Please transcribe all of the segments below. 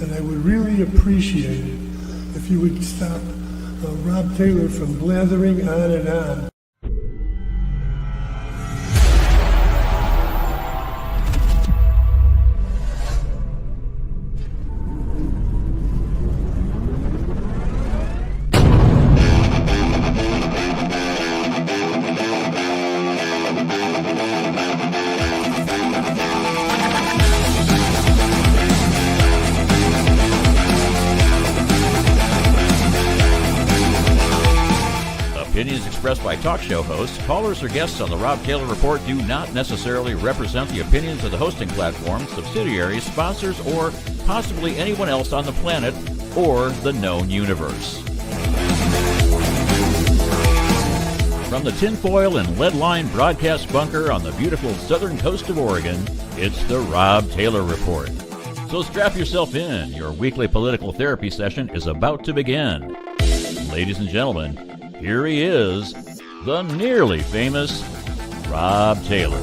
and I would really appreciate it if you would stop Rob Taylor from blathering on and on. Opinions expressed by talk show hosts, callers, or guests on the Rob Taylor Report do not necessarily represent the opinions of the hosting platform, subsidiaries, sponsors, or possibly anyone else on the planet or the known universe. From the tinfoil and lead-lined broadcast bunker on the beautiful southern coast of Oregon, it's the Rob Taylor Report. So strap yourself in. Your weekly political therapy session is about to begin. Ladies and gentlemen, here he is, the nearly famous Rob Taylor.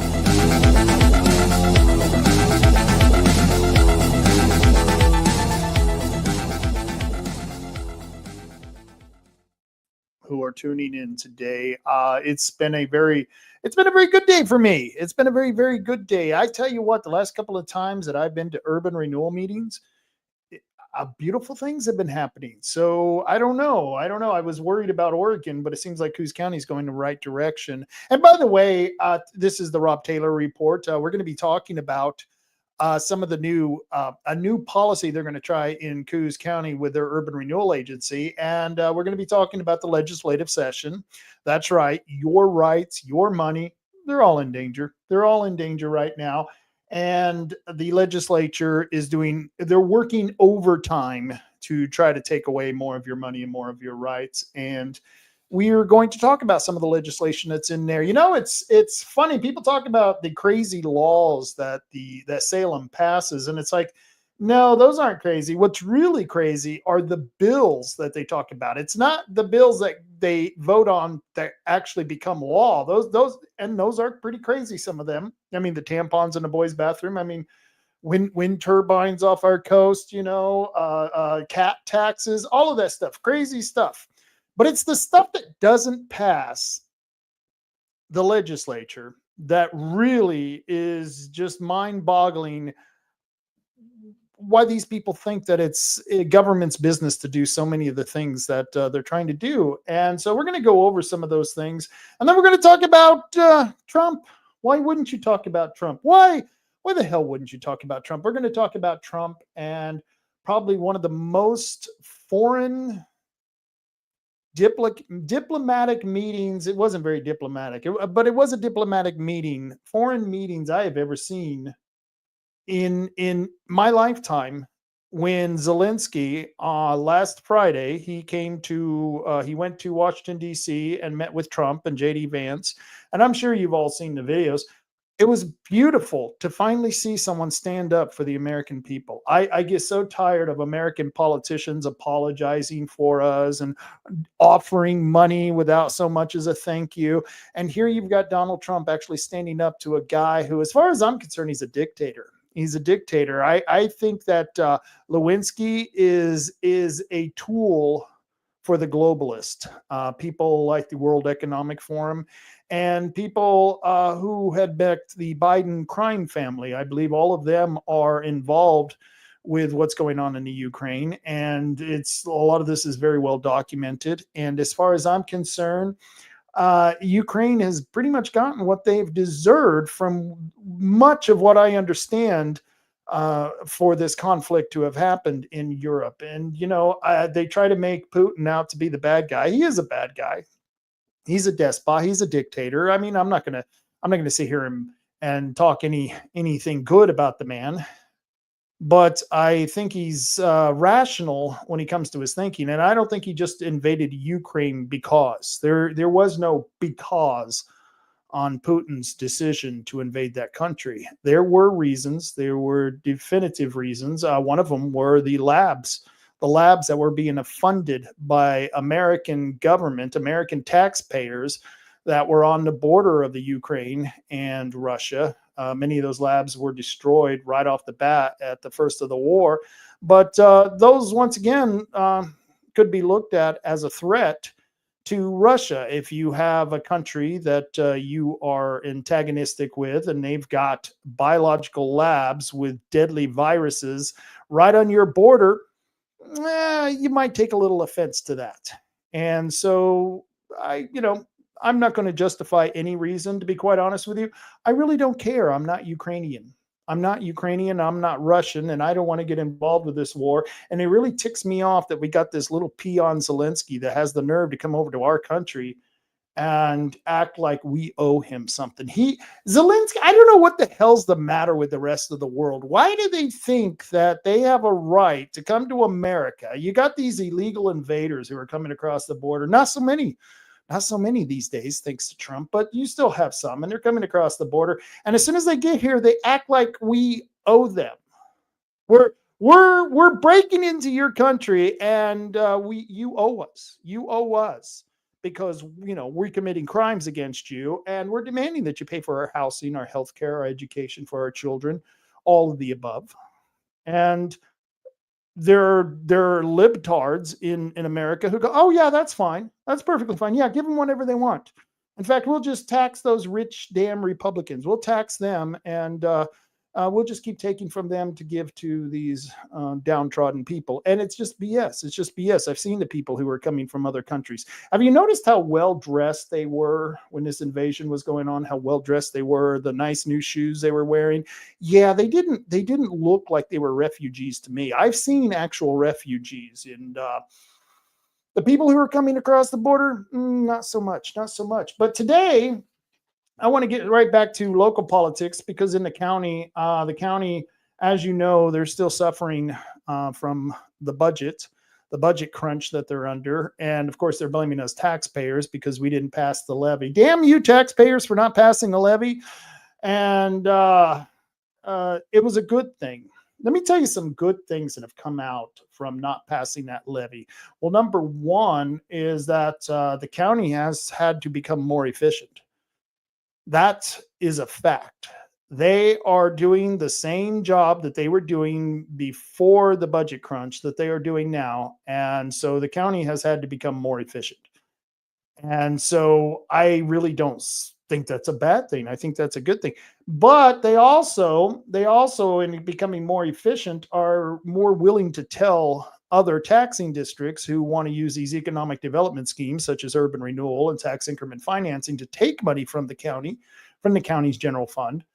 Who are tuning in today? It's been a very good day for me. It's been a very, very good day. I tell you what, the last couple of times that I've been to urban renewal meetings, beautiful things have been happening. So I don't know. I was worried about Oregon, but it seems like Coos County is going the right direction. And by the way, this is the Rob Taylor Report. We're going to be talking about some of the a new policy they're going to try in Coos County with their urban renewal agency. And we're going to be talking about the legislative session. That's right. Your rights, your money, they're all in danger. They're all in danger right now. And the legislature they're working overtime to try to take away more of your money and more of your rights. And we are going to talk about some of the legislation that's in there. You know, it's funny. People talk about the crazy laws that Salem passes. And it's like, no, those aren't crazy. What's really crazy are the bills that they talk about. It's not the bills that they vote on that actually become law. Those are pretty crazy, some of them. I mean, the tampons in the boys' bathroom. I mean, wind turbines off our coast, cat taxes, all of that stuff, crazy stuff. But it's the stuff that doesn't pass the legislature that really is just mind-boggling. Why these people think that it's government's business to do so many of the things that they're trying to do. And so we're going to go over some of those things. And then we're going to talk about Trump. Why wouldn't you talk about Trump? Why the hell wouldn't you talk about Trump? We're going to talk about Trump and probably one of the most foreign diplomatic meetings. It wasn't very diplomatic, but it was a diplomatic meeting, foreign meetings I have ever seen in my lifetime. When Zelensky last Friday, he went to Washington, D.C. and met with Trump and J.D. Vance. And I'm sure you've all seen the videos. It was beautiful to finally see someone stand up for the American people. I get so tired of American politicians apologizing for us and offering money without so much as a thank you. And here you've got Donald Trump actually standing up to a guy who, as far as I'm concerned, he's a dictator. He's a dictator. I think that Lewinsky is a tool for the globalist, people like the World Economic Forum and people who had backed the Biden crime family. I believe all of them are involved with what's going on in the Ukraine. And a lot of this is very well documented. And as far as I'm concerned, Ukraine has pretty much gotten what they've deserved from much of what I understand for this conflict to have happened in Europe. And, they try to make Putin out to be the bad guy. He is a bad guy. He's a despot. He's a dictator. I mean, I'm not going to sit here and talk anything good about the man. But I think he's rational when he comes to his thinking. And I don't think he just invaded Ukraine because. There was no because on Putin's decision to invade that country. There were reasons. There were definitive reasons. One of them were the labs that were being funded by American government, American taxpayers that were on the border of the Ukraine and Russia. Many of those labs were destroyed right off the bat at the first of the war. But those, once again, could be looked at as a threat to Russia. If you have a country that you are antagonistic with and they've got biological labs with deadly viruses right on your border, you might take a little offense to that. And so I'm not going to justify any reason, to be quite honest with you. I really don't care. I'm not Ukrainian. I'm not Russian, and I don't want to get involved with this war. And it really ticks me off that we got this little peon Zelensky that has the nerve to come over to our country and act like we owe him something. Zelensky, I don't know what the hell's the matter with the rest of the world. Why do they think that they have a right to come to America? You got these illegal invaders who are coming across the border. Not so many these days, thanks to Trump, but you still have some, and they're coming across the border. And as soon as they get here, they act like we owe them. We're breaking into your country, and you owe us. You owe us because we're committing crimes against you, and we're demanding that you pay for our housing, our health care, our education for our children, all of the above. And there are libtards in America who go, oh yeah, that's fine. That's perfectly fine. Yeah, give them whatever they want. In fact, we'll just tax those rich damn Republicans. We'll tax them, and we'll just keep taking from them to give to these downtrodden people. And it's just BS. It's just BS. I've seen the people who are coming from other countries. Have you noticed how well dressed they were when this invasion was going on? How well dressed they were, the nice new shoes they were wearing. Yeah, they didn't look like they were refugees to me. I've seen actual refugees, and the people who are coming across the border, not so much. But today, I want to get right back to local politics, because in the county, as you know, they're still suffering from the budget crunch that they're under. And of course, they're blaming us taxpayers because we didn't pass the levy. Damn you, taxpayers, for not passing the levy. And it was a good thing. Let me tell you some good things that have come out from not passing that levy. Well, number one is that the county has had to become more efficient. That is a fact. They are doing the same job that they were doing before the budget crunch that they are doing now. And so the county has had to become more efficient. And so I really don't think that's a bad thing. I think that's a good thing. But they also, in becoming more efficient, are more willing to tell other taxing districts who want to use these economic development schemes, such as urban renewal and tax increment financing, to take money from the county's general fund.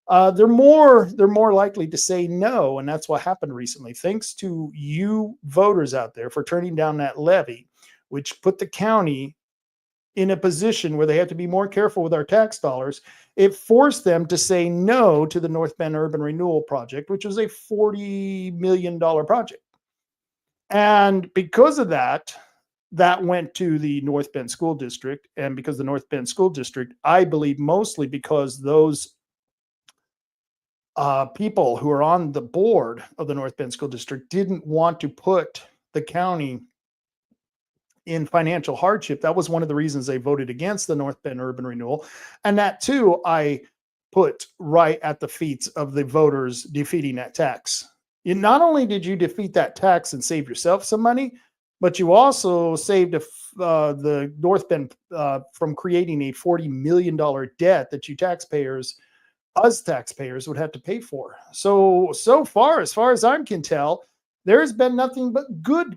They're more likely to say no, and that's what happened recently. Thanks to you voters out there for turning down that levy, which put the county in a position where they have to be more careful with our tax dollars. It forced them to say no to the North Bend Urban Renewal Project, which was a $40 million project. And because of that, that went to the North Bend School District. And because the North Bend School District, I believe mostly because those people who are on the board of the North Bend School District didn't want to put the county in financial hardship. That was one of the reasons they voted against the North Bend Urban Renewal. And that too, I put right at the feet of the voters defeating that tax. Not only did you defeat that tax and save yourself some money, but you also saved the North Bend from creating a $40 million debt that us taxpayers would have to pay for. So far, as far as I can tell, there's been nothing but good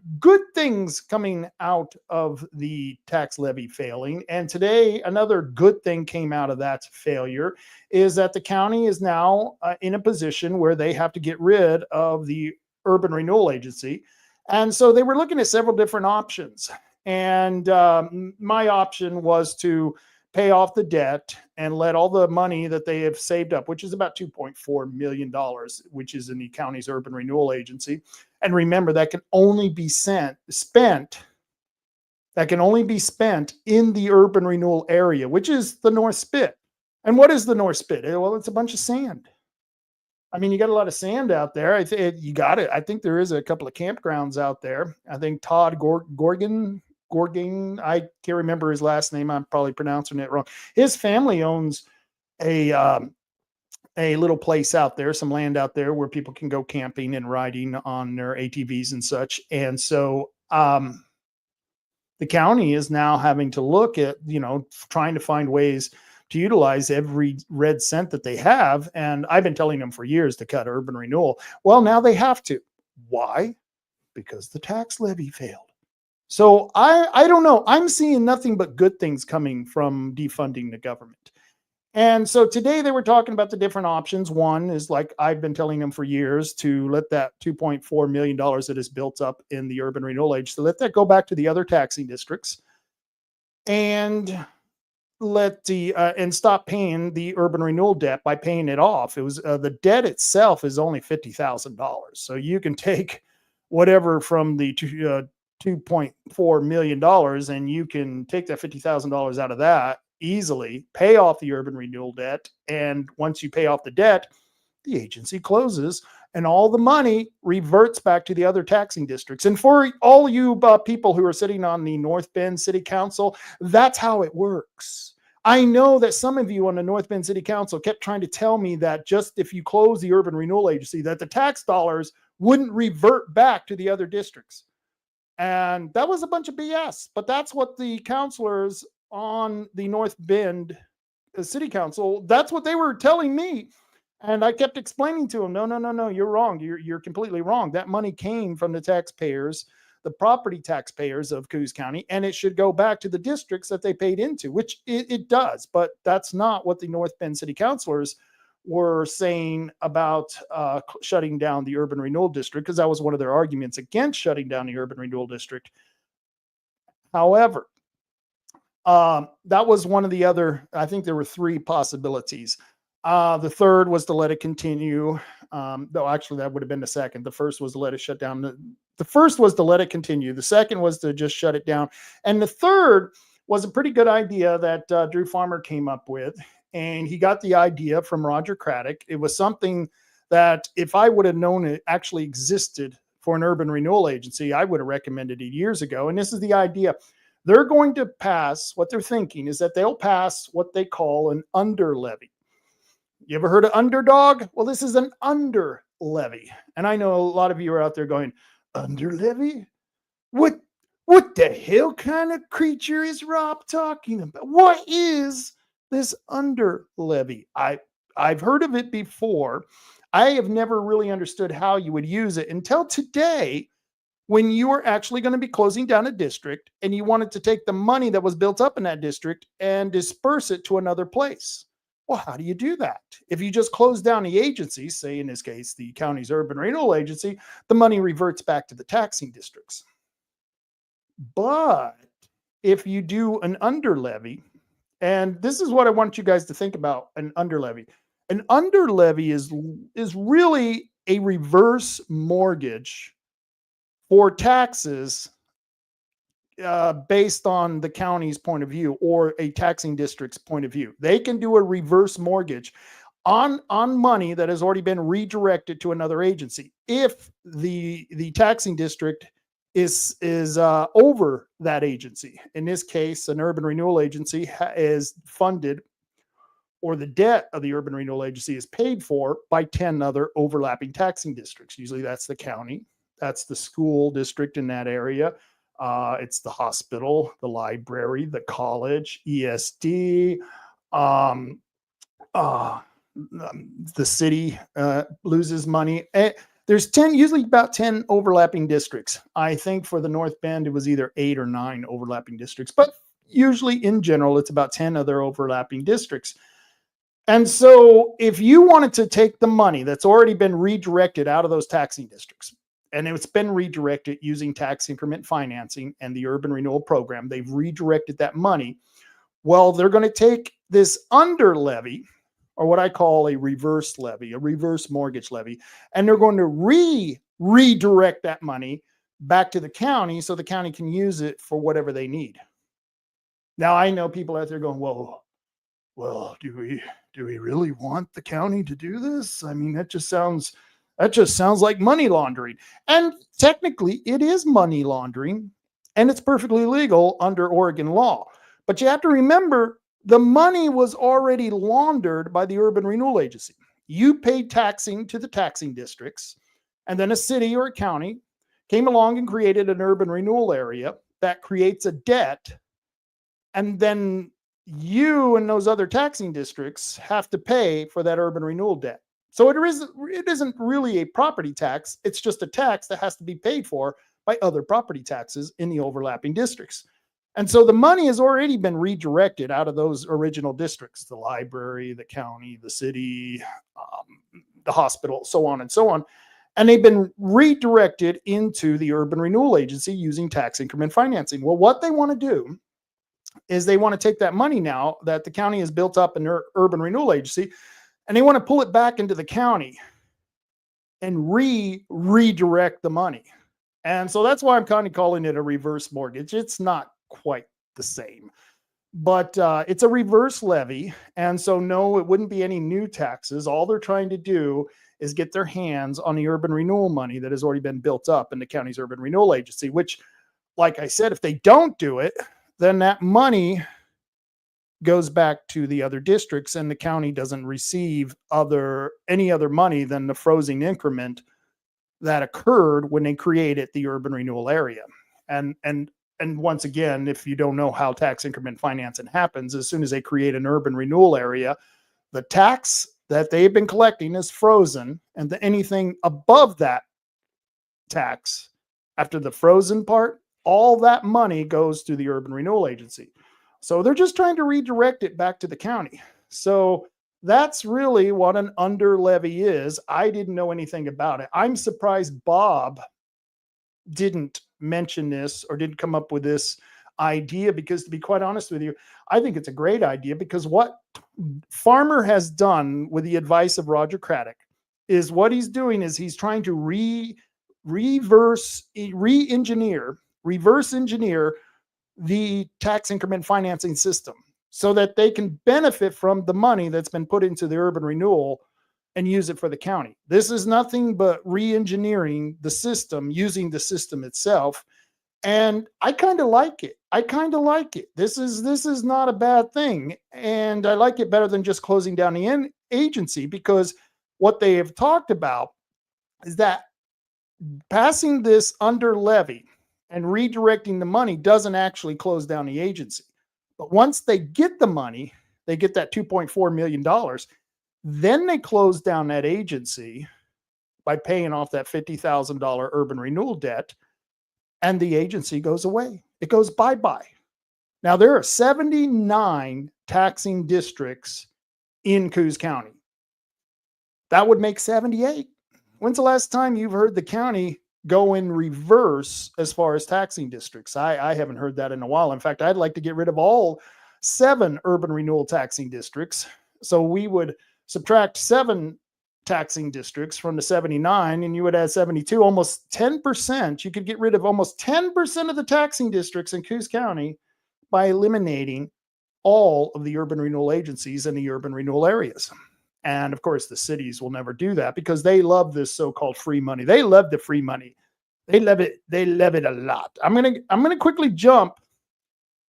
things coming out of the tax levy failing. And today, another good thing came out of that failure is that the county is now in a position where they have to get rid of the Urban Renewal Agency. And so they were looking at several different options. And my option was to pay off the debt and let all the money that they have saved up, which is about $2.4 million, which is in the county's Urban Renewal Agency. And remember, that can only be spent in the urban renewal area, which is the North Spit. And what is the North Spit? Well, it's a bunch of sand. I mean, you got a lot of sand out there. You got it. I think there is a couple of campgrounds out there. I think Todd Gorgan, I can't remember his last name. I'm probably pronouncing it wrong. His family owns a a little place out there, some land out there where people can go camping and riding on their ATVs and such. And so the county is now having to look at, trying to find ways to utilize every red cent that they have. And I've been telling them for years to cut urban renewal. Well, now they have to. Why? Because the tax levy failed. So I don't know. I'm seeing nothing but good things coming from defunding the government. And so today they were talking about the different options. One is, like I've been telling them for years, to let that $2.4 million that is built up in the urban renewal agency, let that go back to the other taxing districts and and stop paying the urban renewal debt by paying it off. It was the debt itself is only $50,000. So you can take whatever from the $2.4 million and you can take that $50,000 out of that easily, pay off the urban renewal debt. And once you pay off the debt, the agency closes and all the money reverts back to the other taxing districts. And for all you people who are sitting on the North Bend City Council, that's how it works. I know that some of you on the North Bend City Council kept trying to tell me that just if you close the urban renewal agency, that the tax dollars wouldn't revert back to the other districts. And that was a bunch of BS. But that's what the councilors on the North Bend City Council, that's what they were telling me. And I kept explaining to them, no, you're wrong. You're completely wrong. That money came from the taxpayers, the property taxpayers of Coos County, and it should go back to the districts that they paid into, which it does. But that's not what the North Bend City Councilors were saying about shutting down the urban renewal district, because that was one of their arguments against shutting down the urban renewal district. However, that was one of the other, I think there were three possibilities. The third was to let it continue. Though actually that would have been the second. The first was to let it shut down. The first was to let it continue. The second was to just shut it down. And the third was a pretty good idea that Drew Farmer came up with. And he got the idea from Roger Craddock. It was something that if I would have known it actually existed for an urban renewal agency, I would have recommended it years ago. And this is the idea. They're going to pass, what they're thinking is that they'll pass what they call an under levy. You ever heard of underdog? Well, this is an under levy. And I know a lot of you are out there going, under levy? What the hell kind of creature is Rob talking about? What is this under levy? I've heard of it before. I have never really understood how you would use it until today, when you are actually going to be closing down a district and you wanted to take the money that was built up in that district and disperse it to another place. Well, how do you do that? If you just close down the agency, say in this case, the county's urban renewal agency, the money reverts back to the taxing districts. But if you do an under levy, and this is what I want you guys to think about an under levy. An under levy is really a reverse mortgage for taxes based on the county's point of view or a taxing district's point of view. They can do a reverse mortgage on money that has already been redirected to another agency if the taxing district is over that agency. In this case, an urban renewal agency is funded, or the debt of the urban renewal agency is paid for by 10 other overlapping taxing districts. Usually that's the county. That's the school district in that area. It's the hospital, the library, the college, ESD, the city loses money. There's usually about 10 overlapping districts. I think for the North Bend, it was either 8 or 9 overlapping districts, but usually in general, it's about 10 other overlapping districts. And so if you wanted to take the money that's already been redirected out of those taxing districts, and it's been redirected using tax increment financing and the urban renewal program, they've redirected that money. Well, they're going to take this under levy, or what I call a reverse levy, a reverse mortgage levy, and they're going to redirect that money back to the county so the county can use it for whatever they need. Now, I know people out there going, well, do we really want the county to do this? I mean, that just sounds like money laundering. And technically, it is money laundering, and it's perfectly legal under Oregon law. But you have to remember, the money was already laundered by the urban renewal agency. You paid taxing to the taxing districts, and then a city or a county came along and created an urban renewal area that creates a debt, and then you and those other taxing districts have to pay for that urban renewal debt. So it isn't really a property tax. It's just a tax that has to be paid for by other property taxes in the overlapping districts. And so the money has already been redirected out of those original districts, the library, the county, the city, the hospital, so on and so on. And they've been redirected into the urban renewal agency using tax increment financing. Well, what they want to do is they want to take that money now that the county has built up in urban renewal agency, and they want to pull it back into the county and redirect the money. And so that's why I'm kind of calling it a reverse mortgage. It's not quite the same, but it's a reverse levy. And so no, it wouldn't be any new taxes. All they're trying to do is get their hands on the urban renewal money that has already been built up in the county's urban renewal agency, which, like I said, if they don't do it, then that money goes back to the other districts, and the county doesn't receive any other money than the frozen increment that occurred when they created the urban renewal area. And once again, if you don't know how tax increment financing happens, as soon as they create an urban renewal area, the tax that they've been collecting is frozen, and anything above that tax after the frozen part, all that money goes to the urban renewal agency. So they're just trying to redirect it back to the county. So that's really what an under levy is. I didn't know anything about it. I'm surprised Bob didn't mention this or didn't come up with this idea, because to be quite honest with you, I think it's a great idea, because what Farmer has done with the advice of Roger Craddock is what he's doing is he's trying to reverse engineer the tax increment financing system so that they can benefit from the money that's been put into the urban renewal and use it for the county. This is nothing but re-engineering the system, using the system itself. And I kind of like it. This is not a bad thing. And I like it better than just closing down the agency, because what they have talked about is that passing this under levy and redirecting the money doesn't actually close down the agency. But once they get the money, they get that $2.4 million, then they close down that agency by paying off that $50,000 urban renewal debt, and the agency goes away. It goes bye-bye. Now, there are 79 taxing districts in Coos County. That would make 78. When's the last time you've heard the county go in reverse as far as taxing districts? I haven't heard that in a while. In fact, I'd like to get rid of all 7 urban renewal taxing districts. So we would subtract 7 taxing districts from the 79, and you would add 72, almost 10%. You could get rid of almost 10% of the taxing districts in Coos County by eliminating all of the urban renewal agencies in the urban renewal areas. And of course, the cities will never do that because they love this so-called free money. They love the free money. They love it. They love it a lot. I'm gonna quickly jump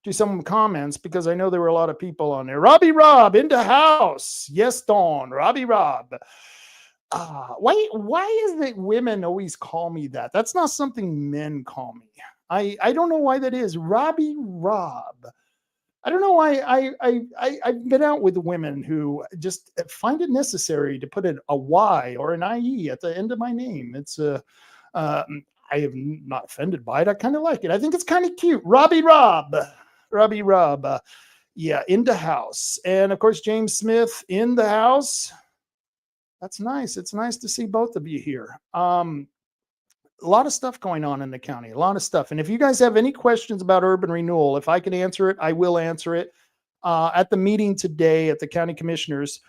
to some comments because I know there were a lot of people on there. Robbie Rob in the house. Yes, Dawn. Robbie Rob. Why is it women always call me that? That's not something men call me. I don't know why that is. Robbie Rob. I don't know why I've been out with women who just find it necessary to put a Y or an IE at the end of my name. It's I am not offended by it. I kind of like it. I think it's kind of cute. Robbie Rob. Yeah, in the house. And of course, James Smith in the house. That's nice. It's nice to see both of you here. A lot of stuff going on in the county, a lot of stuff. And if you guys have any questions about urban renewal, if I can answer it, I will answer it. At the meeting today at the county commissioners,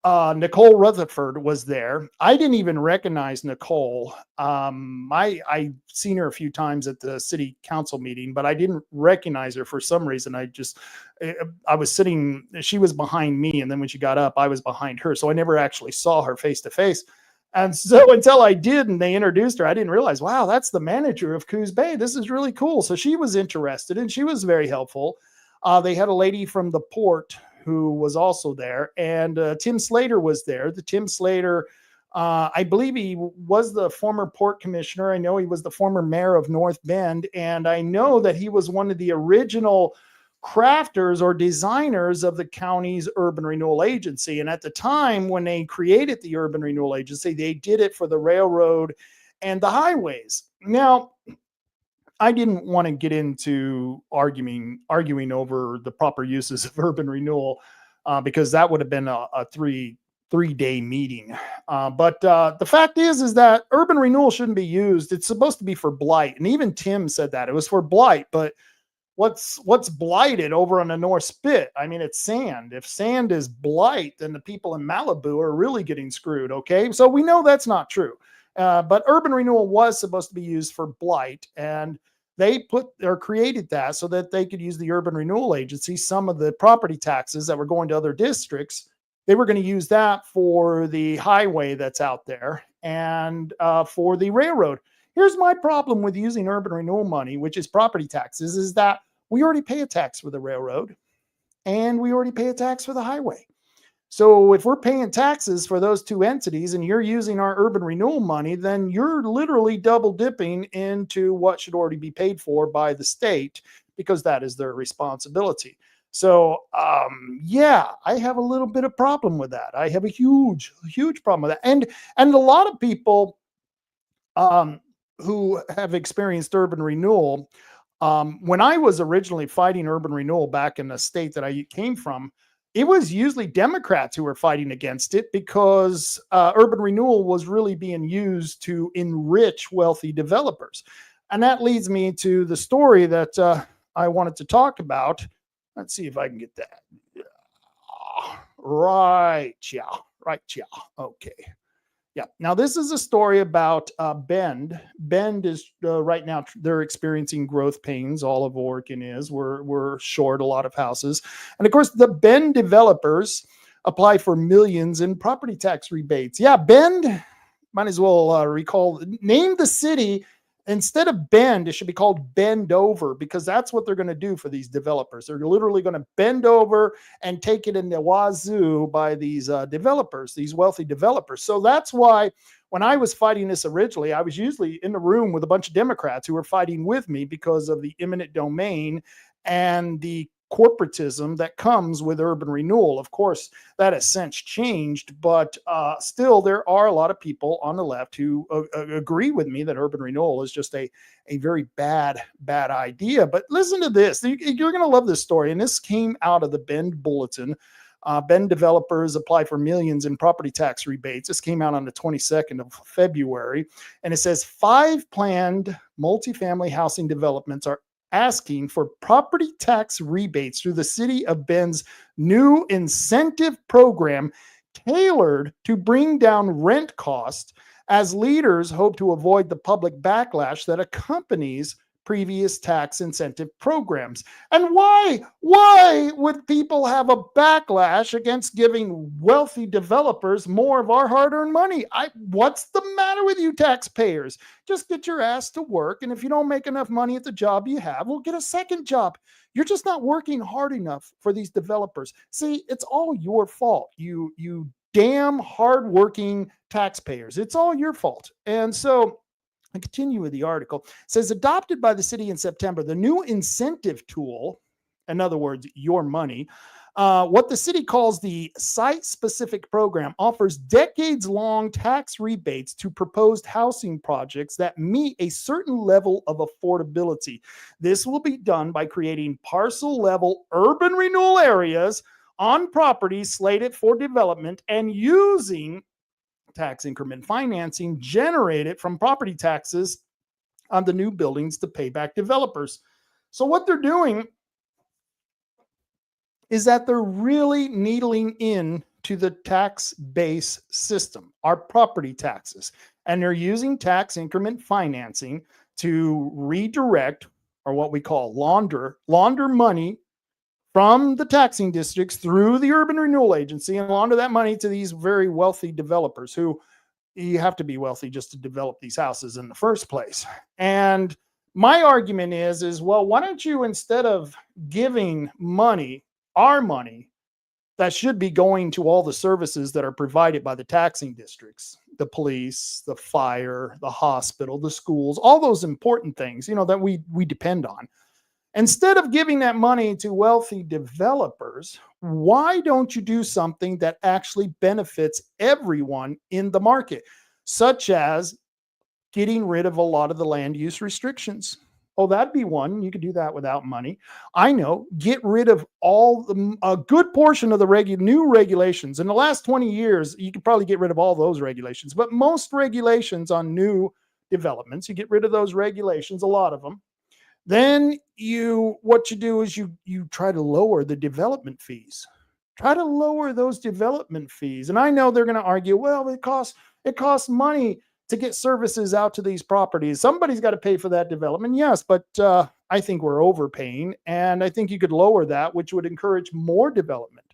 Nicole Rutherford was there. I didn't even recognize Nicole. I seen her a few times at the city council meeting, but I didn't recognize her for some reason. I was sitting, she was behind me. And then when she got up, I was behind her. So I never actually saw her face to face. And so until I did, and they introduced her, I didn't realize, wow, that's the manager of Coos Bay. This is really cool. So she was interested and she was very helpful. They had a lady from the port who was also there, and Tim Slater was there. The Tim Slater, I believe he was the former port commissioner. I know he was the former mayor of North Bend, and I know that he was one of the original crafters or designers of the county's urban renewal agency. And at the time when they created the urban renewal agency, they did it for the railroad and the highways. Now, I didn't want to get into arguing over the proper uses of urban renewal because that would have been a three-day meeting. But the fact is that urban renewal shouldn't be used. It's supposed to be for blight, and even Tim said that it was for blight. But what's blighted over on the North Spit? I mean, it's sand. If sand is blight, then the people in Malibu are really getting screwed. Okay, so we know that's not true. But urban renewal was supposed to be used for blight, and they created that so that they could use the urban renewal agency. Some of the property taxes that were going to other districts, they were going to use that for the highway that's out there and for the railroad. Here's my problem with using urban renewal money, which is property taxes, is that we already pay a tax for the railroad and we already pay a tax for the highway. So if we're paying taxes for those two entities and you're using our urban renewal money, then you're literally double dipping into what should already be paid for by the state because that is their responsibility. So, yeah, I have a little bit of problem with that. I have a huge problem with that. And a lot of people who have experienced urban renewal, when I was originally fighting urban renewal back in the state that I came from, it was usually Democrats who were fighting against it because urban renewal was really being used to enrich wealthy developers. And that leads me to the story that I wanted to talk about. Let's see if I can get that. Right, yeah. Okay. Yeah. Now, this is a story about Bend. Bend is right now, they're experiencing growth pains. All of Oregon is. We're short a lot of houses. And of course, the Bend developers apply for millions in property tax rebates. Yeah, Bend, might as well name the city. Instead of Bend, it should be called Bend Over because that's what they're going to do for these developers. They're literally going to bend over and take it in the wazoo by these developers, these wealthy developers. So that's why when I was fighting this originally, I was usually in the room with a bunch of Democrats who were fighting with me because of the eminent domain and the corporatism that comes with urban renewal. Of course, that has since changed, but still there are a lot of people on the left who agree with me that urban renewal is just a very bad idea. But listen to this. You're going to love this story. And this came out of the Bend Bulletin. Bend developers apply for millions in property tax rebates. This came out on the 22nd of February. And it says 5 planned multifamily housing developments are asking for property tax rebates through the city of Bend's new incentive program tailored to bring down rent costs as leaders hope to avoid the public backlash that accompanies previous tax incentive programs. And why would people have a backlash against giving wealthy developers more of our hard-earned money? What's the matter with you taxpayers? Just get your ass to work, and if you don't make enough money at the job you have, well, get a second job. You're just not working hard enough for these developers. See, it's all your fault. You damn hardworking taxpayers. It's all your fault. And so I continue with the article. It says, adopted by the city in September, the new incentive tool, in other words, your money, what the city calls the site-specific program, offers decades-long tax rebates to proposed housing projects that meet a certain level of affordability. This will be done by creating parcel-level urban renewal areas on properties slated for development and using tax increment financing generated from property taxes on the new buildings to pay back developers. So what they're doing is that they're really needling in to the tax base system, our property taxes, and they're using tax increment financing to redirect, or what we call launder money from the taxing districts through the urban renewal agency and launder that money to these very wealthy developers who, you have to be wealthy just to develop these houses in the first place. And my argument is, well, why don't you, instead of giving money, our money, that should be going to all the services that are provided by the taxing districts, the police, the fire, the hospital, the schools, all those important things, that we depend on. Instead of giving that money to wealthy developers, why don't you do something that actually benefits everyone in the market, such as getting rid of a lot of the land use restrictions? Oh, that'd be one. You could do that without money. I know. Get rid of a good portion of the new regulations. In the last 20 years, you could probably get rid of all those regulations, but most regulations on new developments, you get rid of those regulations, a lot of them. Then what you do is you try to lower the development fees. Try to lower those development fees. And I know they're going to argue, well, it costs money to get services out to these properties. Somebody's got to pay for that development. Yes, but I think we're overpaying, and I think you could lower that, which would encourage more development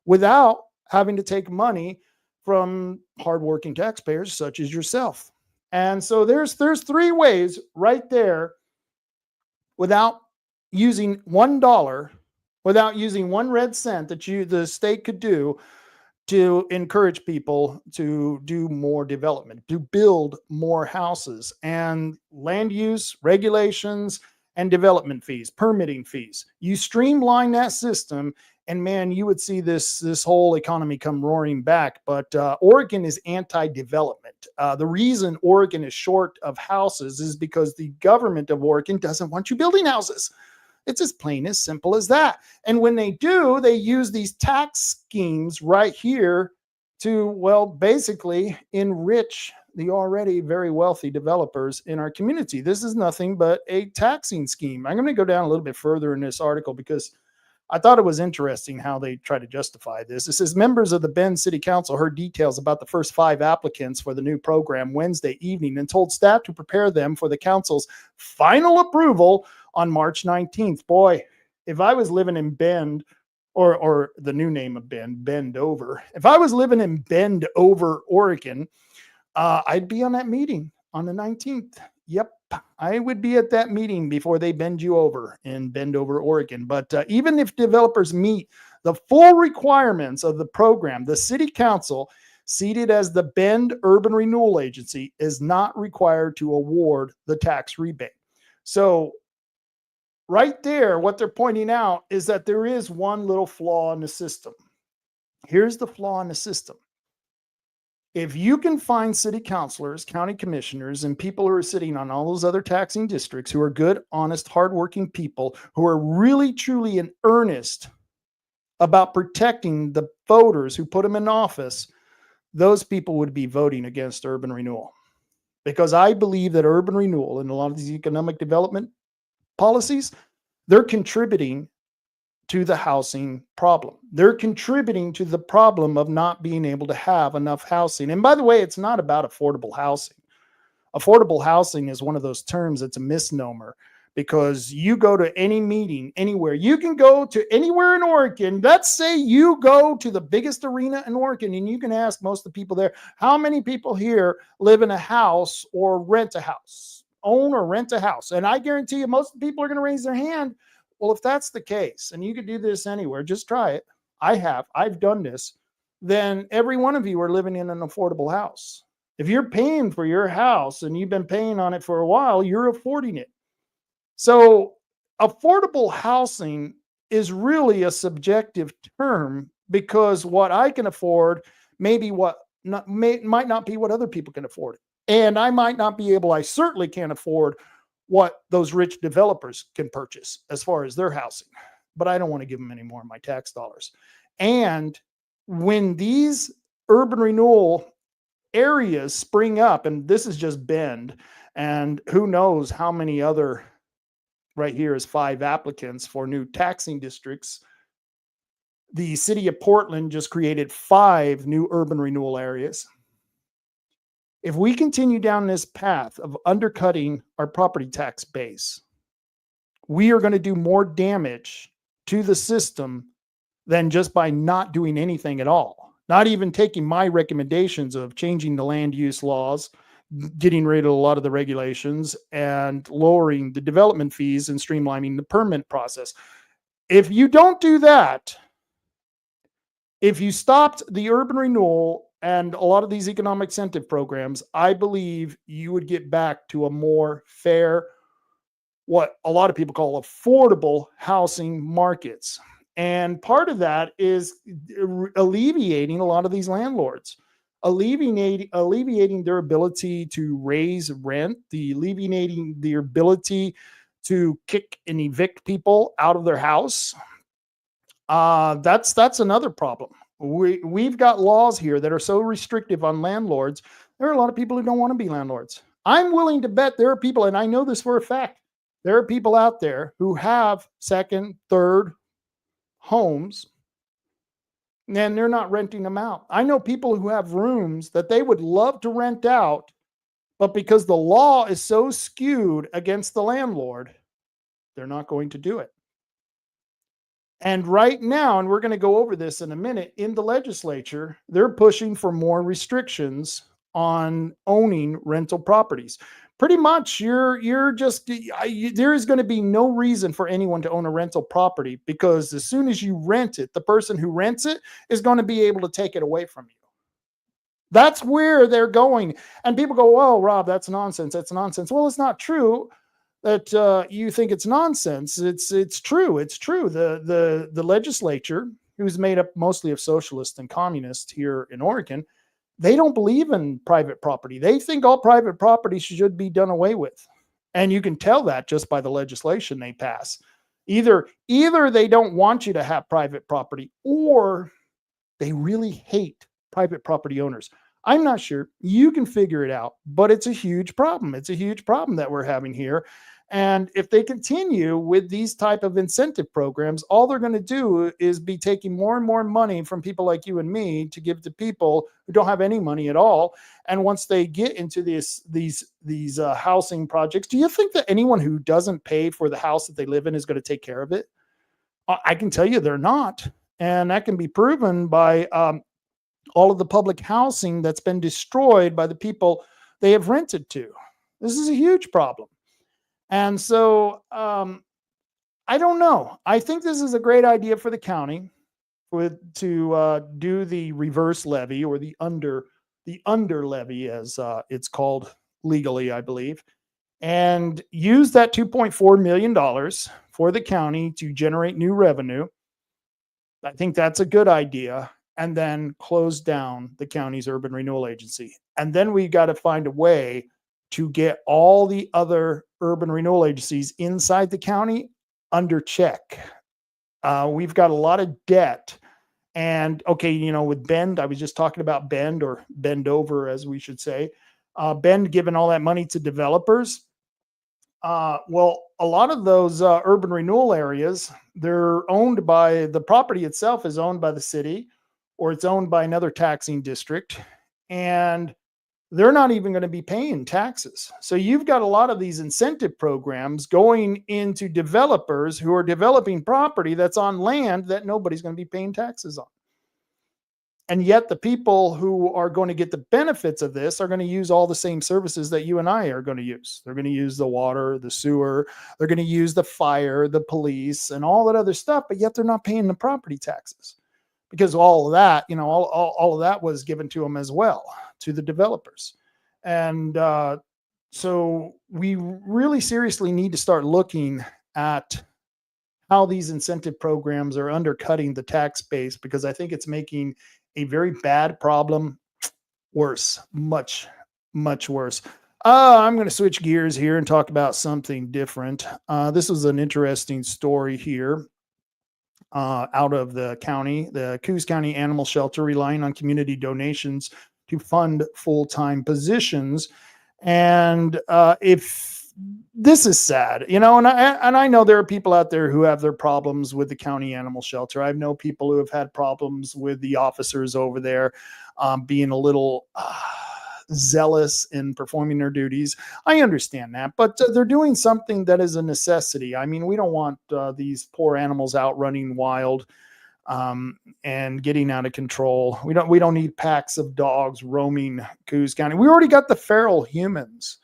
without having to take money from hardworking taxpayers such as yourself. And so there's 3 ways right there, without using $1, without using 1 red cent, that the state could do to encourage people to do more development, to build more houses, and land use regulations and development fees, permitting fees. You streamline that system, and man, you would see this whole economy come roaring back. But Oregon is anti-development. The reason Oregon is short of houses is because the government of Oregon doesn't want you building houses. It's as plain as simple as that. And when they do, they use these tax schemes right here to, well, basically enrich the already very wealthy developers in our community. This is nothing but a taxing scheme. I'm going to go down a little bit further in this article because I thought it was interesting how they try to justify this. It says members of the Bend City Council heard details about the first 5 applicants for the new program Wednesday evening and told staff to prepare them for the council's final approval on March 19th. Boy, if I was living in Bend, or the new name of Bend, Bendover. If I was living in Bendover, Oregon, I'd be on that meeting on the 19th. Yep, I would be at that meeting before they bend you over in Bendover, Oregon. But even if developers meet the full requirements of the program, the city council, seated as the Bend Urban Renewal Agency, is not required to award the tax rebate. So right there, what they're pointing out is that there is one little flaw in the system. Here's the flaw in the system. If you can find city councilors, county commissioners, and people who are sitting on all those other taxing districts who are good, honest, hardworking people who are really, truly in earnest about protecting the voters who put them in office, those people would be voting against urban renewal. Because I believe that urban renewal and a lot of these economic development policies, they're contributing to the housing problem. They're contributing to the problem of not being able to have enough housing. And by the way, it's not about affordable housing. Affordable housing is one of those terms that's a misnomer, because you go to any meeting anywhere. You can go to anywhere in Oregon. Let's say you go to the biggest arena in Oregon and you can ask most of the people there, how many people here live in a house or rent a house, own or rent a house? And I guarantee you most of the people are going to raise their hand. Well, if that's the case, and you could do this anywhere, just try it. I've done this. Then every one of you are living in an affordable house. If you're paying for your house and you've been paying on it for a while, you're affording it. So affordable housing is really a subjective term, because what I can afford might not be what other people can afford. And I might not be able, I certainly can't afford what those rich developers can purchase as far as their housing, but I don't want to give them any more of my tax dollars. And when these urban renewal areas spring up, and this is just Bend, and who knows how many other, right here is 5 applicants for new taxing districts. The city of Portland just created 5 new urban renewal areas. If we continue down this path of undercutting our property tax base, we are going to do more damage to the system than just by not doing anything at all. Not even taking my recommendations of changing the land use laws, getting rid of a lot of the regulations, and lowering the development fees and streamlining the permit process. If you don't do that, If you stopped the urban renewal and a lot of these economic incentive programs, I believe you would get back to a more fair, what a lot of people call affordable housing markets. And part of that is alleviating a lot of these landlords, alleviating their ability to raise rent, alleviating their ability to kick and evict people out of their house. That's another problem. We've got laws here that are so restrictive on landlords. There are a lot of people who don't want to be landlords. I'm willing to bet there are people, and I know this for a fact, there are people out there who have second, third homes, and they're not renting them out. I know people who have rooms that they would love to rent out, but because the law is so skewed against the landlord, they're not going to do it. And right now, and we're going to go over this in a minute, in the legislature, they're pushing for more restrictions on owning rental properties. Pretty much, there is going to be no reason for anyone to own a rental property, because as soon as you rent it, the person who rents it is going to be able to take it away from you. That's where they're going. And people go, "Well, Rob, that's nonsense. That's nonsense." Well, it's not true that you think it's nonsense. It's true. It's true. The legislature, who's made up mostly of socialists and communists here in Oregon, they don't believe in private property. They think all private property should be done away with. And you can tell that just by the legislation they pass. Either they don't want you to have private property, or they really hate private property owners. I'm not sure. You can figure it out, but it's a huge problem. It's a huge problem that we're having here. And if they continue with these type of incentive programs, all they're going to do is be taking more and more money from people like you and me to give to people who don't have any money at all. And once they get into these housing projects, do you think that anyone who doesn't pay for the house that they live in is going to take care of it? I can tell you they're not. And that can be proven by all of the public housing that's been destroyed by the people they have rented to. This is a huge problem. And so I don't know. I think this is a great idea for the county to do the reverse levy, or the under levy, as it's called legally, I believe, and use that $2.4 million for the county to generate new revenue. I think that's a good idea. And then close down the county's urban renewal agency. And then we got to find a way to get all the other urban renewal agencies inside the county under check. We've got a lot of debt. And okay, with Bend, I was just talking about Bend, or Bend Over, as we should say. Bend giving all that money to developers. Well, a lot of those urban renewal areas, they're owned by, the property itself is owned by the city, or it's owned by another taxing district. And they're not even going to be paying taxes. So you've got a lot of these incentive programs going into developers who are developing property that's on land that nobody's going to be paying taxes on. And yet the people who are going to get the benefits of this are going to use all the same services that you and I are going to use. They're going to use the water, the sewer, they're going to use the fire, the police, and all that other stuff, but yet they're not paying the property taxes. Because all of that, all of that was given to them as well, to the developers. And so we really seriously need to start looking at how these incentive programs are undercutting the tax base, because I think it's making a very bad problem worse, much, much worse. I'm going to switch gears here and talk about something different. This was an interesting story here. Out of the county, the Coos County Animal Shelter relying on community donations to fund full-time positions. And if this is sad, and I know there are people out there who have their problems with the county animal shelter. I know people who have had problems with the officers over there being a little zealous in performing their duties. I understand that, but they're doing something that is a necessity. I mean, we don't want these poor animals out running wild and getting out of control. We don't need packs of dogs roaming Coos County. We already got the feral humans.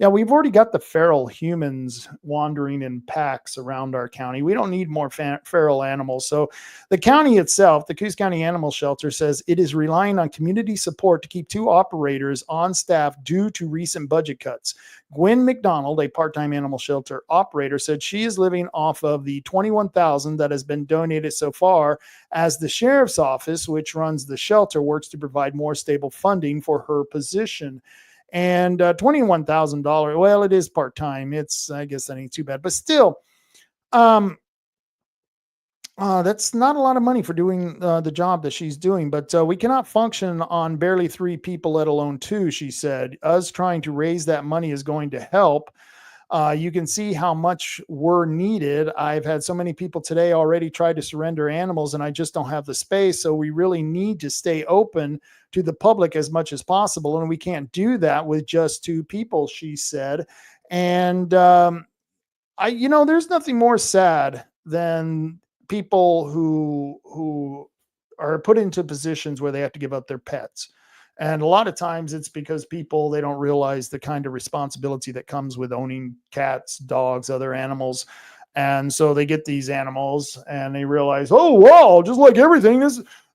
Yeah, we've already got the feral humans wandering in packs around our county. We don't need more feral animals. So the county itself, the Coos County Animal Shelter, says it is relying on community support to keep 2 operators on staff due to recent budget cuts. Gwen McDonald, a part-time animal shelter operator, said she is living off of the $21,000 that has been donated so far, as the sheriff's office, which runs the shelter, works to provide more stable funding for her position. And $21,000, well, it is part-time. I guess that ain't too bad, but still, um, that's not a lot of money for doing the job that she's doing, but we cannot function on barely 3 people, let alone 2, she said. Us trying to raise that money is going to help. You can see how much we're needed. I've had so many people today already try to surrender animals, and I just don't have the space. So we really need to stay open to the public as much as possible. And we can't do that with just 2 people, she said. And there's nothing more sad than people who are put into positions where they have to give up their pets. And a lot of times it's because they don't realize the kind of responsibility that comes with owning cats, dogs, other animals. And so they get these animals and they realize, oh, wow, just like everything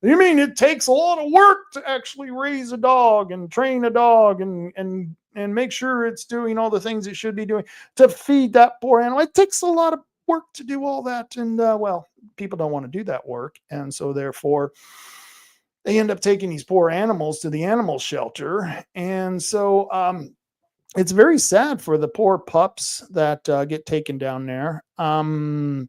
you mean it takes a lot of work to actually raise a dog and train a dog and make sure it's doing all the things it should be doing to feed that poor animal. It takes a lot of work to do all that. And people don't want to do that work. And so therefore, they end up taking these poor animals to the animal shelter. And so it's very sad for the poor pups that get taken down there. I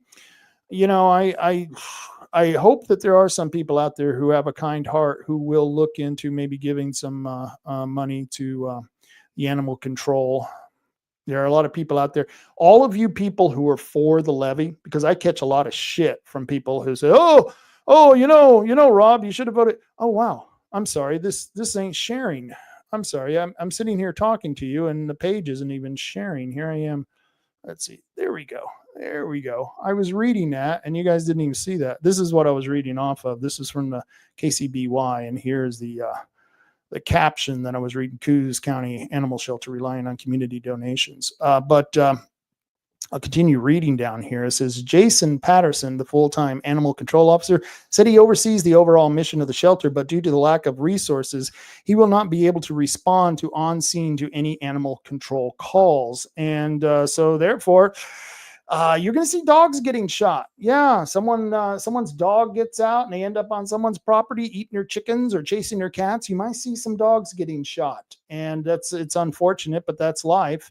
hope that there are some people out there who have a kind heart who will look into maybe giving some money to the animal control. There are a lot of people out there. All of you people who are for the levy, because I catch a lot of shit from people who say, oh, Rob, you should have voted. Oh, wow. I'm sorry. This ain't sharing. I'm sorry. I'm sitting here talking to you and the page isn't even sharing. Here I am. Let's see. There we go. I was reading that and you guys didn't even see that. This is what I was reading off of. This is from the KCBY. And here's the caption that I was reading: Coos County Animal Shelter relying on community donations. But I'll continue reading down here. It says, Jason Patterson, the full-time animal control officer, said he oversees the overall mission of the shelter, but due to the lack of resources, he will not be able to respond to on-scene to any animal control calls. And so therefore, you're going to see dogs getting shot. Yeah, someone's dog gets out and they end up on someone's property eating their chickens or chasing their cats. You might see some dogs getting shot. And it's unfortunate, but that's life.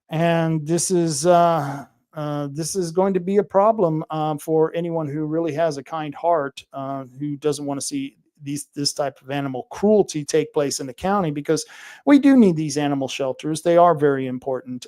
And this is going to be a problem for anyone who really has a kind heart, who doesn't want to see this type of animal cruelty take place in the county, because we do need these animal shelters. They are very important.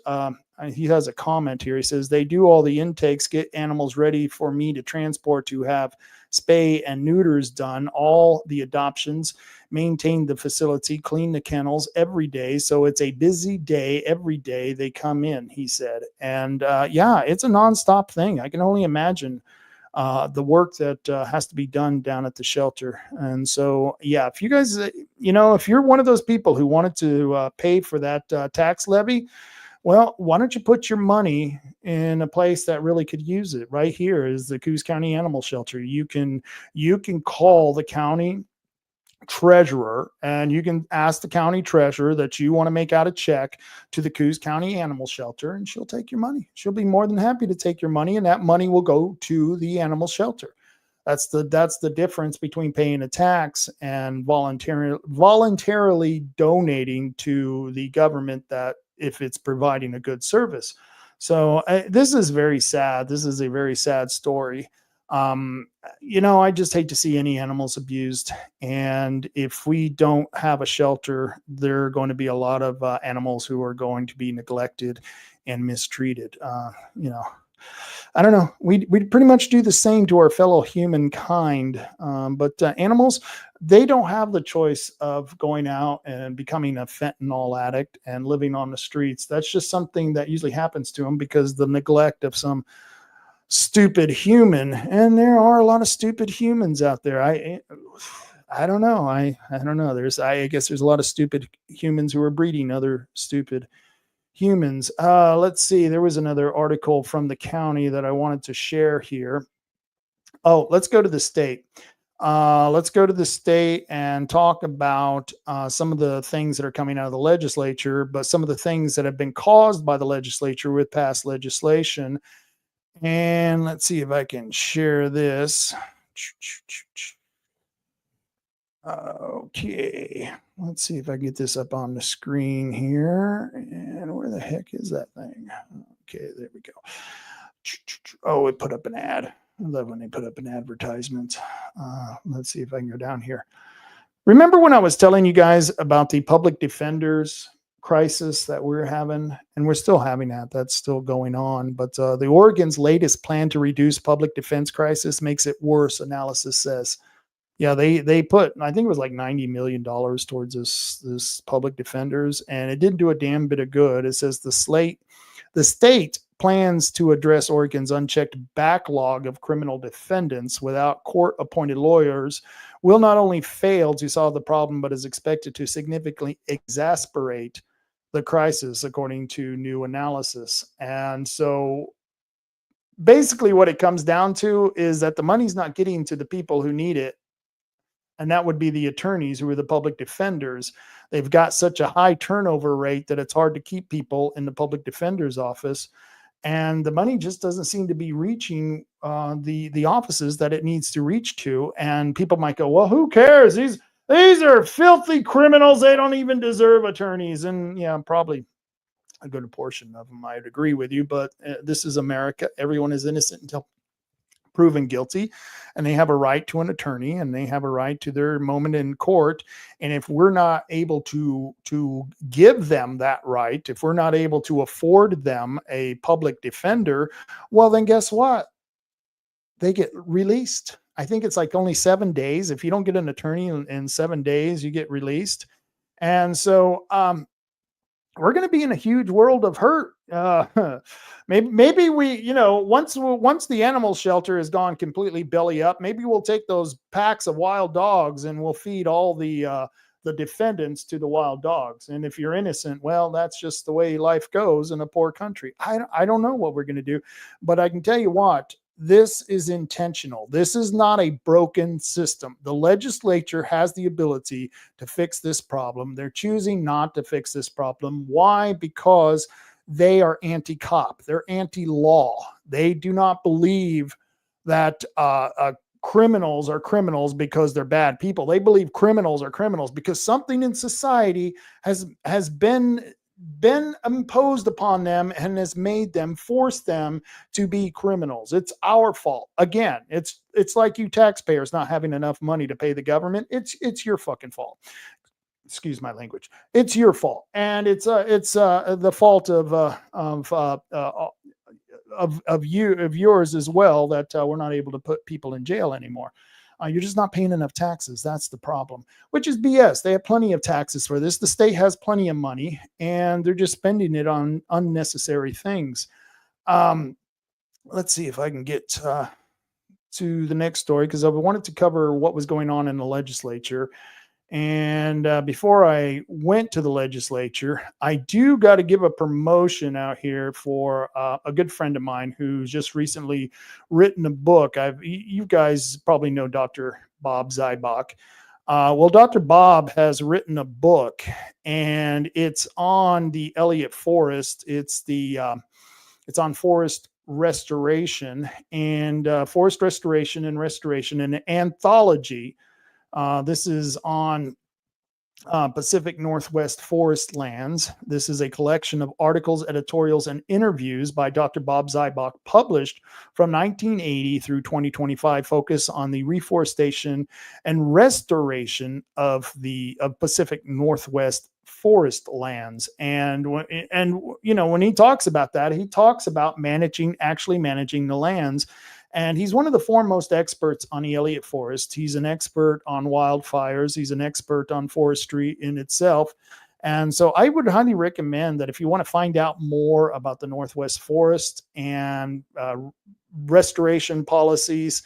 He has a comment here. He says, they do all the intakes, get animals ready for me to transport to have spay and neuters done, all the adoptions, maintain the facility, clean the kennels every day. So it's a busy day every day they come in, he said. And it's a nonstop thing. I can only imagine the work that has to be done down at the shelter. And so, if you guys, if you're one of those people who wanted to pay for that tax levy, well, why don't you put your money in a place that really could use it? Right here is the Coos County Animal Shelter. You can call the county treasurer and you can ask the county treasurer that you want to make out a check to the Coos County Animal Shelter, and she'll take your money. She'll be more than happy to take your money, and that money will go to the animal shelter. That's the difference between paying a tax and voluntarily donating to the government, that if it's providing a good service. So this is very sad. This is a very sad story. I just hate to see any animals abused. And if we don't have a shelter, there are going to be a lot of animals who are going to be neglected and mistreated. I don't know. We pretty much do the same to our fellow humankind. But animals, they don't have the choice of going out and becoming a fentanyl addict and living on the streets. That's just something that usually happens to them because the neglect of some stupid human. And there are a lot of stupid humans out there. I don't know. I don't know. I guess there's a lot of stupid humans who are breeding other stupid humans. Let's see. There was another article from the county that I wanted to share here. Oh, let's go to the state. Let's go to the state and talk about some of the things that are coming out of the legislature, but some of the things that have been caused by the legislature with past legislation. And let's see if I can share this. Okay, let's see if I get this up on the screen here. And where the heck is that thing? Okay, there we go. Oh, it put up an ad. I love when they put up an advertisement. Let's see if I can go down here. Remember when I was telling you guys about the public defenders crisis that we're having, and we're still having that. That's still going on. But the Oregon's latest plan to reduce public defense crisis makes it worse, analysis says. Yeah, they put, I think it was like $90 million towards this public defenders, and it didn't do a damn bit of good. It says the state plans to address Oregon's unchecked backlog of criminal defendants without court-appointed lawyers will not only fail to solve the problem, but is expected to significantly exacerbate the crisis, according to new analysis. And so basically what it comes down to is that the money's not getting to the people who need it. And that would be the attorneys who are the public defenders. They've got such a high turnover rate that it's hard to keep people in the public defender's office. And the money just doesn't seem to be reaching the offices that it needs to reach to. And people might go, well, who cares? These are filthy criminals. They don't even deserve attorneys. And yeah, probably a good portion of them, I'd agree with you. But this is America. Everyone is innocent until proven guilty, and they have a right to an attorney, and they have a right to their moment in court. And if we're not able to give them that right, if we're not able to afford them a public defender, well, then guess what? They get released. I think it's like only 7 days. If you don't get an attorney in 7 days, you get released. And so we're going to be in a huge world of hurt. Maybe we, once the animal shelter has gone completely belly up, maybe we'll take those packs of wild dogs and we'll feed all the defendants to the wild dogs. And if you're innocent, well, that's just the way life goes in a poor country. I don't know what we're going to do, but I can tell you what. This is intentional. This is not a broken system. The legislature has the ability to fix this problem. They're choosing not to fix this problem. Why? Because they are anti-cop. They're anti-law. They do not believe that criminals are criminals because they're bad people. They believe criminals are criminals because something in society has been imposed upon them and has made them, forced them to be criminals. It's our fault. Again, it's like you taxpayers not having enough money to pay the government. It's your fucking fault. Excuse my language. It's your fault, and it's the fault of yours as well that we're not able to put people in jail anymore. You're just not paying enough taxes. That's the problem, which is BS. They have plenty of taxes for this. The state has plenty of money, and they're just spending it on unnecessary things. Let's see if I can get to the next story, because I wanted to cover what was going on in the legislature. And before I went to the legislature, I do got to give a promotion out here for a good friend of mine who's just recently written a book. You guys probably know Dr. Bob Zybach. Well, Dr. Bob has written a book, and it's on the Elliott Forest. It's on forest restoration and forest restoration, an anthology. This is on Pacific Northwest forest lands. This is a collection of articles, editorials, and interviews by Dr. Bob Zybach, published from 1980 through 2025, focus on the reforestation and restoration of Pacific Northwest forest lands. And when he talks about that, he talks about actually managing the lands. And he's one of the foremost experts on the Elliott Forest. He's an expert on wildfires. He's an expert on forestry in itself. And so I would highly recommend that if you want to find out more about the Northwest Forest and restoration policies,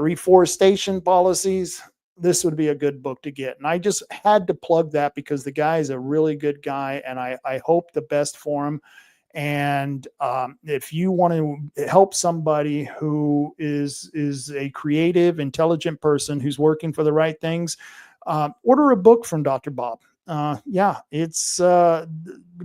reforestation policies, this would be a good book to get. And I just had to plug that because the guy is a really good guy, and I hope the best for him. And if you want to help somebody who is a creative, intelligent person who's working for the right things, order a book from Dr. Bob. Yeah, it's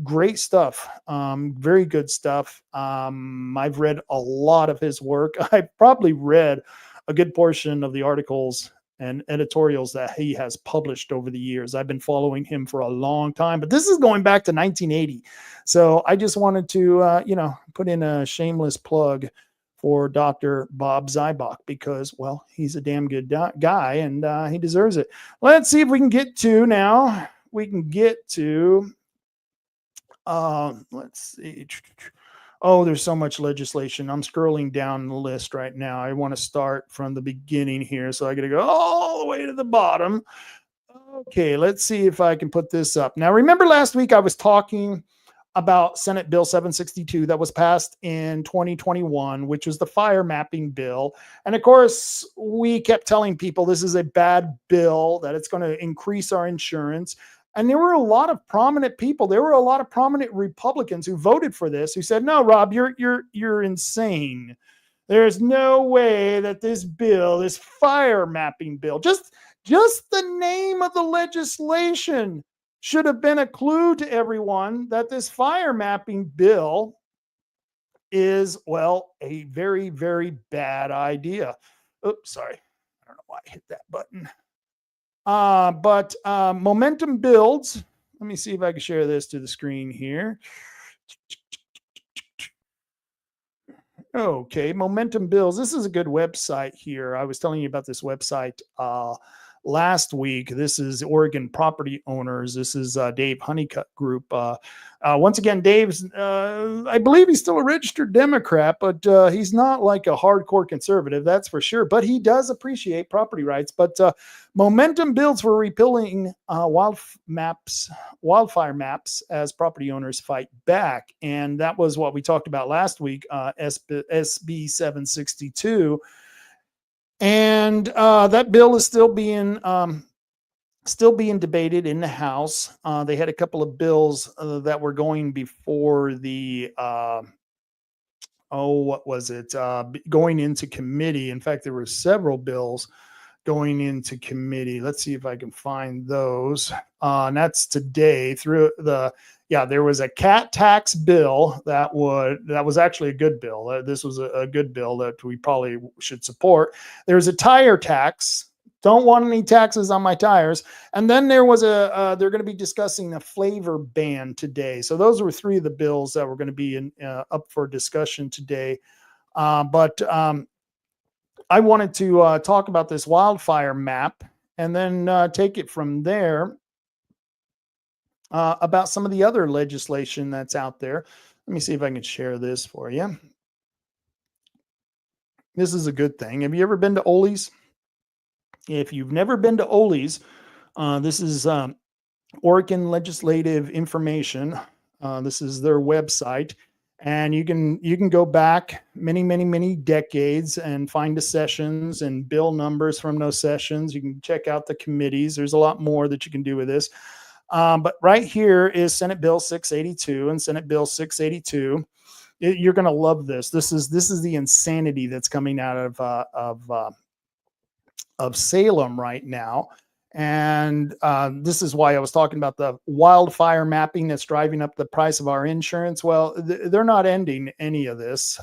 great stuff. Very good stuff. I've read a lot of his work. I've probably read a good portion of the articles and editorials that he has published over the years. I've been following him for a long time, but this is going back to 1980. So I just wanted to, put in a shameless plug for Dr. Bob Zybach because, well, he's a damn good guy and he deserves it. Let's see if we can get to now. We can get to, let's see. Oh, there's so much legislation. I'm scrolling down the list right now. I want to start from the beginning here. So I got to go all the way to the bottom. Okay, let's see if I can put this up. Now, remember last week I was talking about Senate Bill 762 that was passed in 2021, which was the fire mapping bill. And of course, we kept telling people this is a bad bill, that it's going to increase our insurance. And there were a lot of prominent people. There were a lot of prominent Republicans who voted for this, who said, "No, Rob, you're insane. There's no way that this bill, this fire mapping bill, just the name of the legislation should have been a clue to everyone that this fire mapping bill is, well, a very, very bad idea." Oops, sorry. I don't know why I hit that button. But momentum builds. Let me see if I can share this to the screen here. Okay, momentum builds. This is a good website here. I was telling you about this website last week. This is Oregon Property Owners. This is Dave Honeycutt Group. Once again, Dave's, I believe he's still a registered Democrat, but he's not like a hardcore conservative, that's for sure. But he does appreciate property rights. But momentum builds for repealing wildfire maps as property owners fight back. And that was what we talked about last week, SB 762. And that bill is still being debated in the House. They had a couple of bills that were going before the going into committee. In fact, there were several bills going into committee. Let's see if I can find those. And that's today there was a cat tax bill that was actually a good bill. This was a good bill that we probably should support. There's a tire tax. Don't want any taxes on my tires. And then there was they're going to be discussing a flavor ban today. So those were three of the bills that were going to be up for discussion today. But I wanted to talk about this wildfire map and then take it from there about some of the other legislation that's out there. Let me see if I can share this for you. This is a good thing. Have you ever been to Ole's? If you've never been to Ole's, this is Oregon Legislative Information. This is their website. And you can go back many decades and find the sessions and bill numbers from those sessions. You can check out the committees. There's a lot more that you can do with this. But right here is Senate Bill 682 and Senate Bill 682. You're going to love this. This is the insanity that's coming out of Salem right now. And this is why I was talking about the wildfire mapping that's driving up the price of our insurance. Well, they're not ending any of this.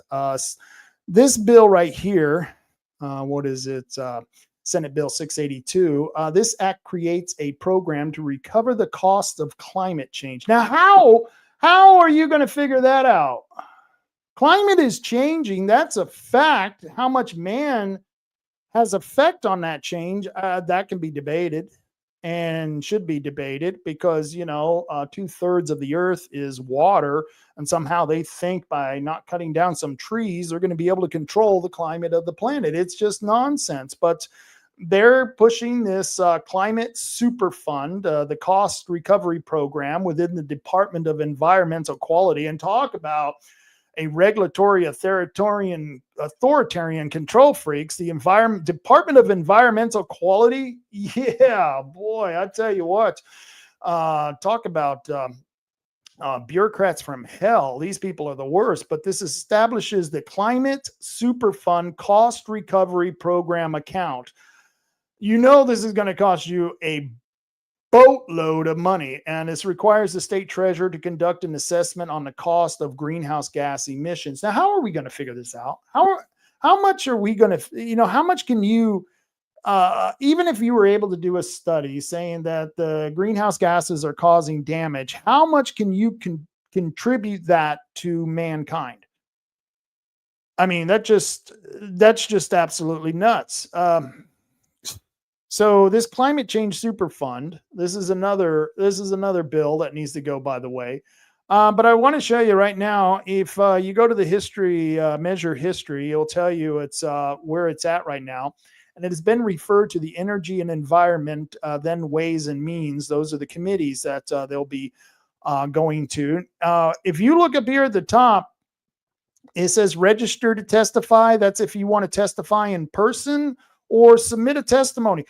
This bill right here, what is it? Senate Bill 682. This act creates a program to recover the cost of climate change. Now, how are you going to figure that out? Climate is changing. That's a fact. How much man has effect on that change, that can be debated and should be debated because, 2/3 of the earth is water. And somehow they think by not cutting down some trees, they're going to be able to control the climate of the planet. It's just nonsense. But they're pushing this climate super fund, the cost recovery program within the Department of Environmental Quality, and talk about a regulatory authoritarian control freaks, the Department of Environmental Quality. Yeah, boy, I tell you what, talk about bureaucrats from hell. These people are the worst, but this establishes the Climate Superfund Cost Recovery Program account. You know, this is going to cost you a boatload of money, and this requires the state treasurer to conduct an assessment on the cost of greenhouse gas emissions. Now, how are we going to figure this out? How much are we going to, how much can you, even if you were able to do a study saying that the greenhouse gases are causing damage, how much can you contribute that to mankind? I mean, that's just absolutely nuts. So this climate change super fund, this is another bill that needs to go, by the way. But I want to show you right now, if you go to the history, measure history, it'll tell you it's where it's at right now. And it has been referred to the Energy and Environment, then Ways and Means. Those are the committees that they'll be going to. If you look up here at the top, it says register to testify. That's if you want to testify in person or submit a testimony.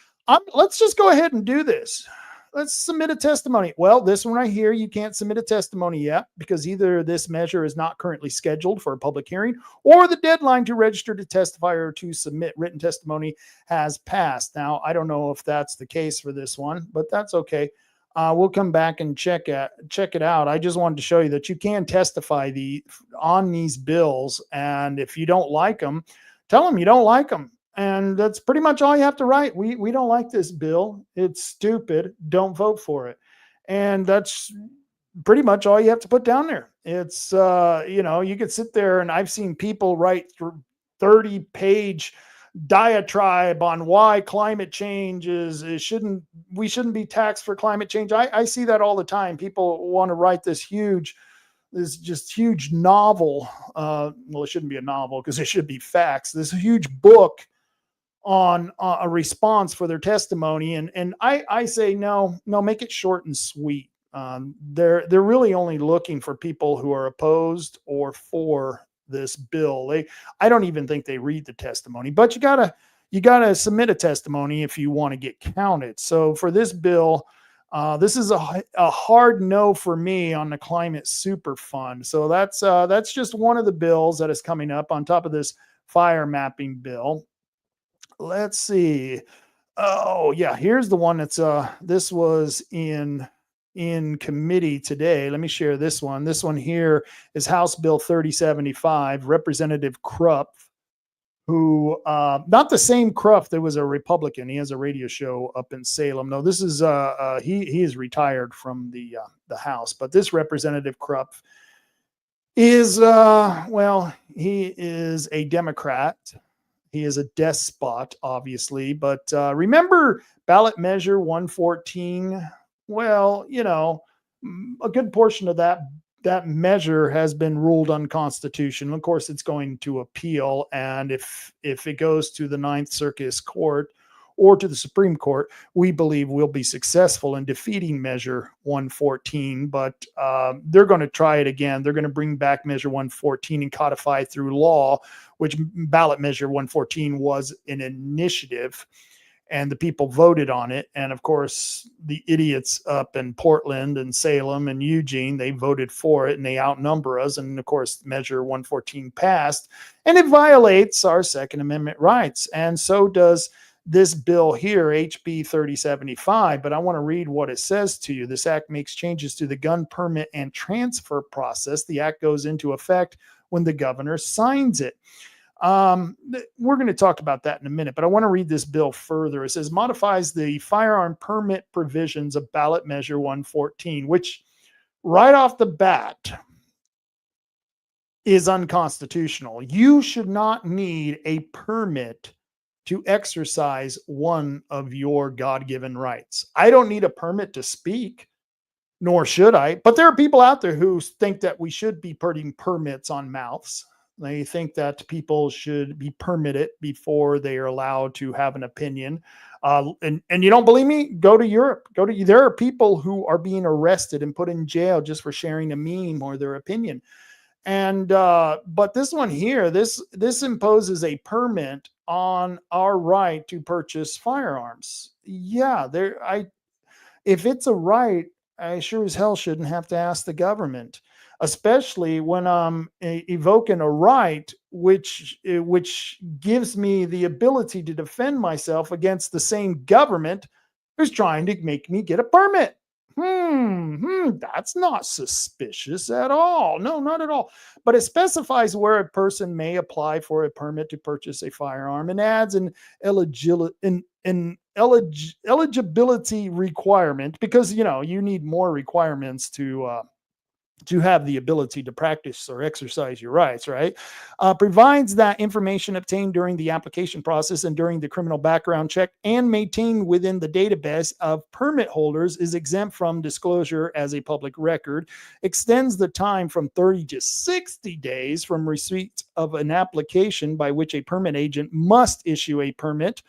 Let's just go ahead and do this. Let's submit a testimony. Well, this one right here, you can't submit a testimony yet because either this measure is not currently scheduled for a public hearing or the deadline to register to testify or to submit written testimony has passed. Now, I don't know if that's the case for this one, but that's okay. We'll come back and check it out. I just wanted to show you that you can testify on these bills, and if you don't like them, tell them you don't like them. And that's pretty much all you have to write. We don't like this bill. It's stupid. Don't vote for it. And that's pretty much all you have to put down there. It's, you could sit there, and I've seen people write 30-page diatribe on why climate change we shouldn't be taxed for climate change. I see that all the time. People want to write this huge novel. Well, it shouldn't be a novel because it should be facts. This huge book on a response for their testimony. And I say, no, make it short and sweet. They're really only looking for people who are opposed or for this bill. I don't even think they read the testimony, but you gotta submit a testimony if you want to get counted. So for this bill, this is a hard no for me on the Climate Super Fund. So that's just one of the bills that is coming up on top of this fire mapping bill. Let's see. Oh yeah, here's the one that's this was in committee today. Let me share this one. This one here is House Bill 3075, Representative Krupp, who not the same Krupp that was a Republican. He has a radio show up in Salem. No, this is he is retired from the House, but this Representative Krupp is he is a Democrat. He is a despot, obviously, but remember ballot measure 114? Well, a good portion of that measure has been ruled unconstitutional. Of course, it's going to appeal, and if it goes to the Ninth Circuit Court or to the Supreme Court, we believe we'll be successful in defeating Measure 114, but they're going to try it again. They're going to bring back Measure 114 and codify through law, which ballot Measure 114 was an initiative, and the people voted on it. And of course, the idiots up in Portland and Salem and Eugene, they voted for it, and they outnumber us. And of course, Measure 114 passed, and it violates our Second Amendment rights. And so does this bill here, HB 3075. But I want to read what it says to you. This act makes changes to the gun permit and transfer process. The act goes into effect when the governor signs it. We're going to talk about that in a minute, but I want to read this bill further. It says modifies the firearm permit provisions of ballot measure 114, which right off the bat is unconstitutional. You should not need a permit to exercise one of your God-given rights. I don't need a permit to speak, nor should I, but there are people out there who think that we should be putting permits on mouths. They think that people should be permitted before they are allowed to have an opinion. And you don't believe me? Go to Europe. There are people who are being arrested and put in jail just for sharing a meme or their opinion. And but this one here, this imposes a permit on our right to purchase firearms. Yeah, if it's a right, I sure as hell shouldn't have to ask the government, especially when I'm evoking a right which gives me the ability to defend myself against the same government who's trying to make me get a permit. That's not suspicious at all. No, not at all. But it specifies where a person may apply for a permit to purchase a firearm and adds an eligibility requirement, because you need more requirements to have the ability to practice or exercise your rights, right? Provides that information obtained during the application process and during the criminal background check and maintained within the database of permit holders is exempt from disclosure as a public record, extends the time from 30 to 60 days from receipt of an application by which a permit agent must issue a permit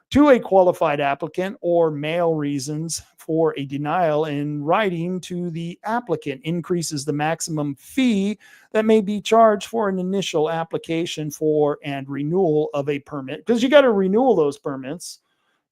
to a qualified applicant or mail reasons for a denial in writing to the applicant, increases the maximum fee that may be charged for an initial application for and renewal of a permit, because you got to renew those permits.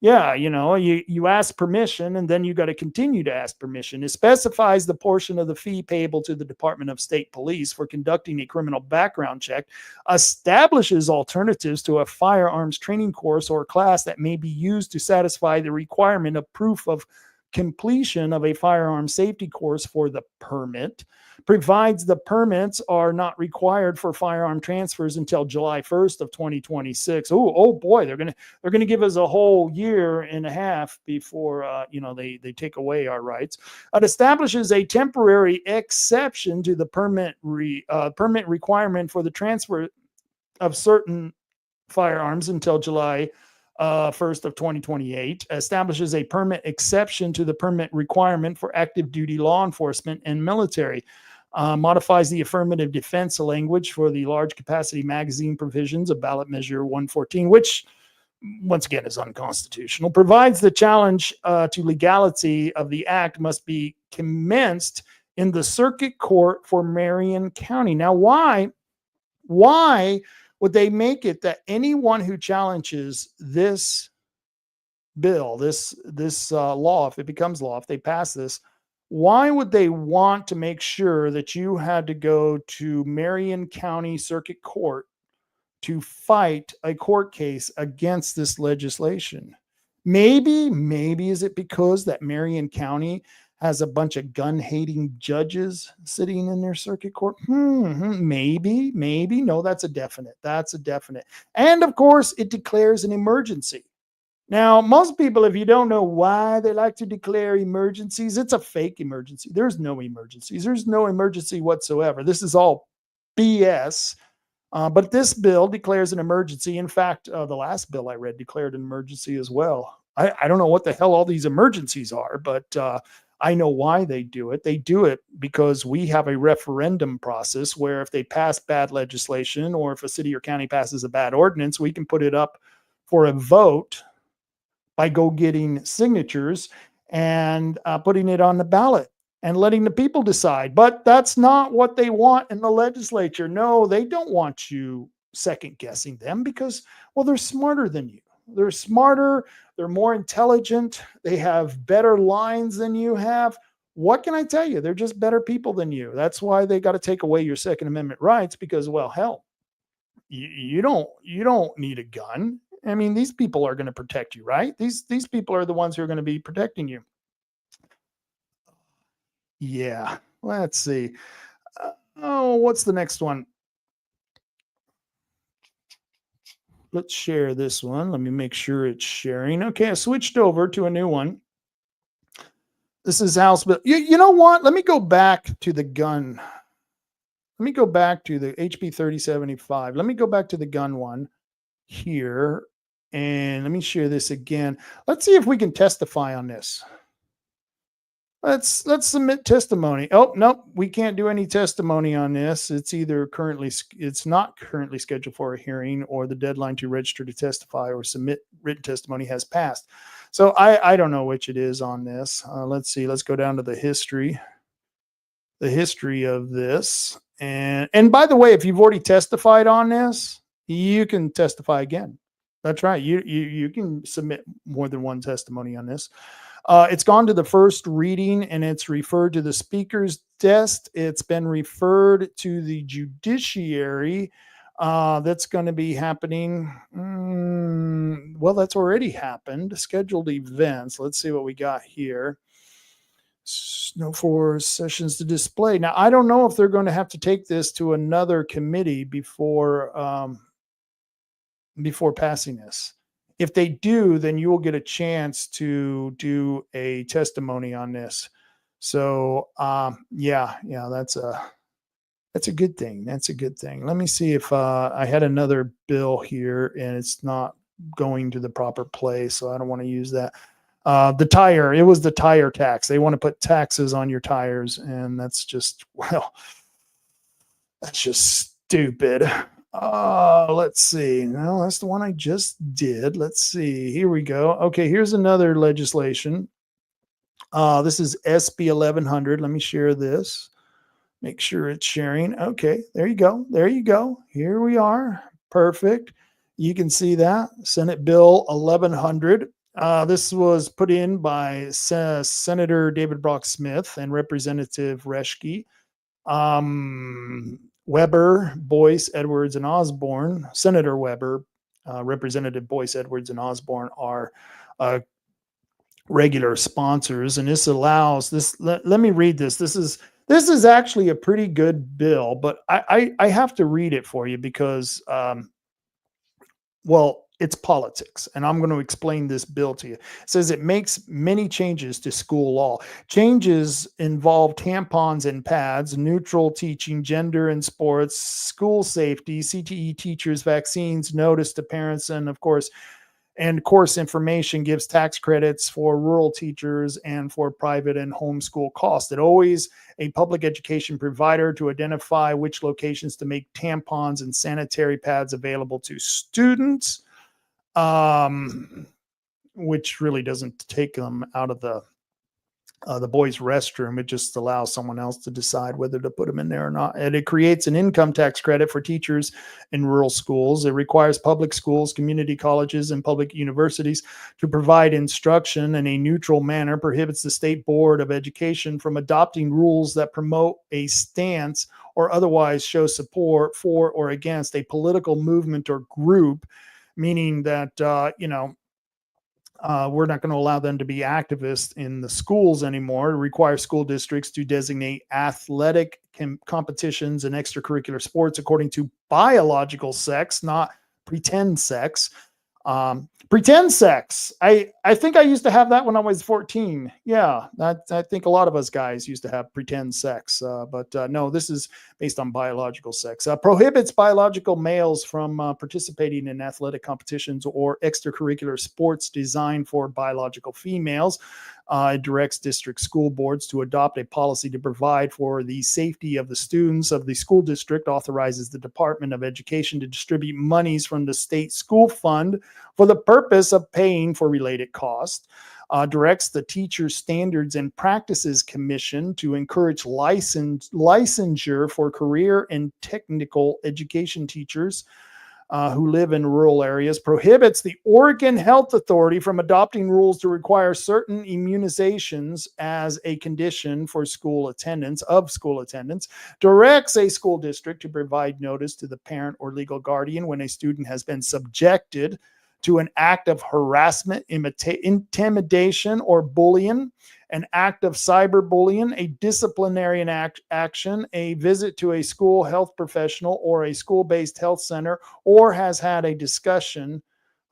Yeah, you ask permission and then you got to continue to ask permission. It specifies the portion of the fee payable to the Department of State Police for conducting a criminal background check, establishes alternatives to a firearms training course or class that may be used to satisfy the requirement of proof of completion of a firearm safety course for the permit, provides the permits are not required for firearm transfers until July 1st of 2026. Oh boy, they're gonna give us a whole year and a half before they take away our rights. It establishes a temporary exception to the permit requirement for the transfer of certain firearms until July 1st of 2028, establishes a permit exception to the permit requirement for active duty law enforcement and military, modifies the affirmative defense language for the large capacity magazine provisions of ballot measure 114, which once again is unconstitutional, provides the challenge to legality of the act must be commenced in the circuit court for Marion County. Now, why would they make it that anyone who challenges this bill, this law, if it becomes law, if they pass this, why would they want to make sure that you had to go to Marion County Circuit Court to fight a court case against this legislation? Maybe is it because that Marion County has a bunch of gun-hating judges sitting in their circuit court? Maybe. No, that's a definite. And of course, it declares an emergency. Now, most people, if you don't know why they like to declare emergencies, it's a fake emergency. There's no emergencies. There's no emergency whatsoever. This is all BS. But this bill declares an emergency. In fact, the last bill I read declared an emergency as well. I don't know what the hell all these emergencies are, but I know why they do it. They do it because we have a referendum process where if they pass bad legislation or if a city or county passes a bad ordinance, we can put it up for a vote by go getting signatures and putting it on the ballot and letting the people decide. But that's not what they want in the legislature. No, they don't want you second guessing them because, well, they're smarter than you. They're smarter. They're more intelligent. They have better lines than you have. What can I tell you? They're just better people than you. That's why they got to take away your Second Amendment rights because, well, hell, you don't need a gun. I mean, these people are going to protect you, right? These people are the ones who are going to be protecting you. Yeah, let's see. What's the next one? Let's share this one. Let me make sure it's sharing. Okay, I switched over to a new one. This is House Bill. You know what? Let me go back to the gun. Let me go back to the HB 3075. Let me go back to the gun one here. And let me share this again. Let's see if we can testify on this. Let's submit testimony. Oh, nope, we can't do any testimony on this. It's not currently scheduled for a hearing, or the deadline to register to testify or submit written testimony has passed. So I don't know which it is on this. Let's see. Let's go down to the history of this. And by the way, if you've already testified on this, you can testify again. That's right. You can submit more than one testimony on this. It's gone to the first reading and it's referred to the speaker's desk. It's been referred to the judiciary. That's going to be happening. Well, that's already happened. Scheduled events. Let's see what we got here. No for sessions to display. Now, I don't know if they're going to have to take this to another committee before passing this. If they do, then you will get a chance to do a testimony on this. So, yeah, that's a good thing. That's a good thing. Let me see if I had another bill here and it's not going to the proper place, so I don't want to use that. It was the tire tax. They want to put taxes on your tires, and that's just stupid. Let's see. No, that's the one I just did. Let's see. Here we go. Okay, here's another legislation. This is SB 1100. Let me share this. Make sure it's sharing. Okay, there you go. There you go. Here we are. Perfect. You can see that. Senate Bill 1100. This was put in by Senator David Brock Smith and Representative Reschke. Weber, Boyce, Edwards, and Osborne. Senator Weber, Representative Boyce, Edwards, and Osborne are regular sponsors, and this allows this. Let me read this. This is actually a pretty good bill, but I have to read it for you because, well, it's politics, and I'm going to explain this bill to you. It says it makes many changes to school law. Changes involve tampons and pads, neutral teaching, gender and sports, school safety, CTE teachers, vaccines, notice to parents, and of course, course information, gives tax credits for rural teachers and for private and homeschool costs. It always a public education provider to identify which locations to make tampons and sanitary pads available to students. Which really doesn't take them out of the boys' restroom. It just allows someone else to decide whether to put them in there or not. And it creates an income tax credit for teachers in rural schools. It requires public schools, community colleges, and public universities to provide instruction in a neutral manner, prohibits the State Board of Education from adopting rules that promote a stance or otherwise show support for or against a political movement or group, meaning that, we're not going to allow them to be activists in the schools anymore. It requires school districts to designate athletic competitions and extracurricular sports according to biological sex, not pretend sex. Pretend sex. I think I used to have that when I was 14. Yeah, I think a lot of us guys used to have pretend sex. But no, this is based on biological sex. Prohibits biological males from participating in athletic competitions or extracurricular sports designed for biological females. It directs district school boards to adopt a policy to provide for the safety of the students of the school district, authorizes the Department of Education to distribute monies from the state school fund for the purpose of paying for related costs, directs the Teacher Standards and Practices Commission to encourage licensure for career and technical education teachers who live in rural areas, prohibits the Oregon Health Authority from adopting rules to require certain immunizations as a condition for school attendance, directs a school district to provide notice to the parent or legal guardian when a student has been subjected to an act of harassment, intimidation, or bullying, an act of cyberbullying, a disciplinary action, a visit to a school health professional or a school-based health center, or has had a discussion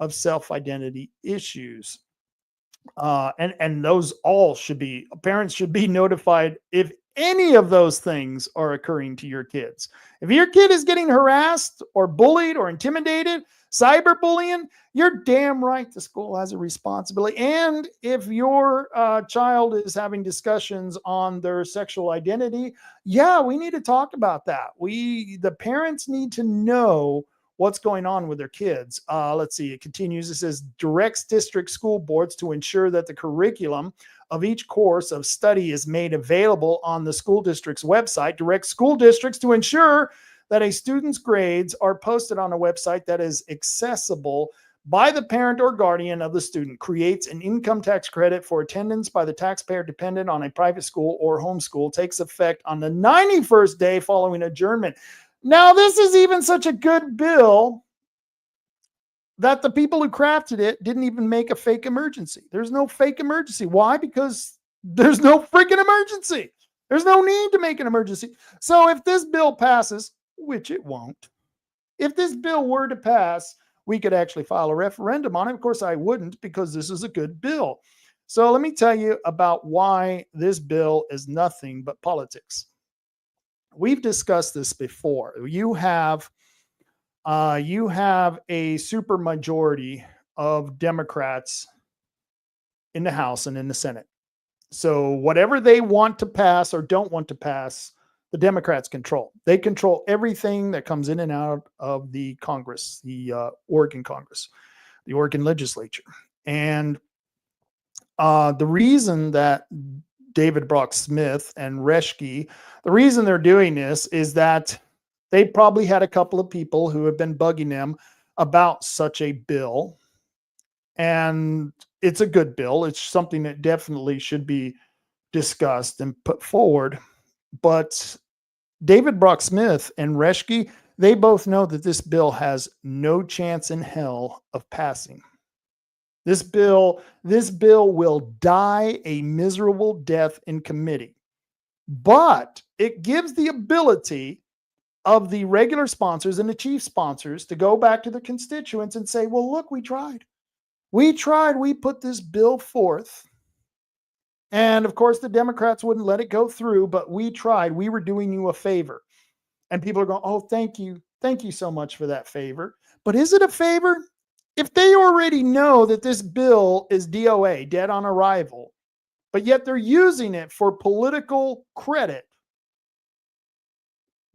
of self-identity issues. And those all parents should be notified if any of those things are occurring to your kids. If your kid is getting harassed or bullied or intimidated, cyberbullying, you're damn right the school has a responsibility. And if your child is having discussions on their sexual identity, yeah, we need to talk about that. The parents need to know what's going on with their kids. Let's see, it continues. It says directs district school boards to ensure that the curriculum of each course of study is made available on the school district's website, directs school districts to ensure that a student's grades are posted on a website that is accessible by the parent or guardian of the student, creates an income tax credit for attendance by the taxpayer dependent on a private school or homeschool, takes effect on the 91st day following adjournment. Now, this is even such a good bill that the people who crafted it didn't even make a fake emergency. There's no fake emergency. Why? Because there's no freaking emergency. There's no need to make an emergency. So if this bill passes, which it won't, if this bill were to pass, we could actually file a referendum on it. Of course, I wouldn't, because this is a good bill. So let me tell you about why this bill is nothing but politics. We've discussed this before. You have a supermajority of Democrats in the House and in the Senate. So whatever they want to pass or don't want to pass, the Democrats control. They control everything that comes in and out of the Congress, the Oregon Congress, the Oregon Legislature. And the reason that David Brock Smith and Reschke, the reason they're doing this is that they probably had a couple of people who have been bugging them about such a bill. And it's a good bill. It's something that definitely should be discussed and put forward. But David Brock Smith and Reschke, they both know that this bill has no chance in hell of passing. This bill will die a miserable death in committee. But it gives the ability of the regular sponsors and the chief sponsors to go back to their constituents and say, well, look, we tried. We put this bill forth. And of course, the Democrats wouldn't let it go through, but we tried. We were doing you a favor. And people are going, oh, thank you. Thank you so much for that favor. But is it a favor? If they already know that this bill is DOA, dead on arrival, but yet they're using it for political credit,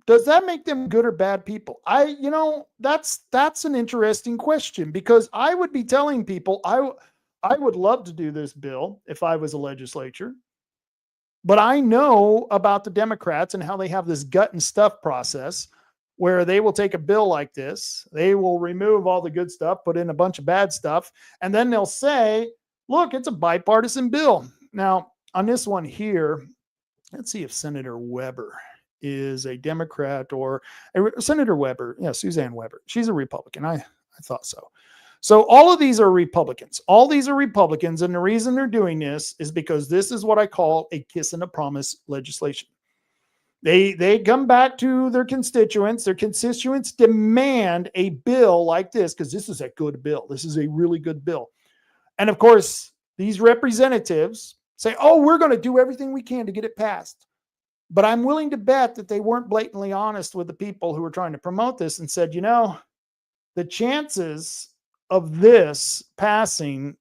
does that make them good or bad people? That's an interesting question, because I would be telling people I would love to do this bill if I was a legislature, but I know about the Democrats and how they have this gut and stuff process where they will take a bill like this, they will remove all the good stuff, put in a bunch of bad stuff, and then they'll say, look, it's a bipartisan bill. Now, on this one here, let's see if Senator Weber is a Democrat or Senator Weber. Yeah, Suzanne Weber. She's a Republican. I thought so. So all of these are Republicans. All these are Republicans. And the reason they're doing this is because this is what I call a kiss and a promise legislation. They come back to their constituents. Their constituents demand a bill like this because this is a good bill. This is a really good bill. And of course, these representatives say, oh, we're going to do everything we can to get it passed. But I'm willing to bet that they weren't blatantly honest with the people who were trying to promote this and said, the chances of this passing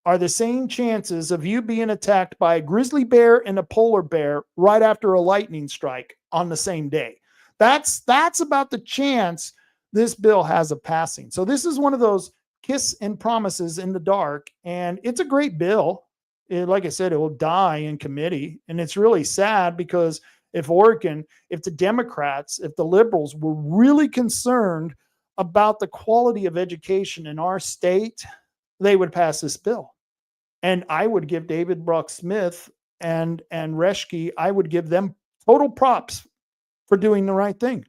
are the same chances of you being attacked by a grizzly bear and a polar bear right after a lightning strike on the same day. That's about the chance this bill has of passing. So this is one of those kiss and promises in the dark, and it's a great bill. Like I said, it will die in committee, and it's really sad because if the Democrats, if the liberals were really concerned about the quality of education in our state, they would pass this bill. And I would give David Brock Smith and Reschke, I would give them total props for doing the right thing.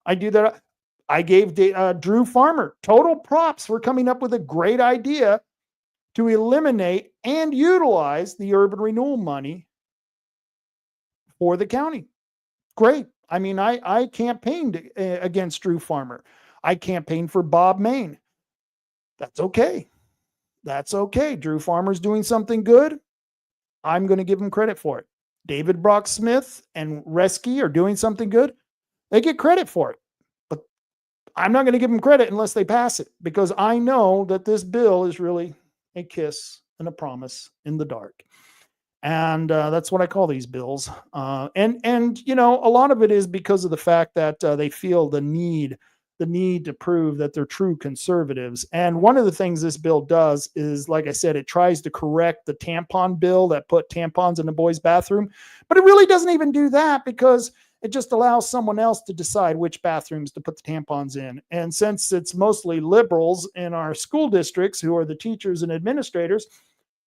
I do that. I gave Drew Farmer total props for coming up with a great idea to eliminate and utilize the urban renewal money for the county. Great. I mean, I campaigned against Drew Farmer. I campaigned for Bob Main. That's okay. That's okay. Drew Farmer's doing something good. I'm going to give him credit for it. David Brock Smith and Reschke are doing something good. They get credit for it. But I'm not going to give them credit unless they pass it, because I know that this bill is really a kiss and a promise in the dark. And that's what I call these bills. And a lot of it is because of the fact that they feel the need the need to prove that they're true conservatives. And one of the things this bill does is, like I said, it tries to correct the tampon bill that put tampons in the boys' bathroom. But it really doesn't even do that, because it just allows someone else to decide which bathrooms to put the tampons in. And since it's mostly liberals in our school districts who are the teachers and administrators,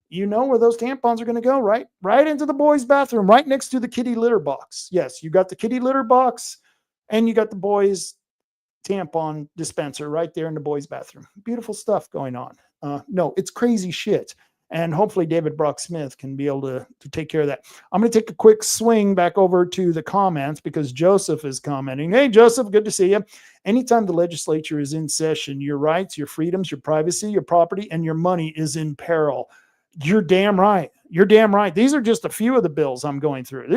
you know where those tampons are going to go, right? Right into the boys' bathroom, right next to the kitty litter box. Yes, you got the kitty litter box and you got the boys' tampon dispenser right there in the boys' bathroom. Beautiful stuff going on. No, it's crazy shit. And hopefully David Brock Smith can be able to take care of that. I'm going to take a quick swing back over to the comments because Joseph is commenting. Hey, Joseph, good to see you. Anytime the legislature is in session, your rights, your freedoms, your privacy, your property, and your money is in peril. You're damn right. You're damn right. These are just a few of the bills I'm going through.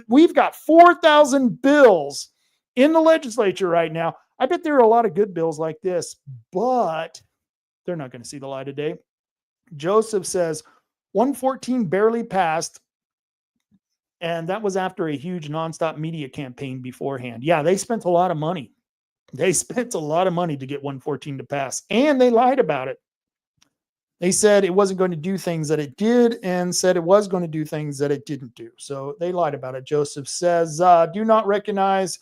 We've got 4,000 bills in the legislature right now. I bet there are a lot of good bills like this, but they're not going to see the light of day. Joseph says 114 barely passed, and that was after a huge nonstop media campaign beforehand. Yeah, they spent a lot of money. They spent a lot of money to get 114 to pass, and they lied about it. They said it wasn't going to do things that it did and said it was going to do things that it didn't do. So they lied about it. Joseph says, do not recognize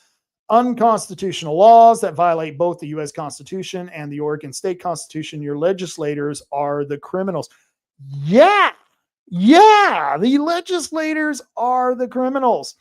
unconstitutional laws that violate both the U.S. Constitution and the Oregon State Constitution. Your legislators are the criminals. Yeah, the legislators are the criminals.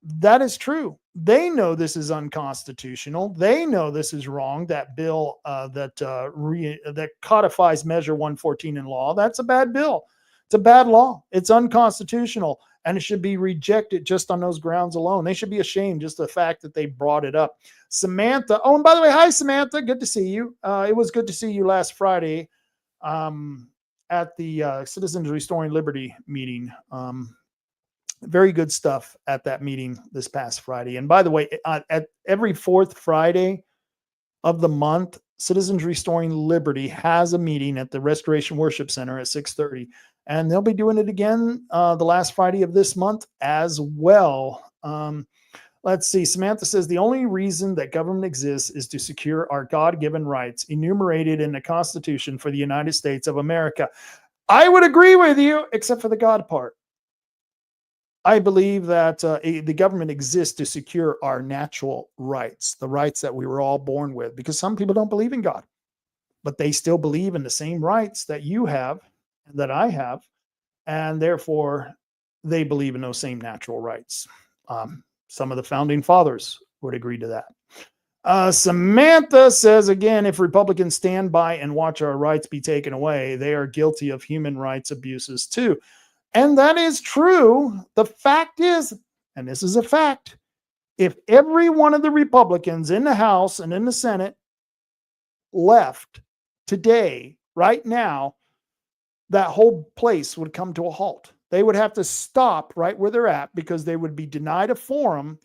That is true. They know this is unconstitutional. They know this is wrong. That bill that codifies Measure 114 in law, that's a bad bill. It's a bad law. It's unconstitutional, and it should be rejected just on those grounds alone. They should be ashamed just the fact that they brought it up. Samantha. Oh, and by the way, hi, Samantha. Good to see you. It was good to see you last Friday at the Citizens Restoring Liberty meeting. Very good stuff at that meeting this past Friday. And by the way, at every fourth Friday of the month, Citizens Restoring Liberty has a meeting at the Restoration Worship Center at 6:30. And they'll be doing it again the last Friday of this month as well. Let's see. Samantha says the only reason that government exists is to secure our God-given rights enumerated in the Constitution for the United States of America. I would agree with you, except for the God part. I believe that the government exists to secure our natural rights, the rights that we were all born with, because some people don't believe in God, but they still believe in the same rights that you have and that I have, and therefore they believe in those same natural rights. Some of the founding fathers would agree to that. Samantha says, again, if Republicans stand by and watch our rights be taken away, they are guilty of human rights abuses too. And that is true. The fact is, and this is a fact, if every one of the Republicans in the House and in the Senate left today, right now, that whole place would come to a halt. They would have to stop right where they're at because they would be denied a forum.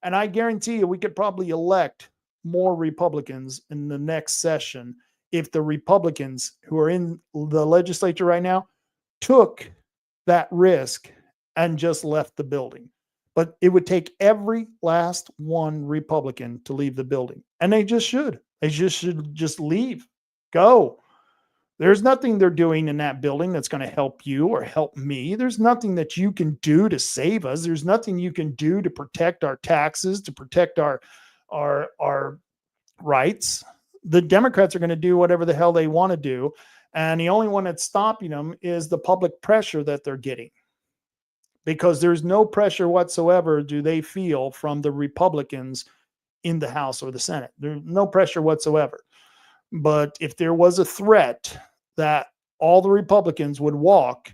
And I guarantee you, we could probably elect more Republicans in the next session if the Republicans who are in the legislature right now took that risk and just left the building. But it would take every last one Republican to leave the building. And they just should. They just should just leave. Go. There's nothing they're doing in that building that's going to help you or help me. There's nothing that you can do to save us. There's nothing you can do to protect our taxes, to protect our rights. The Democrats are going to do whatever the hell they want to do. And the only one that's stopping them is the public pressure that they're getting. Because there's no pressure whatsoever do they feel from the Republicans in the House or the Senate. There's no pressure whatsoever. But if there was a threat that all the Republicans would walk,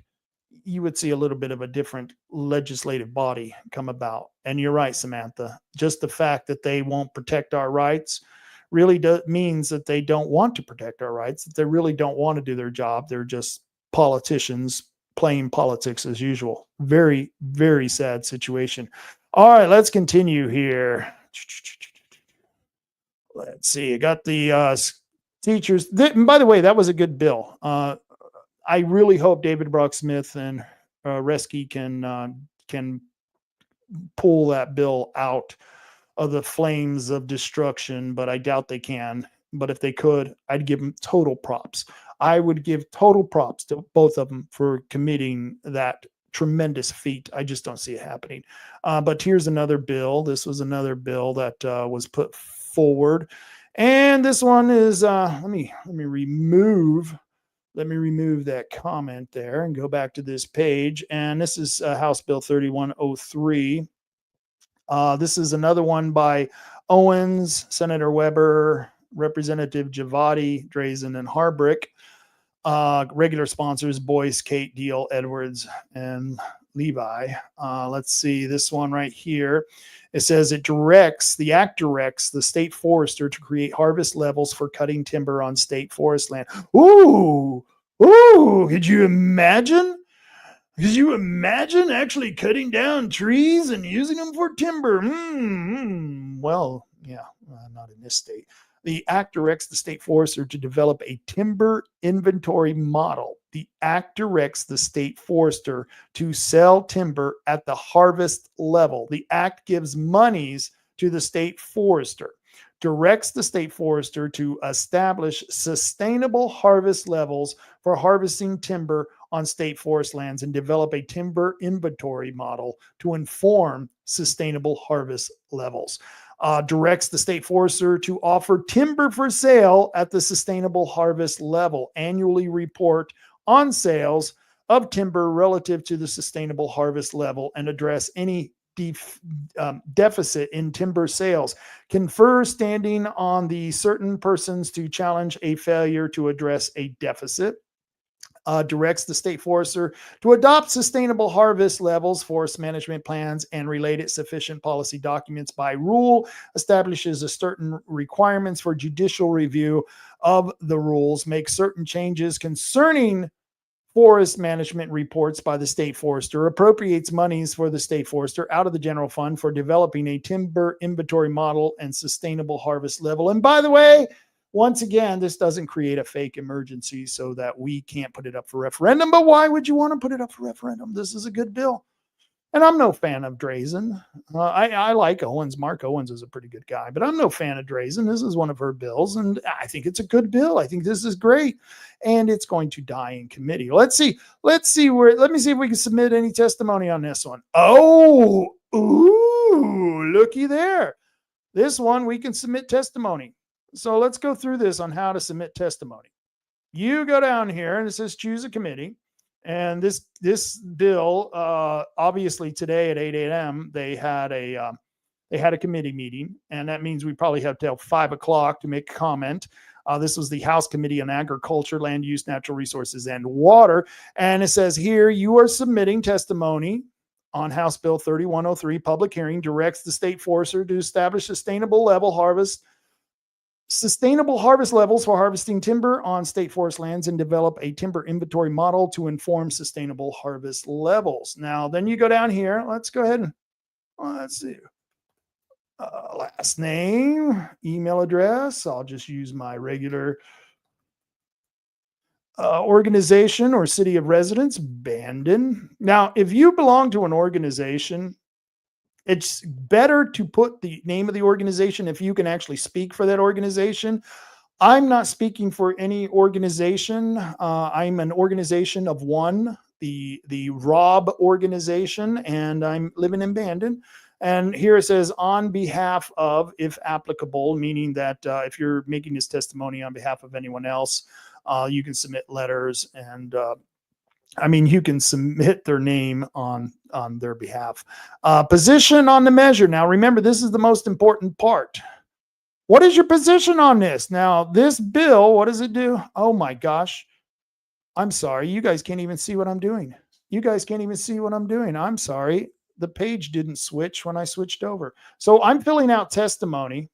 you would see a little bit of a different legislative body come about. And you're right, Samantha. Just the fact that they won't protect our rights really means that they don't want to protect our rights, that they really don't want to do their job. They're just politicians playing politics as usual. Very, very sad situation. All right, let's continue here. Let's see. I got the teachers. By the way, that was a good bill. I really hope David Brock Smith and Reski can pull that bill out the flames of destruction, but I doubt they can. But if they could, I'd give them total props. I would give total props to both of them for committing that tremendous feat. I just don't see it happening. But here's another bill. This was another bill that was put forward, and this one is let me remove that comment there and go back to this page. And this is House Bill 3103. This is another one by Owens, Senator Weber, Representative Javati, Drazen, and Harbrick. Regular sponsors, Boyce, Kate, Deal, Edwards, and Levi. Let's see this one right here. It says the act directs the state forester to create harvest levels for cutting timber on state forest land. Ooh, could you imagine? Could you imagine actually cutting down trees and using them for timber? Well, yeah, not in this state. The act directs the state forester to develop a timber inventory model. The act directs the state forester to sell timber at the harvest level. The act gives monies to the state forester, directs the state forester to establish sustainable harvest levels for harvesting timber on state forest lands, and develop a timber inventory model to inform sustainable harvest levels. Directs the state forester to offer timber for sale at the sustainable harvest level. Annually report on sales of timber relative to the sustainable harvest level and address any deficit in timber sales. Confer standing on the certain persons to challenge a failure to address a deficit. Directs the state forester to adopt sustainable harvest levels, forest management plans, and related sufficient policy documents by rule, establishes a certain requirements for judicial review of the rules, makes certain changes concerning forest management reports by the state forester, appropriates monies for the state forester out of the general fund for developing a timber inventory model and sustainable harvest level. And by the way, once again, this doesn't create a fake emergency so that we can't put it up for referendum. But why would you want to put it up for referendum? This is a good bill. And I'm no fan of Drazen. I like Owens. Mark Owens is a pretty good guy, but I'm no fan of Drazen. This is one of her bills, and I think it's a good bill. I think this is great, and it's going to die in committee. Let me see if we can submit any testimony on this one. Oh, looky there. This one, we can submit testimony. So let's go through this on how to submit testimony. You go down here and it says choose a committee. And this bill, obviously today at 8 a.m. they had a committee meeting, and that means we probably have till 5 o'clock to make comment. This was the House Committee on Agriculture, Land Use, Natural Resources, and Water. And it says here, you are submitting testimony on House Bill 3103, public hearing, directs the state forester to establish sustainable harvest levels for harvesting timber on state forest lands and develop a timber inventory model to inform sustainable harvest levels. Now, then you go down here. Let's go ahead and let's see. Last name, email address. I'll just use my regular organization or city of residence, Bandon. Now, if you belong to an organization, it's better to put the name of the organization if you can actually speak for that organization. I'm not speaking for any organization. I'm an organization of one, the Rob organization, and I'm living in Bandon. And here it says on behalf of, if applicable, meaning that if you're making this testimony on behalf of anyone else, you can submit letters and you can submit their name on their behalf. Position on the measure. Now, remember, this is the most important part. What is your position on this? Now, this bill, what does it do? Oh my gosh. I'm sorry. You guys can't even see what I'm doing. I'm sorry. The page didn't switch when I switched over. So I'm filling out testimony.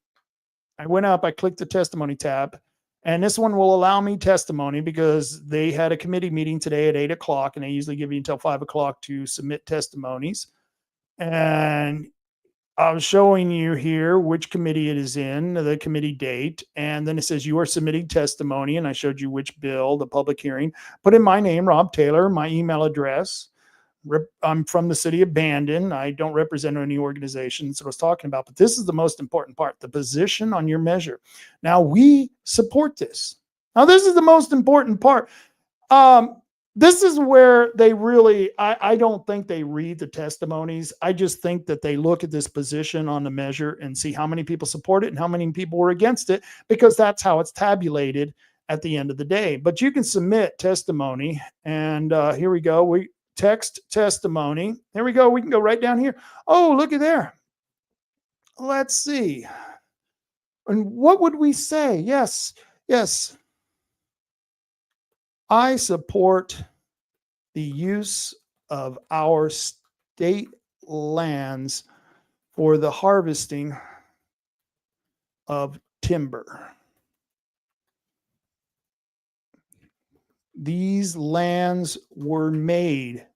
I went up, I clicked the testimony tab. And this one will allow me testimony because they had a committee meeting today at 8 o'clock, and they usually give you until 5 o'clock to submit testimonies. And I was showing you here which committee it is in, the committee date. And then it says you are submitting testimony. And I showed you which bill, the public hearing. Put in my name, Rob Taylor, my email address. I'm from the city of Bandon. I don't represent any organizations that I was talking about, but this is the most important part, the position on your measure. Now, we support this. Now, this is the most important part. This is where they really, I don't think they read the testimonies. I just think that they look at this position on the measure and see how many people support it and how many people were against it, because that's how it's tabulated at the end of the day. But you can submit testimony, and here we go. We text testimony. There we go. We can go right down here. Oh, look at there. Let's see. And what would we say? Yes. I support the use of our state lands for the harvesting of timber. These lands were made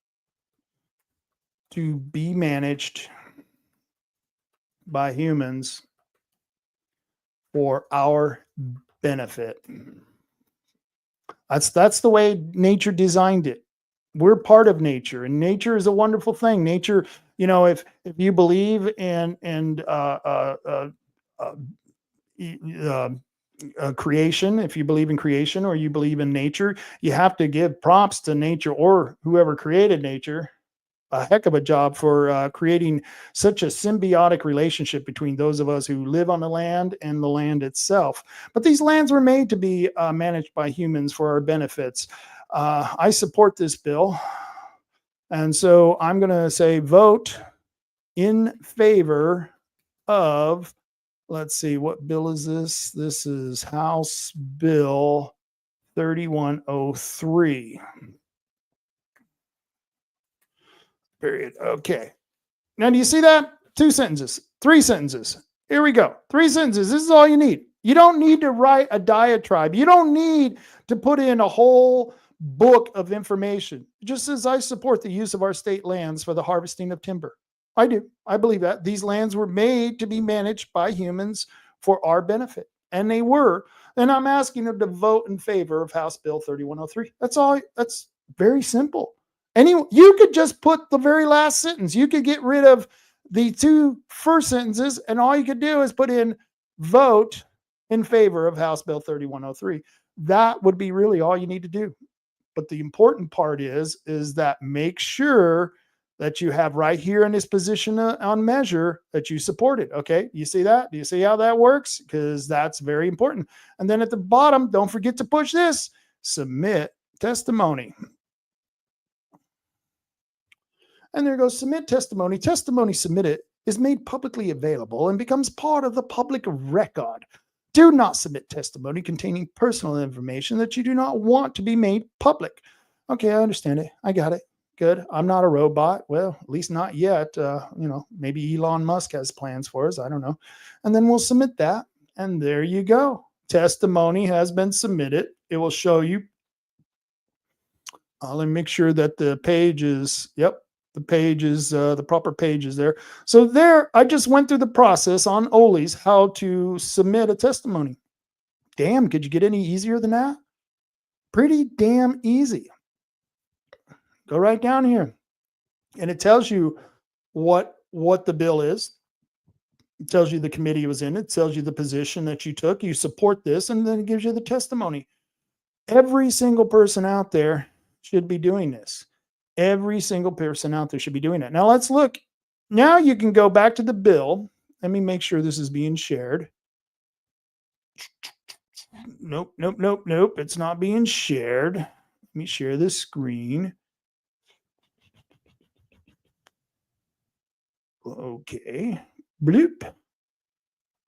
to be managed by humans for our benefit. That's the way nature designed it. We're part of nature, and nature is a wonderful thing. Nature, if you believe in creation, if you believe in creation or you believe in nature, you have to give props to nature or whoever created nature. A heck of a job for creating such a symbiotic relationship between those of us who live on the land and the land itself. But these lands were made to be managed by humans for our benefits. I support this bill. And so I'm going to say vote in favor of, let's see, what bill is this? This is House Bill 3103. Period. Okay. Now, do you see that? 2 sentences, 3 sentences. Here we go. 3 sentences. This is all you need. You don't need to write a diatribe. You don't need to put in a whole book of information. It just says, I support the use of our state lands for the harvesting of timber. I do. I believe that. These lands were made to be managed by humans for our benefit. And they were. And I'm asking them to vote in favor of House Bill 3103. That's all. That's very simple. You could just put the very last sentence. You could get rid of the 2 first sentences, and all you could do is put in vote in favor of House Bill 3103. That would be really all you need to do. But the important part is that make sure that you have right here in this position on measure that you support it. Okay. You see that? Do you see how that works? Because that's very important. And then at the bottom, don't forget to push this, submit testimony. And there goes submit testimony. Testimony submitted is made publicly available and becomes part of the public record. Do not submit testimony containing personal information that you do not want to be made public. Okay, I understand it. I got it. Good. I'm not a robot. Well, at least not yet. Maybe Elon Musk has plans for us. I don't know. And then we'll submit that. And there you go. Testimony has been submitted. It will show you. Let me make sure that the page is, the page is, the proper page is there. So there, I just went through the process on Oli's how to submit a testimony. Damn, could you get any easier than that? Pretty damn easy. Go right down here. And it tells you what the bill is. It tells you the committee it was in. It tells you the position that you took. You support this, and then it gives you the testimony. Every single person out there should be doing this. Every single person out there should be doing it. Now let's look. Now you can go back to the bill. Let me make sure this is being shared. Nope. It's not being shared. Let me share this screen. Okay. Bloop.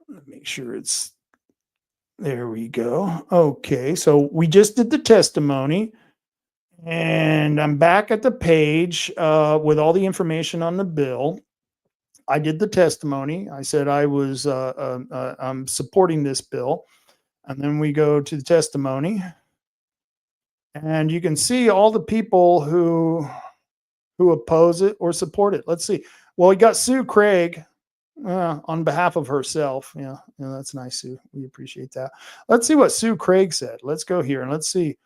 Let me make sure it's, there we go. Okay. So we just did the testimony. And I'm back at the page with all the information on the bill. I did the testimony. I said I'm supporting this bill. And then we go to the testimony. And you can see all the people who oppose it or support it. Let's see. Well, we got Sue Craig on behalf of herself. Yeah, that's nice, Sue. We appreciate that. Let's see what Sue Craig said. Let's go here and let's see.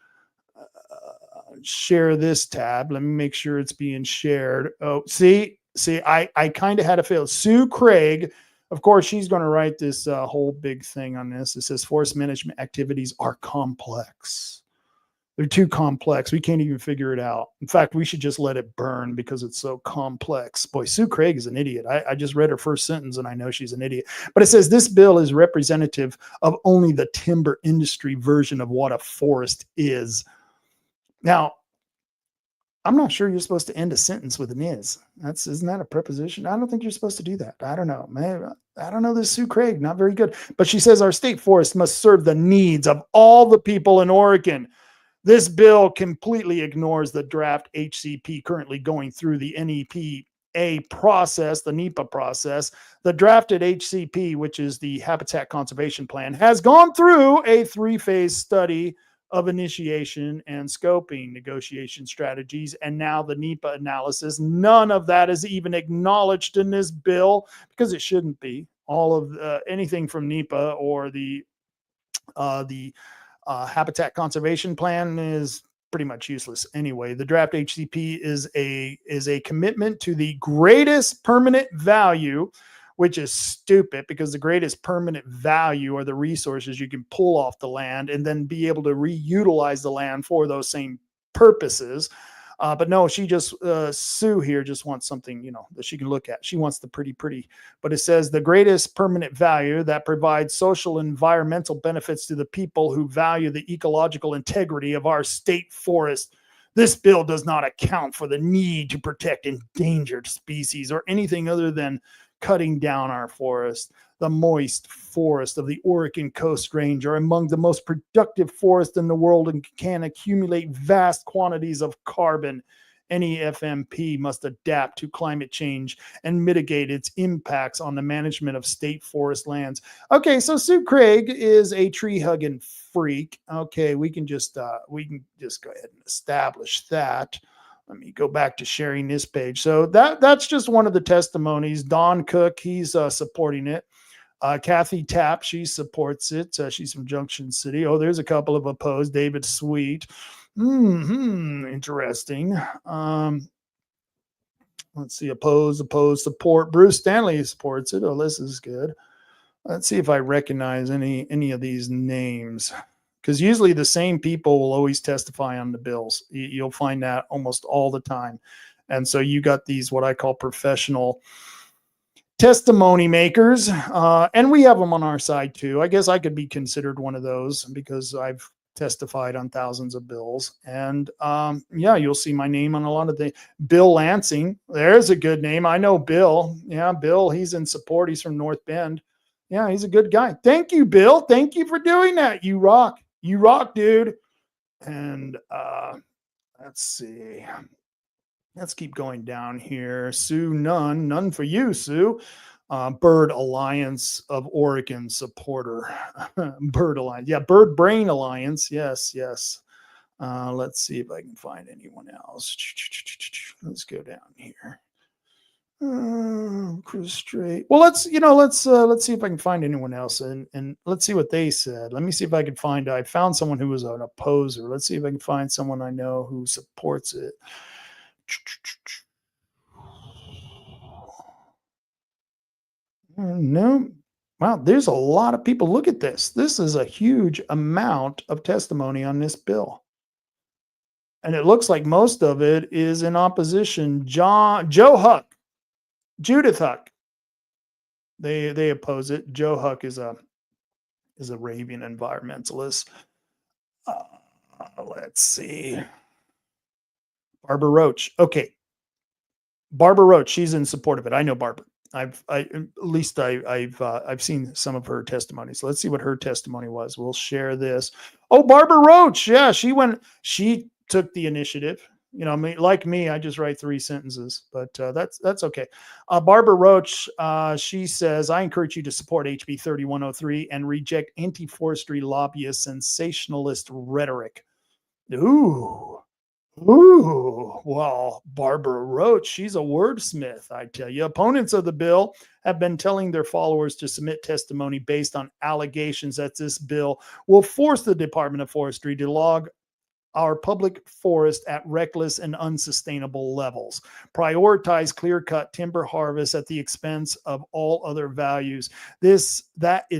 share this tab. Let me make sure it's being shared. Oh, see, I kind of had a feel. Sue Craig, of course, she's going to write this whole big thing on this. It says forest management activities are complex. They're too complex. We can't even figure it out. In fact, we should just let it burn because it's so complex. Boy, Sue Craig is an idiot. I just read her first sentence and I know she's an idiot. But it says this bill is representative of only the timber industry version of what a forest is. Now, I'm not sure you're supposed to end a sentence with an is. Isn't that a preposition? I don't think you're supposed to do that. I don't know. Man, I don't know this Sue Craig, not very good. But she says our state forest must serve the needs of all the people in Oregon. This bill completely ignores the draft HCP currently going through the NEPA process, the NEPA process. The drafted HCP, which is the Habitat Conservation Plan, has gone through a 3-phase study of initiation and scoping negotiation strategies, and now the NEPA analysis. None of that is even acknowledged in this bill because it shouldn't be. All of anything from NEPA or the Habitat Conservation Plan is pretty much useless anyway. The draft HCP is a commitment to the greatest permanent value, which is stupid because the greatest permanent value are the resources you can pull off the land and then be able to reutilize the land for those same purposes. But no, she just, Sue here just wants something, that she can look at. She wants the pretty, but it says the greatest permanent value that provides social and environmental benefits to the people who value the ecological integrity of our state forest. This bill does not account for the need to protect endangered species or anything other than cutting down our forest. The moist forest of the Oregon Coast Range are among the most productive forests in the world and can accumulate vast quantities of carbon. Any FMP must adapt to climate change and mitigate its impacts on the management of state forest lands. Okay, so Sue Craig is a tree-hugging freak. Okay, we can just go ahead and establish that. Let me go back to sharing this page. So that's just one of the testimonies. Don Cook, he's supporting it. Kathy Tapp, she supports it. She's from Junction City. Oh, there's a couple of opposed. David Sweet. Interesting. Let's see. Oppose, support. Bruce Stanley supports it. Oh, this is good. Let's see if I recognize any of these names. Because usually the same people will always testify on the bills. You'll find that almost all the time. And so you got these, what I call professional testimony makers. And we have them on our side too. I guess I could be considered one of those because I've testified on thousands of bills. And you'll see my name on a lot of the Bill Lansing. There's a good name. I know Bill. Yeah, Bill, he's in support. He's from North Bend. Yeah, he's a good guy. Thank you, Bill. Thank you for doing that. You rock. You rock, dude. And let's see. Let's keep going down here. Sue Nunn. None for you, Sue. Bird Alliance of Oregon supporter. Bird Alliance. Yeah, Bird Brain Alliance. Yes. Let's see if I can find anyone else. Let's go down here. Chris Strait. Well, let's see if I can find anyone else and let's see what they said. Let me see if I can find. I found someone who was an opposer. Let's see if I can find someone I know who supports it. No. Wow, there's a lot of people. Look at this. This is a huge amount of testimony on this bill. And it looks like most of it is in opposition. Joe Huck. Judith Huck, they oppose it. Joe Huck is a raving environmentalist. Let's see. Barbara Roach. Okay, Barbara Roach. She's in support of it. I know Barbara. I've seen some of her testimonies. So let's see what her testimony was. We'll share this. Oh, Barbara Roach. Yeah, she took the initiative. Like me, I just write 3 sentences, but that's okay. Barbara Roach, she says, I encourage you to support HB 3103 and reject anti-forestry lobbyist sensationalist rhetoric. Ooh. Well, Barbara Roach, she's a wordsmith, I tell you. Opponents of the bill have been telling their followers to submit testimony based on allegations that this bill will force the Department of Forestry to log our public forest at reckless and unsustainable levels. Prioritize clear-cut timber harvest at the expense of all other values. It's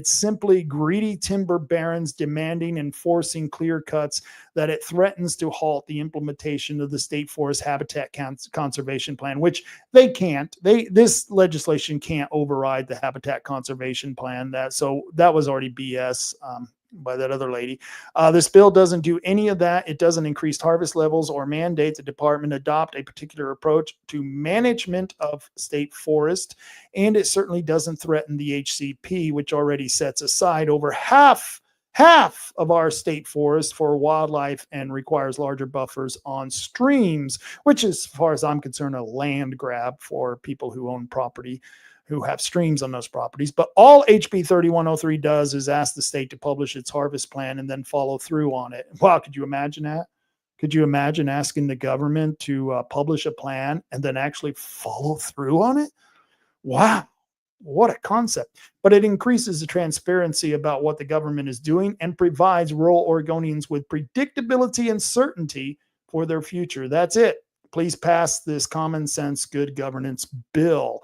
simply greedy timber barons demanding and forcing clear cuts that it threatens to halt the implementation of the state forest habitat conservation plan, which they can't. This legislation can't override the habitat conservation plan. That was already BS. By that other lady. This bill doesn't do any of that. It doesn't increase harvest levels or mandate the department adopt a particular approach to management of state forest. And it certainly doesn't threaten the HCP, which already sets aside over half of our state forest for wildlife and requires larger buffers on streams, which is, as far as I'm concerned, a land grab for people who own property, who have streams on those properties. But all HB 3103 does is ask the state to publish its harvest plan and then follow through on it. Wow, could you imagine that? Could you imagine asking the government to publish a plan and then actually follow through on it? Wow, what a concept. But it increases the transparency about what the government is doing and provides rural Oregonians with predictability and certainty for their future. That's it. Please pass this common sense good governance bill.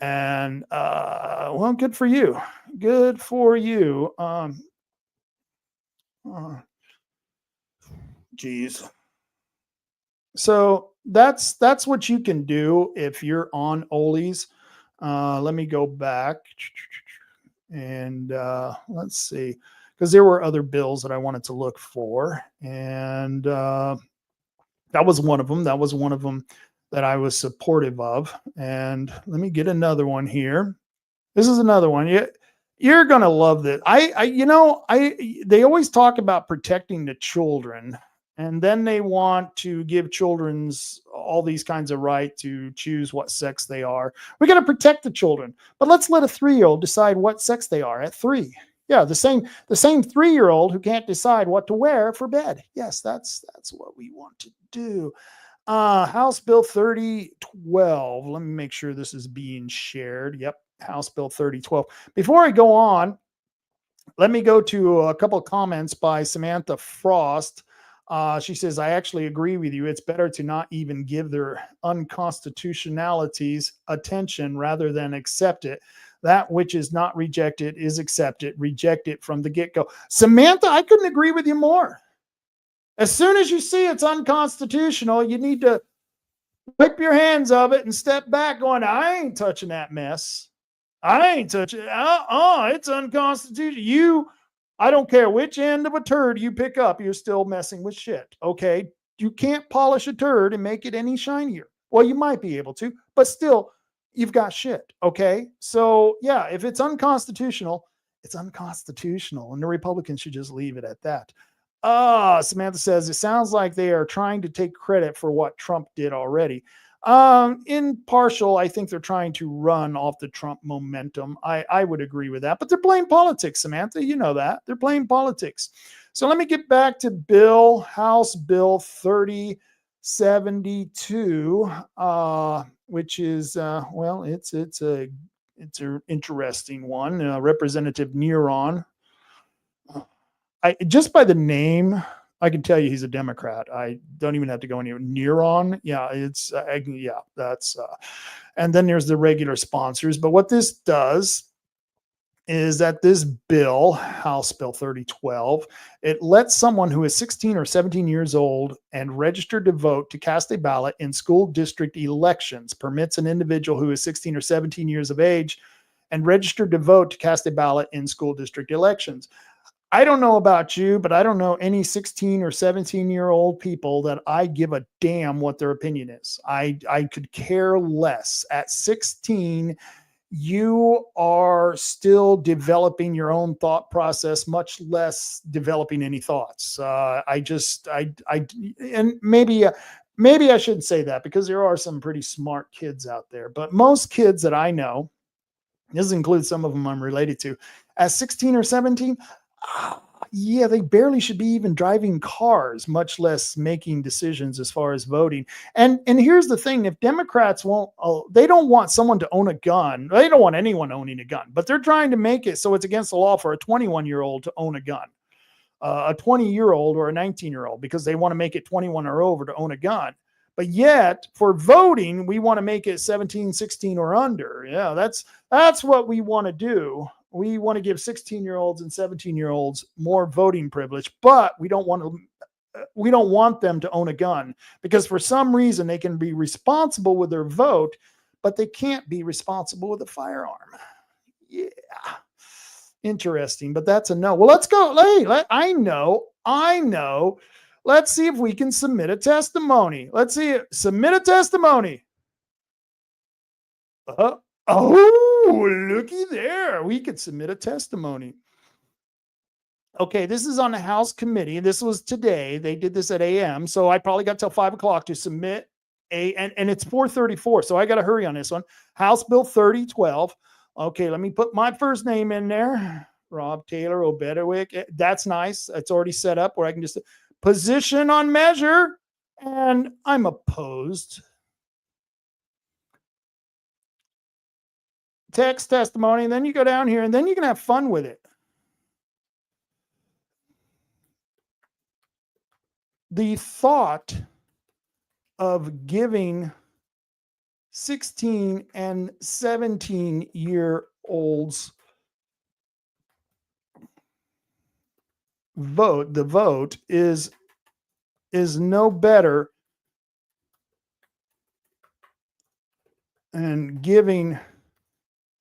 And, well, good for you. Good for you. Geez. So that's what you can do if you're on Ole's. Let me go back and let's see, because there were other bills that I wanted to look for. And that was one of them. That was one of them that I was supportive of. And let me get another one here. This is another one. You're going to love this. They always talk about protecting the children, and then they want to give children's all these kinds of right to choose what sex they are. We're going to protect the children, but let's let a 3-year-old decide what sex they are at 3. Yeah, the same 3-year-old who can't decide what to wear for bed. Yes, that's what we want to do. House Bill 3012. Let me make sure this is being shared. Yep, House Bill 3012. Before I go on, let me go to a couple of comments by Samantha Frost. She says, I actually agree with you. It's better to not even give their unconstitutionalities attention rather than accept it. That which is not rejected is accepted. Reject it from the get-go. Samantha, I couldn't agree with you more. As soon as you see it's unconstitutional, you need to whip your hands of it and step back going, I ain't touching that mess. I ain't touching it. It's unconstitutional. I don't care which end of a turd you pick up, you're still messing with shit. Okay. You can't polish a turd and make it any shinier. Well, you might be able to, but still you've got shit. Okay. So yeah, if it's unconstitutional, it's unconstitutional. And the Republicans should just leave it at that. Samantha says, it sounds like they are trying to take credit for what Trump did already. In partial, I think they're trying to run off the Trump momentum. I would agree with that, but they're playing politics, Samantha. You know that. They're playing politics. So let me get back to House Bill 3072, which is, it's an interesting one. Representative Neron. Just by the name, I can tell you he's a Democrat. I don't even have to go anywhere. Neron, yeah, and then there's the regular sponsors. But what this does is that this bill, House Bill 3012, it lets someone who is 16 or 17 years old and registered to vote to cast a ballot in school district elections, permits an individual who is 16 or 17 years of age and registered to vote to cast a ballot in school district elections. I don't know about you, but I don't know any 16 or 17-year-old people that I give a damn what their opinion is. I could care less. At 16, you are still developing your own thought process, much less developing any thoughts. And maybe I shouldn't say that because there are some pretty smart kids out there, but most kids that I know, this includes some of them I'm related to, at 16 or 17, yeah, they barely should be even driving cars, much less making decisions as far as voting. And here's the thing: if Democrats they don't want someone to own a gun. They don't want anyone owning a gun, but they're trying to make it so it's against the law for a 21-year-old to own a gun. a 20-year-old or a 19-year-old because they want to make it 21 or over to own a gun. But yet for voting, we want to make it 17, 16 or under. Yeah, that's what we want to do. We want to give 16-year-olds and 17-year-olds more voting privilege, but we don't want them to own a gun because for some reason they can be responsible with their vote, but they can't be responsible with a firearm. Yeah. Interesting, but that's a no. Well, let's go. I know. Let's see if we can submit a testimony. Let's see it. Submit a testimony. Oh, looky there. We could submit a testimony. Okay, this is on the House committee. This was today. They did this at AM, so I probably got till 5 o'clock to submit and it's 4:34, so I got to hurry on this one. House Bill 3012. Okay, let me put my first name in there. Rob Taylor Obedwick. That's nice. It's already set up where I can just position on measure, and I'm opposed. Text testimony, and then you go down here, and then you can have fun with it. The thought of giving 16 and 17-year-olds the vote is no better than giving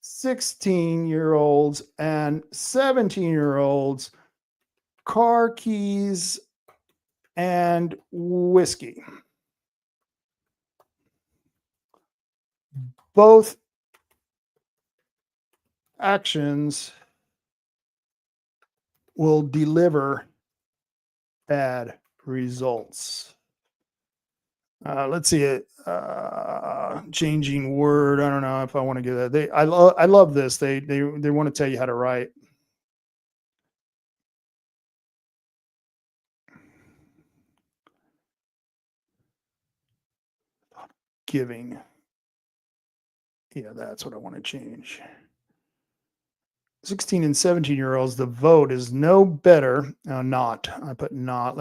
16-year-olds and 17-year-olds car keys and whiskey. Both actions will deliver bad results. Let's see it. Changing word. I don't know if I want to do that. I love this. They want to tell you how to write. Giving. Yeah, that's what I want to change. 16 and 17-year-olds, the vote is no better. Not. I put not.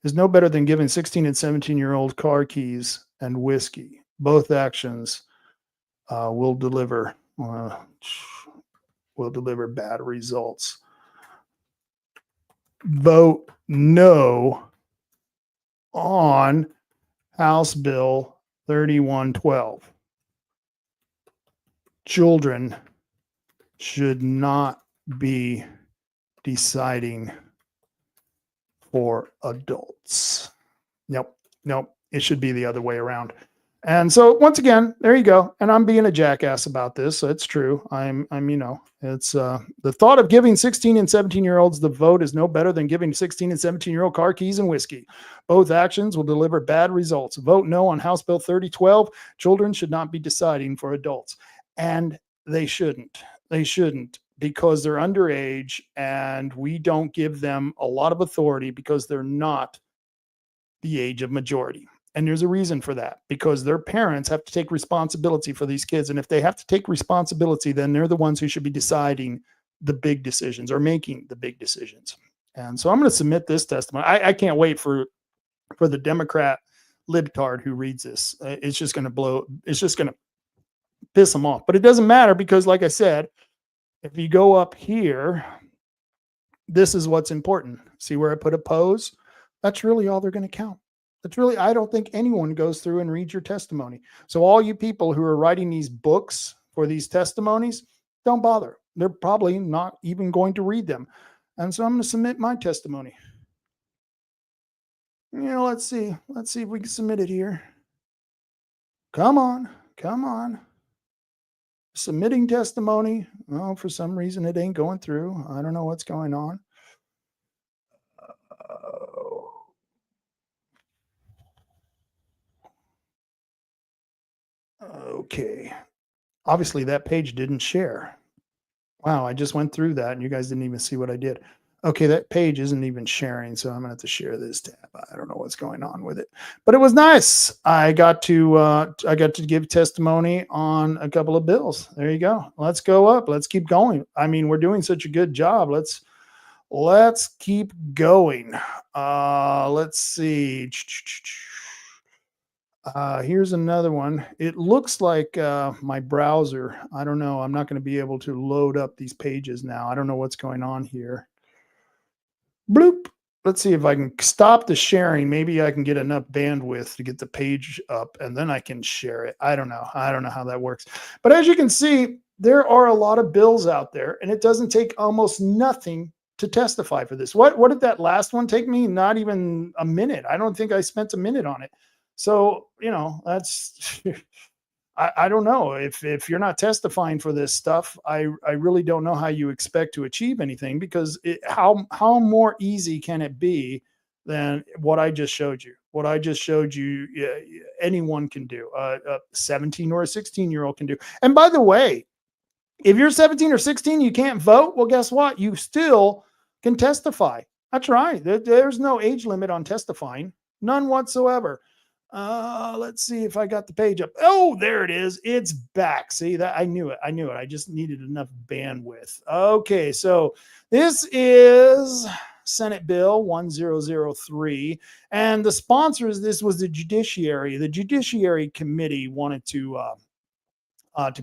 Is no better than giving 16 and 17-year-old car keys and whiskey. Both actions will deliver bad results. Vote no on House Bill 3112. Children should not be deciding for adults. Nope. It should be the other way around. And so once again, there you go. And I'm being a jackass about this. So it's true. It's the thought of giving 16 and 17-year-olds the vote is no better than giving 16 and 17-year-old car keys and whiskey. Both actions will deliver bad results. Vote no on House Bill 3012. Children should not be deciding for adults. And they shouldn't. Because they're underage and we don't give them a lot of authority because they're not the age of majority. And there's a reason for that, because their parents have to take responsibility for these kids. And if they have to take responsibility, then they're the ones who should be deciding the big decisions or making the big decisions. And so I'm going to submit this testimony. I can't wait for the Democrat libtard who reads this. It's just going to piss them off. But it doesn't matter because, like I said, if you go up here, this is what's important. See where I put oppose? That's really all they're going to count. I don't think anyone goes through and reads your testimony. So all you people who are writing these books for these testimonies, don't bother. They're probably not even going to read them. And so I'm going to submit my testimony. Let's see if we can submit it here. Come on. Submitting testimony. Oh, for some reason it ain't going through. I don't know what's going on. Okay. Obviously that page didn't share. Wow, I just went through that and you guys didn't even see what I did. Okay, that page isn't even sharing, so I'm gonna have to share this tab. I don't know what's going on with it, but it was nice. I got to give testimony on a couple of bills. There you go. Let's go up. Let's keep going. I mean, we're doing such a good job. Let's keep going. Let's see. Here's another one. It looks like my browser. I don't know. I'm not going to be able to load up these pages now. I don't know what's going on here. Bloop. Let's see if I can stop the sharing. Maybe I can get enough bandwidth to get the page up and then I can share it. I don't know. I don't know how that works. But as you can see, there are a lot of bills out there, and it doesn't take almost nothing to testify for this. What did that last one take me? Not even a minute. I don't think I spent a minute on it. So, that's I don't know if you're not testifying for this stuff. I really don't know how you expect to achieve anything, because how more easy can it be than what I just showed you? What I just showed you, yeah, anyone can do. A 17 or a 16-year-old can do. And by the way, if you're 17 or 16, you can't vote. Well, guess what? You still can testify. That's right. There's no age limit on testifying, none whatsoever. Let's see if I got the page up. Oh, there it is. It's back. See that? I knew it. I knew it. I just needed enough bandwidth. Okay, so this is Senate Bill 1003, and the sponsors. This was the Judiciary. The Judiciary Committee wanted to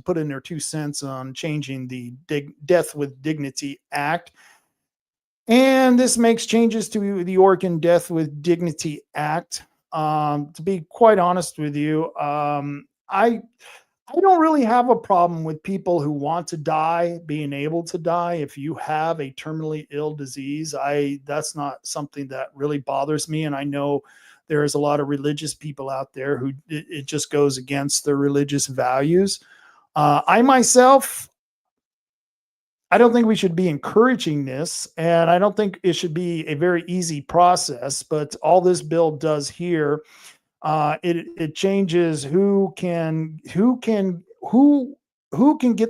put in their 2 cents on changing the Death with Dignity Act. And this makes changes to the Oregon Death with Dignity Act. To be quite honest with you, I don't really have a problem with people who want to die being able to die. If you have a terminally ill disease, that's not something that really bothers me. And I know there's a lot of religious people out there who it just goes against their religious values. I myself, I don't think we should be encouraging this, and I don't think it should be a very easy process. But all this bill does here, it changes who can get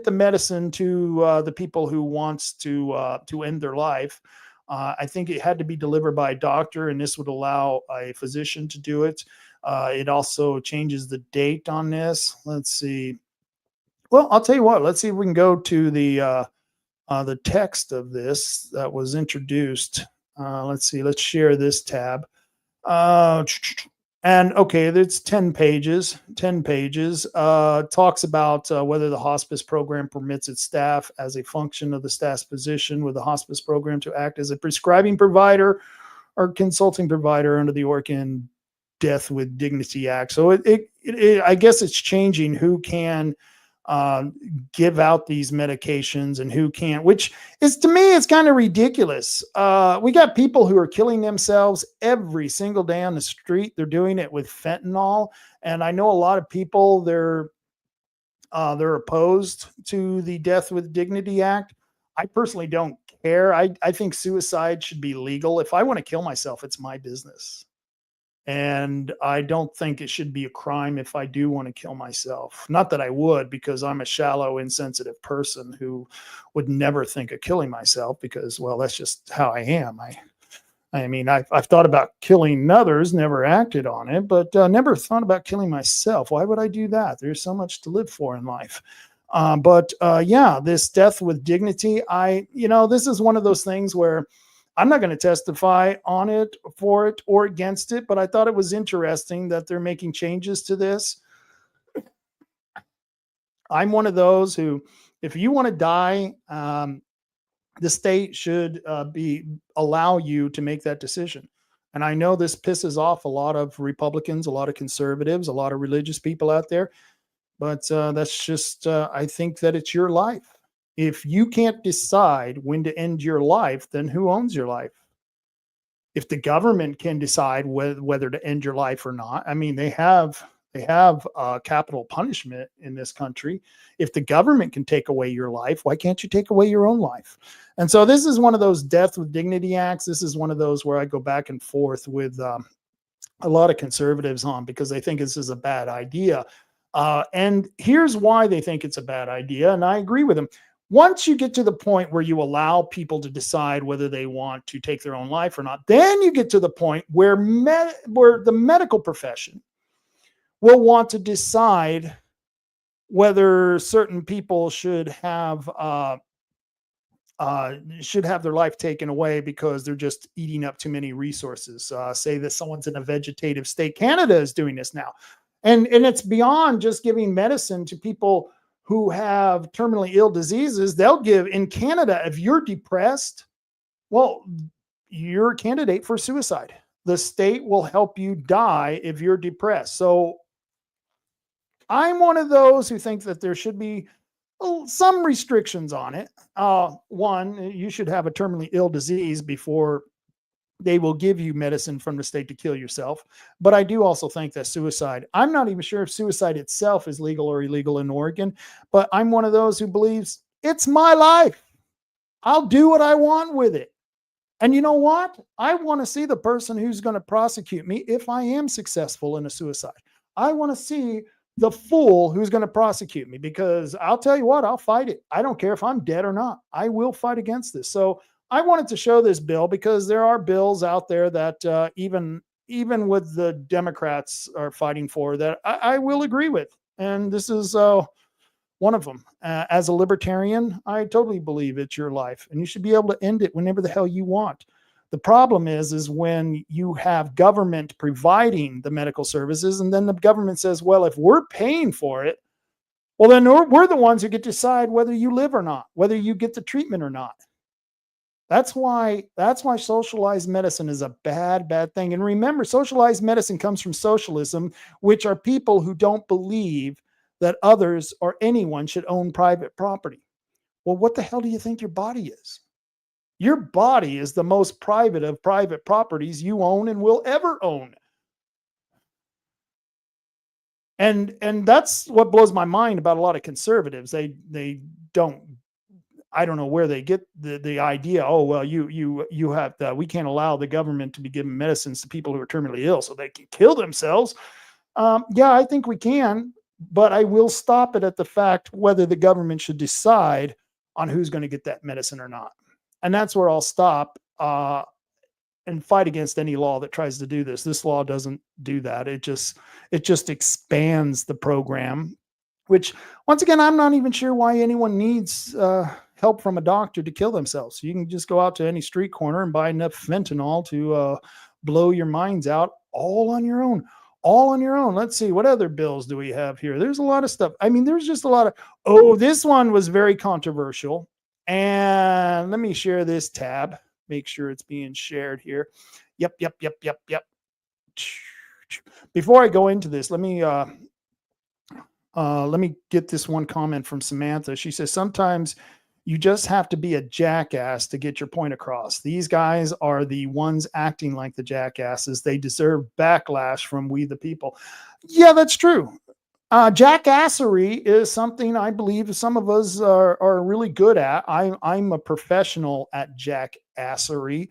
the medicine to the people who wants to end their life. I think it had to be delivered by a doctor, and this would allow a physician to do it. It also changes the date on this. Let's see. Well, I'll tell you what. Let's see if we can go to the text of this that was introduced. Let's see. Let's share this tab. And okay, it's 10 pages. 10 pages. Talks about whether the hospice program permits its staff as a function of the staff's position with the hospice program to act as a prescribing provider or consulting provider under the Oregon Death with Dignity Act. So I guess it's changing who can give out these medications and who can't, which is, to me, it's kind of ridiculous. We got people who are killing themselves every single day on the street. They're doing it with fentanyl. And I know a lot of people, they're opposed to the Death with Dignity Act. I personally don't care. I think suicide should be legal. If I want to kill myself, it's my business. And I don't think it should be a crime if I do want to kill myself. Not that I would, because I'm a shallow, insensitive person who would never think of killing myself, because, well, that's just how I am. I mean, I've thought about killing others, never acted on it, but never thought about killing myself. Why would I do that? There's so much to live for in life. But yeah, this Death with Dignity, this is one of those things where I'm not going to testify on it, for it, or against it, but I thought it was interesting that they're making changes to this. I'm one of those who, if you want to die, the state should allow you to make that decision. And I know this pisses off a lot of Republicans, a lot of conservatives, a lot of religious people out there, but that's just, I think that it's your life. If you can't decide when to end your life, then who owns your life? If the government can decide whether to end your life or not, I mean, they have capital punishment in this country. If the government can take away your life, why can't you take away your own life? And so this is one of those Death with Dignity acts. This is one of those where I go back and forth with a lot of conservatives on, because they think this is a bad idea. And here's why they think it's a bad idea, and I agree with them. Once you get to the point where you allow people to decide whether they want to take their own life or not, then you get to the point where the medical profession will want to decide whether certain people should have should have their life taken away because they're just eating up too many resources. Say that someone's in a vegetative state. Canada is doing this now. And it's beyond just giving medicine to people who have terminally ill diseases. They'll give in Canada, if you're depressed, well, you're a candidate for suicide. The state will help you die if you're depressed. So I'm one of those who think that there should be some restrictions on it. One, you should have a terminally ill disease before they will give you medicine from the state to kill yourself. But I do also think that suicide, I'm not even sure if suicide itself is legal or illegal in Oregon, but I'm one of those who believes it's my life. I'll do what I want with it. And you know what? I want to see the person who's going to prosecute me if I am successful in a suicide. I want to see the fool who's going to prosecute me, because I'll tell you what, I'll fight it. I don't care if I'm dead or not. I will fight against this. So I wanted to show this bill because there are bills out there that even with the Democrats are fighting for that I will agree with. And this is one of them. As a libertarian, I totally believe it's your life and you should be able to end it whenever the hell you want. The problem is when you have government providing the medical services and then the government says, well, if we're paying for it, well, then we're the ones who get to decide whether you live or not, whether you get the treatment or not. That's why socialized medicine is a bad thing. And remember, socialized medicine comes from socialism, which are people who don't believe that others or anyone should own private property. Well, what the hell do you think your body is? Your body is the most private of private properties you own and will ever own. And that's what blows my mind about a lot of conservatives. They don't, I don't know where they get the idea. Oh, well, you have to, we can't allow the government to be giving medicines to people who are terminally ill so they can kill themselves. Yeah, I think we can, but I will stop it at the fact whether the government should decide on who's going to get that medicine or not. And that's where I'll stop and fight against any law that tries to do this. This law doesn't do that. It just expands the program, which once again, I'm not even sure why anyone needs help from a doctor to kill themselves. You can just go out to any street corner and buy enough fentanyl to blow your minds out all on your own. All on your own. Let's see, what other bills do we have here? There's a lot of stuff. I mean, there's just a lot of, this one was very controversial. And let me share this tab. Make sure it's being shared here. Yep. Before I go into this, let me get this one comment from Samantha. She says, sometimes you just have to be a jackass to get your point across. These guys are the ones acting like the jackasses. They deserve backlash from we the people. Yeah, that's true. Jackassery is something I believe some of us are really good at. I'm a professional at jackassery.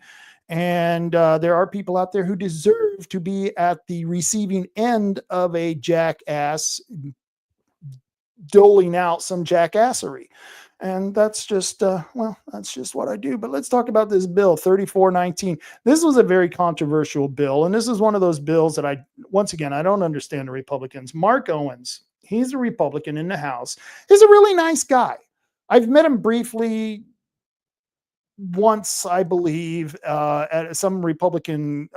And there are people out there who deserve to be at the receiving end of a jackass doling out some jackassery. And that's just, that's just what I do. But let's talk about this bill, 3419. This was a very controversial bill. And this is one of those bills that once again, I don't understand the Republicans. Mark Owens, he's a Republican in the House. He's a really nice guy. I've met him briefly once, I believe, at some Republican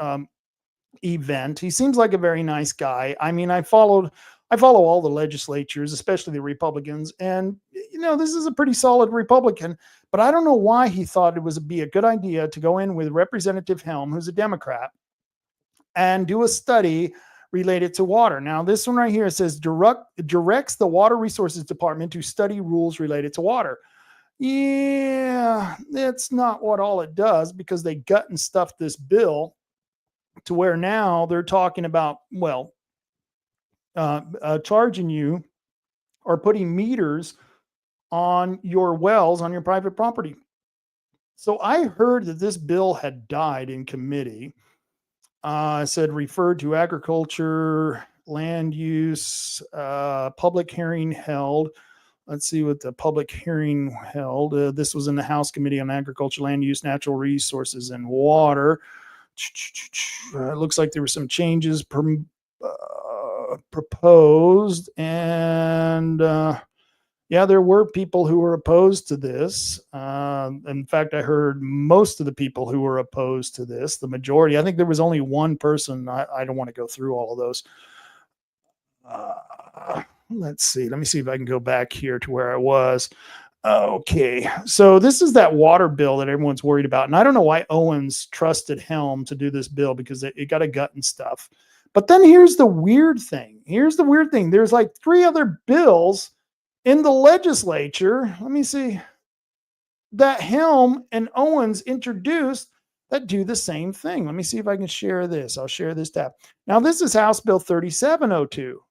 event. He seems like a very nice guy. I mean, I follow all the legislatures, especially the Republicans, and this is a pretty solid Republican, but I don't know why he thought it would be a good idea to go in with Representative Helm, who's a Democrat, and do a study related to water. Now, this one right here says directs the Water Resources Department to study rules related to water. Yeah, that's not what all it does, because they gut and stuffed this bill to where now they're talking about, charging you or putting meters on your wells on your private property. So I heard that this bill had died in committee. It said referred to agriculture, land use, public hearing held. Let's see what the public hearing held. This was in the House Committee on Agriculture, Land Use, Natural Resources, and Water. It looks like there were some changes proposed, and yeah, there were people who were opposed to this. In fact, I heard most of the people who were opposed to this, the majority. I think there was only one person. I don't want to go through all of those. Let's see. Let me see if I can go back here to where I was. Okay, so this is that water bill that everyone's worried about. And I don't know why Owens trusted Helm to do this bill, because it got a gut and stuff. But then here's the weird thing. There's like 3 other bills in the legislature. Let me see. That Helm and Owens introduced that do the same thing. Let me see if I can share this. I'll share this tab. Now, this is House Bill 3702.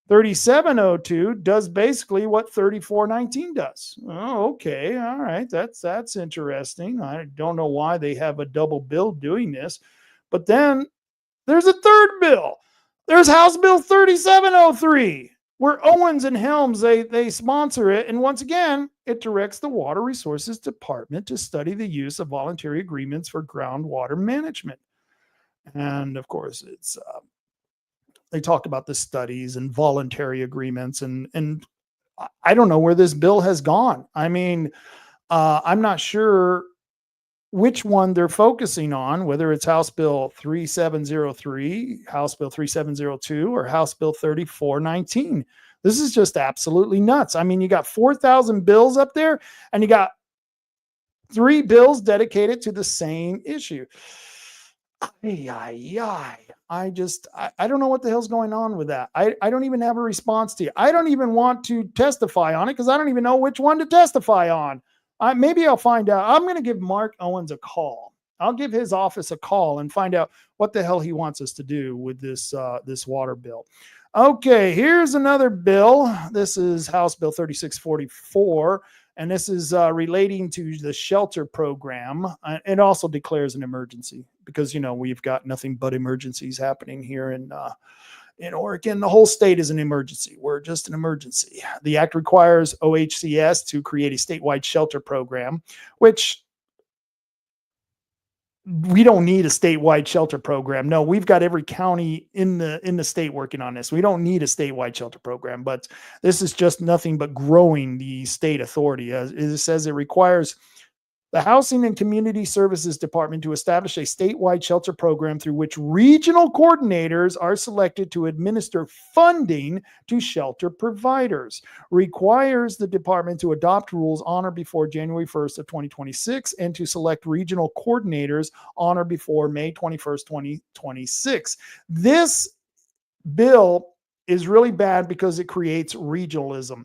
3702 does basically what 3419 does. Oh, okay. All right. That's interesting. I don't know why they have a double bill doing this. But then there's a third bill. There's House Bill 3703, where Owens and Helms, they sponsor it. And once again, it directs the Water Resources Department to study the use of voluntary agreements for groundwater management. And of course, it's they talked about the studies and voluntary agreements, and I don't know where this bill has gone. I mean, I'm not sure which one they're focusing on, whether it's House Bill 3703, House Bill 3702, or House Bill 3419. This is just absolutely nuts. I mean, you got 4,000 bills up there, and you got 3 bills dedicated to the same issue. I don't know what the hell's going on with that. I don't even have a response to you. I don't even want to testify on it, because I don't even know which one to testify on. Maybe I'll find out. I'm going to give Mark Owens a call. I'll give his office a call and find out what the hell he wants us to do with this water bill. Okay, here's another bill. This is House Bill 3644. And this is relating to the shelter program. It also declares an emergency because, we've got nothing but emergencies happening here in Oregon. The whole state is an emergency. We're just an emergency. The act requires OHCS to create a statewide shelter program, which we don't need a statewide shelter program. No, we've got every county in the state working on this. We don't need a statewide shelter program, but this is just nothing but growing the state authority. As it says, it requires the Housing and Community Services Department to establish a statewide shelter program through which regional coordinators are selected to administer funding to shelter providers. Requires the department to adopt rules on or before January 1st of 2026 and to select regional coordinators on or before May 21st, 2026. This bill is really bad because it creates regionalism.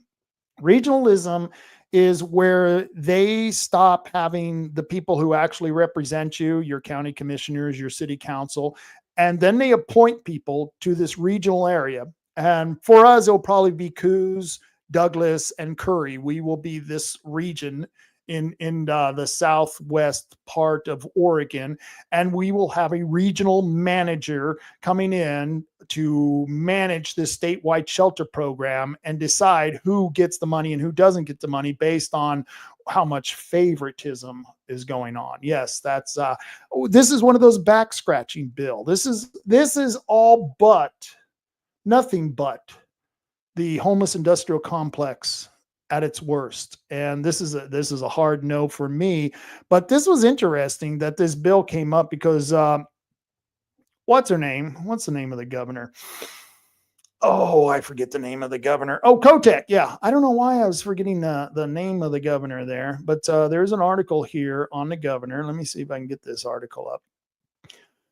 Regionalism is where they stop having the people who actually represent you, your county commissioners, your city council, and then they appoint people to this regional area. And for us, it'll probably be Coos, Douglas, and Curry. We will be this region in the southwest part of Oregon, and we will have a regional manager coming in to manage this statewide shelter program and decide who gets the money and who doesn't get the money based on how much favoritism is going on. Yes, that's this is one of those back scratching bill. This is all but nothing but the homeless industrial complex at its worst. And this is a hard no for me, but this was interesting that this bill came up because what's her name? What's the name of the governor? Oh, I forget the name of the governor. Oh, Kotek. Yeah. I don't know why I was forgetting the name of the governor there, but there's an article here on the governor. Let me see if I can get this article up.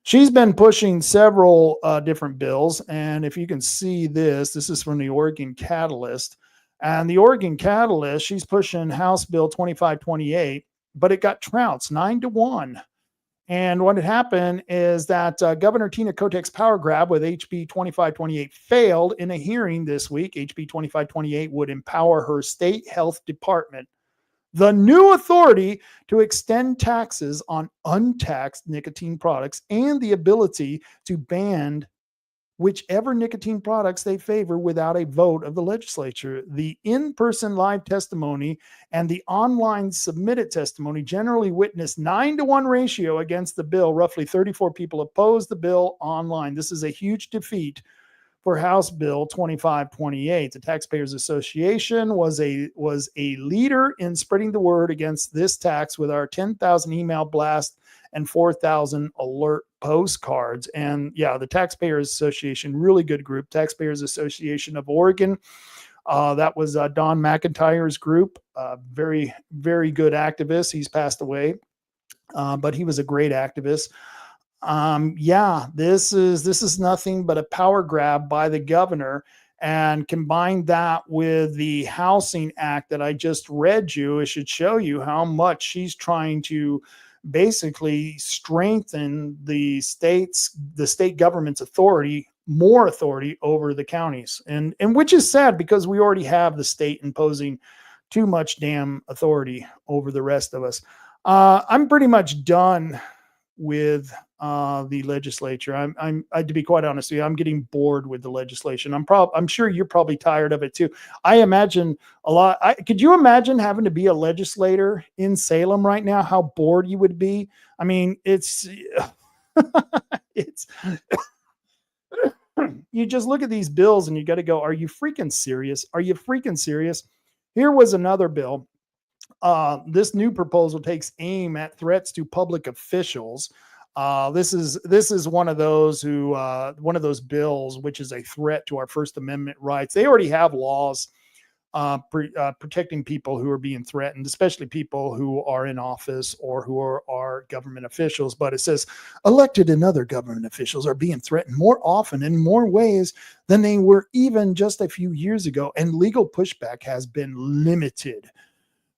She's been pushing several different bills. And if you can see this is from the Oregon Catalyst. And the Oregon Catalyst, she's pushing House Bill 2528, but it got trounced 9-1. And what had happened is that Governor Tina Kotek's power grab with HB 2528 failed in a hearing this week. HB 2528 would empower her state health department, the new authority, to extend taxes on untaxed nicotine products and the ability to ban whichever nicotine products they favor without a vote of the legislature. The in-person live testimony and the online submitted testimony generally witnessed 9-1 ratio against the bill. Roughly 34 people opposed the bill online. This is a huge defeat for House Bill 2528. The Taxpayers Association was a leader in spreading the word against this tax with our 10,000 email blast and 4,000 alert postcards. And yeah, the Taxpayers Association, really good group. Taxpayers Association of Oregon. That was Don McIntyre's group. Very, very good activist. He's passed away, but he was a great activist. Yeah, this is nothing but a power grab by the governor, and combine that with the Housing Act that I just read you, it should show you how much she's trying to basically strengthen the state government's authority, more authority over the counties, and which is sad because we already have the state imposing too much damn authority over the rest of us. I'm pretty much done with the legislature. To be quite honest with you, I'm getting bored with the legislation. I'm sure you're probably tired of it too. I imagine a lot. Could you imagine having to be a legislator in Salem right now? How bored you would be. I mean, it's you just look at these bills and you got to go, are you freaking serious? Are you freaking serious? Here was another bill. This new proposal takes aim at threats to public officials. This is one of those bills which is a threat to our First Amendment rights. They already have laws protecting people who are being threatened, especially people who are in office or who are government officials. But it says elected and other government officials are being threatened more often in more ways than they were even just a few years ago, and legal pushback has been limited.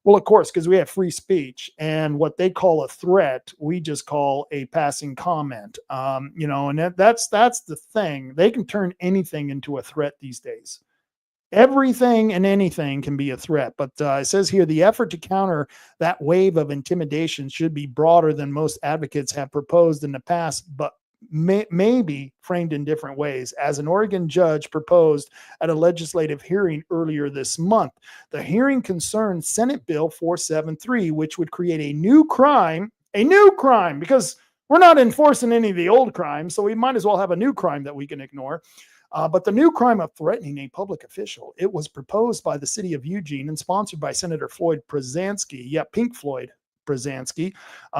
Well, of course, because we have free speech, and what they call a threat, we just call a passing comment. And that's the thing. They can turn anything into a threat these days. Everything and anything can be a threat. But it says here, the effort to counter that wave of intimidation should be broader than most advocates have proposed in the past, but may be framed in different ways, as an Oregon judge proposed at a legislative hearing earlier this month. The hearing concerned Senate Bill 473, which would create a new crime, because we're not enforcing any of the old crimes, so we might as well have a new crime that we can ignore. But the new crime of threatening a public official, it was proposed by the city of Eugene and sponsored by Senator Floyd Przansky. Yeah, Pink Floyd Przansky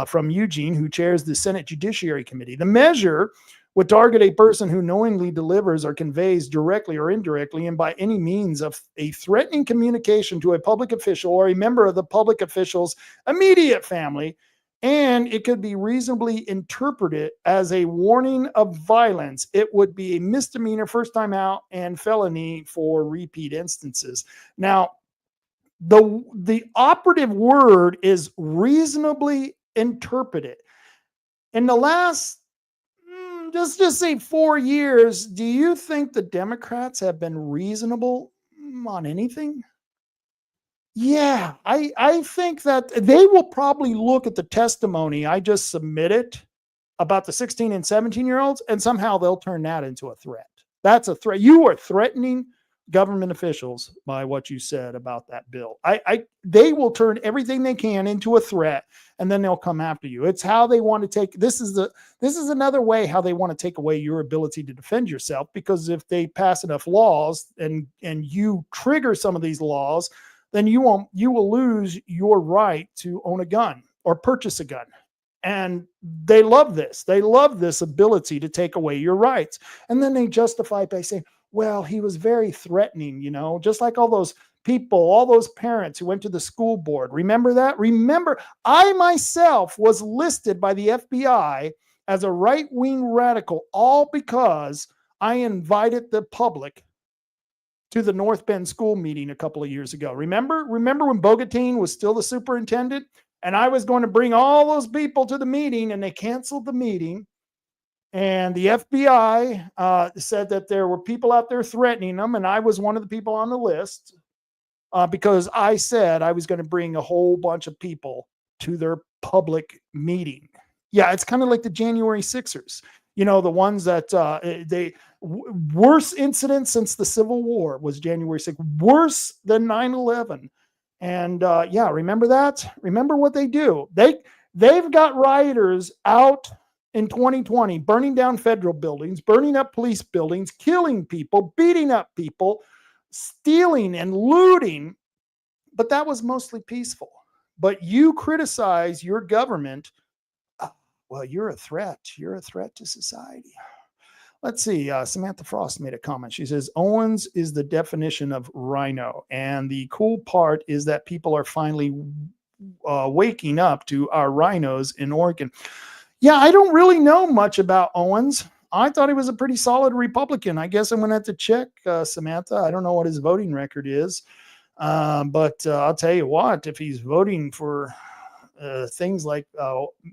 from Eugene, who chairs the Senate Judiciary Committee. The measure would target a person who knowingly delivers or conveys directly or indirectly and by any means of a threatening communication to a public official or a member of the public official's immediate family, and it could be reasonably interpreted as a warning of violence. It would be a misdemeanor first time out and felony for repeat instances. Now, the operative word is reasonably interpreted. In the last, just say 4 years, do you think the Democrats have been reasonable on anything? Yeah, I think that they will probably look at the testimony I just submitted about the 16 and 17-year-olds, and somehow they'll turn that into a threat. That's a threat. You are threatening government officials by what you said about that bill. They will turn everything they can into a threat, and then they'll come after you. It's how they want to take this is another way how they want to take away your ability to defend yourself, because if they pass enough laws and you trigger some of these laws, then you will lose your right to own a gun or purchase a gun. And they love this. They love this ability to take away your rights. And then they justify it by saying, well, he was very threatening, just like all those people, all those parents who went to the school board. Remember that? Remember, I myself was listed by the FBI as a right-wing radical, all because I invited the public to the North Bend school meeting a couple of years ago. Remember when Bogatine was still the superintendent, and I was going to bring all those people to the meeting, and they canceled the meeting. And the FBI said that there were people out there threatening them, and I was one of the people on the list because I said I was going to bring a whole bunch of people to their public meeting. Yeah, it's kind of like the January Sixers. The ones that worst incident since the Civil War was January 6th, worse than 9/11. And remember that? Remember what they do? They've got rioters out in 2020, burning down federal buildings, burning up police buildings, killing people, beating up people, stealing and looting. But that was mostly peaceful. But you criticize your government. Well, you're a threat. You're a threat to society. Let's see. Samantha Frost made a comment. She says, Owens is the definition of rhino. And the cool part is that people are finally waking up to our rhinos in Oregon. Yeah, I don't really know much about Owens. I thought he was a pretty solid Republican. I guess I'm going to have to check, Samantha. I don't know what his voting record is. But I'll tell you what, if he's voting for things like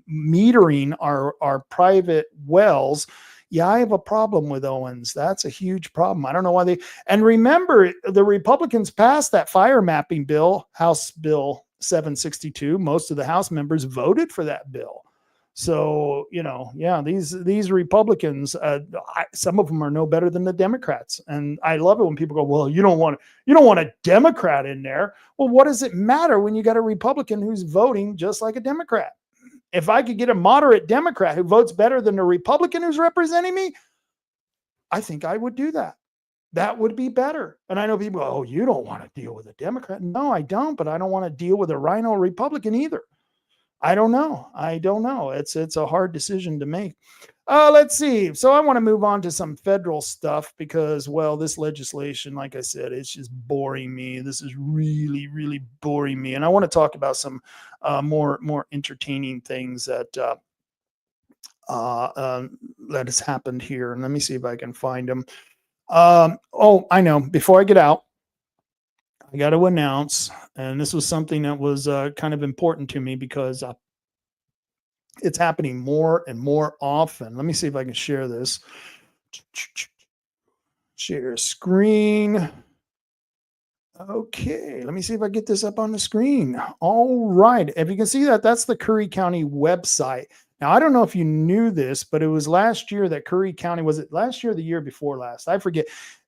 metering our private wells, yeah, I have a problem with Owens. That's a huge problem. I don't know why they, and remember, the Republicans passed that fire mapping bill, House Bill 762. Most of the House members voted for that bill. So, yeah, these Republicans, some of them are no better than the Democrats. And I love it when people go, well, you don't want a Democrat in there. Well, what does it matter when you got a Republican who's voting just like a Democrat? If I could get a moderate Democrat who votes better than a Republican who's representing me, I think I would do that. That would be better. And I know people go, oh, you don't want to deal with a Democrat. No, I don't, but I don't want to deal with a rhino Republican either. I don't know. It's a hard decision to make. Let's see. So I want to move on to some federal stuff because, well, this legislation, like I said, it's just boring me. This is really, really boring me. And I want to talk about some more entertaining things that has happened here. And let me see if I can find them. I know. Before I get out, I got to announce, and this was something that was kind of important to me because it's happening more and more often. Let me see if I can share this. Share screen. Okay, let me see if I get this up on the screen. All right, if you can see that, that's the Curry County website. Now, I don't know if you knew this, but it was last year that Curry County, was it last year or the year before last? I forget.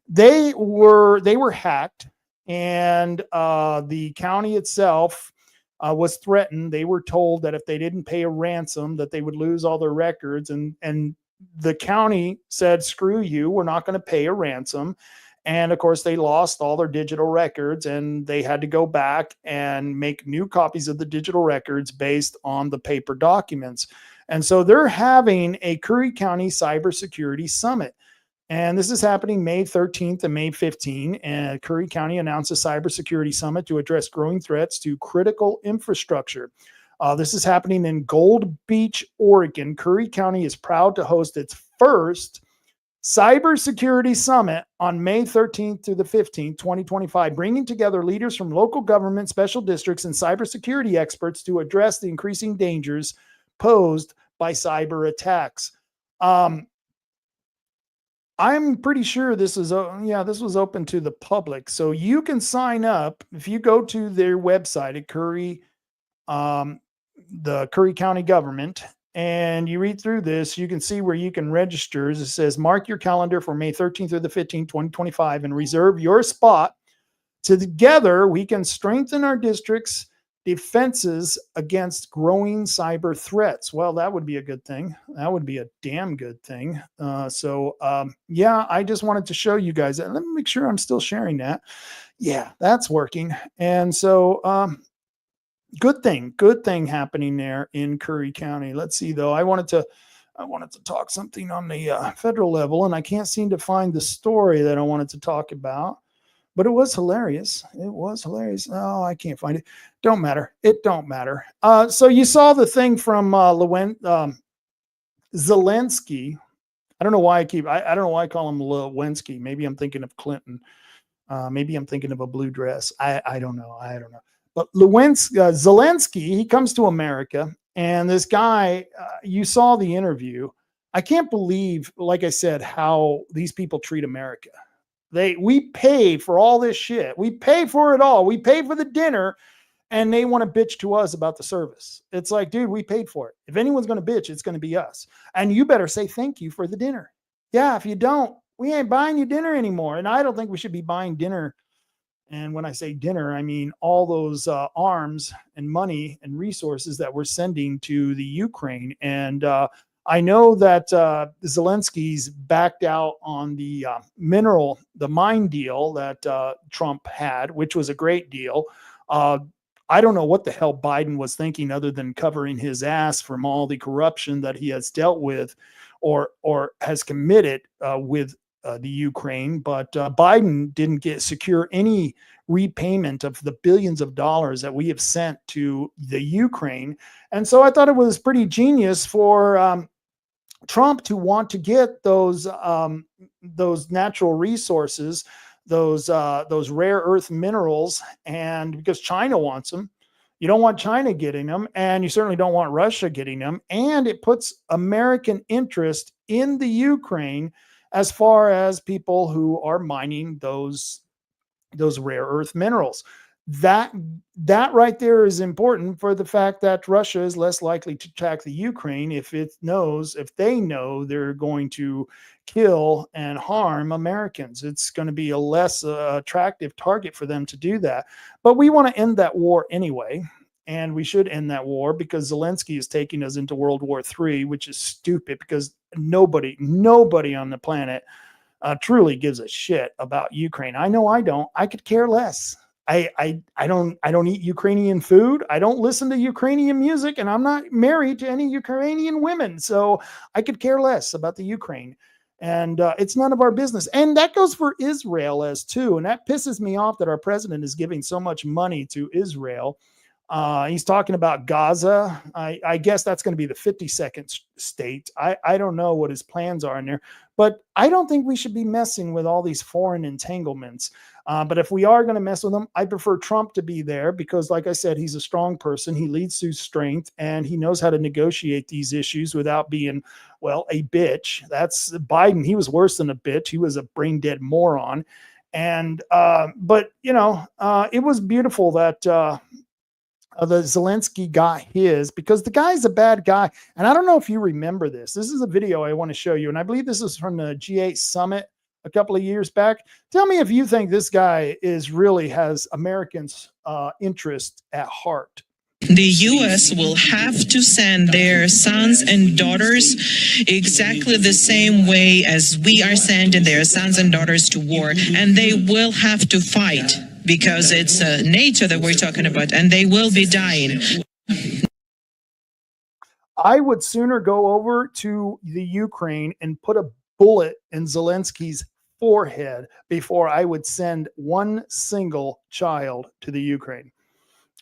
They were hacked. And the county itself was threatened. They were told that if they didn't pay a ransom, that they would lose all their records. And the county said, screw you, we're not going to pay a ransom. And of course, they lost all their digital records and they had to go back and make new copies of the digital records based on the paper documents. And so they're having a Curry County Cybersecurity Summit. And this is happening May 13th and May 15th. And Curry County announced a cybersecurity summit to address growing threats to critical infrastructure. This is happening in Gold Beach, Oregon. Curry County is proud to host its first cybersecurity summit on May 13th through the 15th, 2025, bringing together leaders from local government, special districts, and cybersecurity experts to address the increasing dangers posed by cyber attacks. I'm pretty sure this was open to the public. So you can sign up if you go to their website at the Curry County government, and you read through this, you can see where you can register. It says, mark your calendar for May 13th through the 15th, 2025, and reserve your spot. Together, we can strengthen our district's defenses against growing cyber threats. Well, that would be a good thing. That would be a damn good thing. Yeah, I just wanted to show you guys that. Let me make sure I'm still sharing that. Yeah, that's working. And so, good thing happening there in Curry County. Let's see though. I wanted to talk something on the federal level, and I can't seem to find the story that I wanted to talk about. But it was hilarious. Oh, I can't find it. Don't matter. It don't matter. So you saw the thing from Zelensky. I don't know why I don't know why I call him Lewinsky. Maybe I'm thinking of Clinton. Maybe I'm thinking of a blue dress. I don't know. But Zelensky, he comes to America, and this guy, you saw the interview. I can't believe, like I said, how these people treat America. We pay for all this shit. We pay for it all. We pay for the dinner, and they want to bitch to us about the service. It's like, dude, we paid for it. If anyone's going to bitch, it's going to be us. And you better say thank you for the dinner. Yeah, if you don't, we ain't buying you dinner anymore. And I don't think we should be buying dinner. And when I say dinner, I mean all those arms and money and resources that we're sending to the Ukraine. And I know that Zelensky's backed out on the the mine deal that Trump had, which was a great deal. I don't know what the hell Biden was thinking other than covering his ass from all the corruption that he has dealt with or has committed with the Ukraine. But Biden didn't secure any repayment of the billions of dollars that we have sent to the Ukraine. And so I thought it was pretty genius for Trump to want to get those natural resources, those rare earth minerals, and because China wants them. You don't want China getting them, and you certainly don't want Russia getting them. And it puts American interest in the Ukraine as far as people who are mining those rare earth minerals. That right there is important for the fact that Russia is less likely to attack the Ukraine if they know they're going to kill and harm Americans. It's going to be a less attractive target for them to do that. But we want to end that war anyway. And we should end that war because Zelensky is taking us into World War III, which is stupid because nobody on the planet truly gives a shit about Ukraine. I know I don't. I could care less. I don't eat Ukrainian food. I don't listen to Ukrainian music, and I'm not married to any Ukrainian women. So I could care less about the Ukraine. And it's none of our business. And that goes for Israel as too. And that pisses me off that our president is giving so much money to Israel. He's talking about Gaza. I guess that's going to be the 52nd state. I don't know what his plans are in there, but I don't think we should be messing with all these foreign entanglements. But if we are going to mess with them, I prefer Trump to be there because, like I said, he's a strong person. He leads through strength, and he knows how to negotiate these issues without being, well, a bitch. That's Biden. He was worse than a bitch. He was a brain dead moron. And but it was beautiful that the Zelensky got his, because the guy's a bad guy. And I don't know if you remember this. This is a video I want to show you. And I believe this is from the G8 summit a couple of years back. Tell me if you think this guy really has Americans' interest at heart. The U.S. will have to send their sons and daughters exactly the same way as we are sending their sons and daughters to war. And they will have to fight because it's NATO that we're talking about, and they will be dying. I would sooner go over to the Ukraine and put a bullet in Zelensky's forehead before I would send one single child to the Ukraine.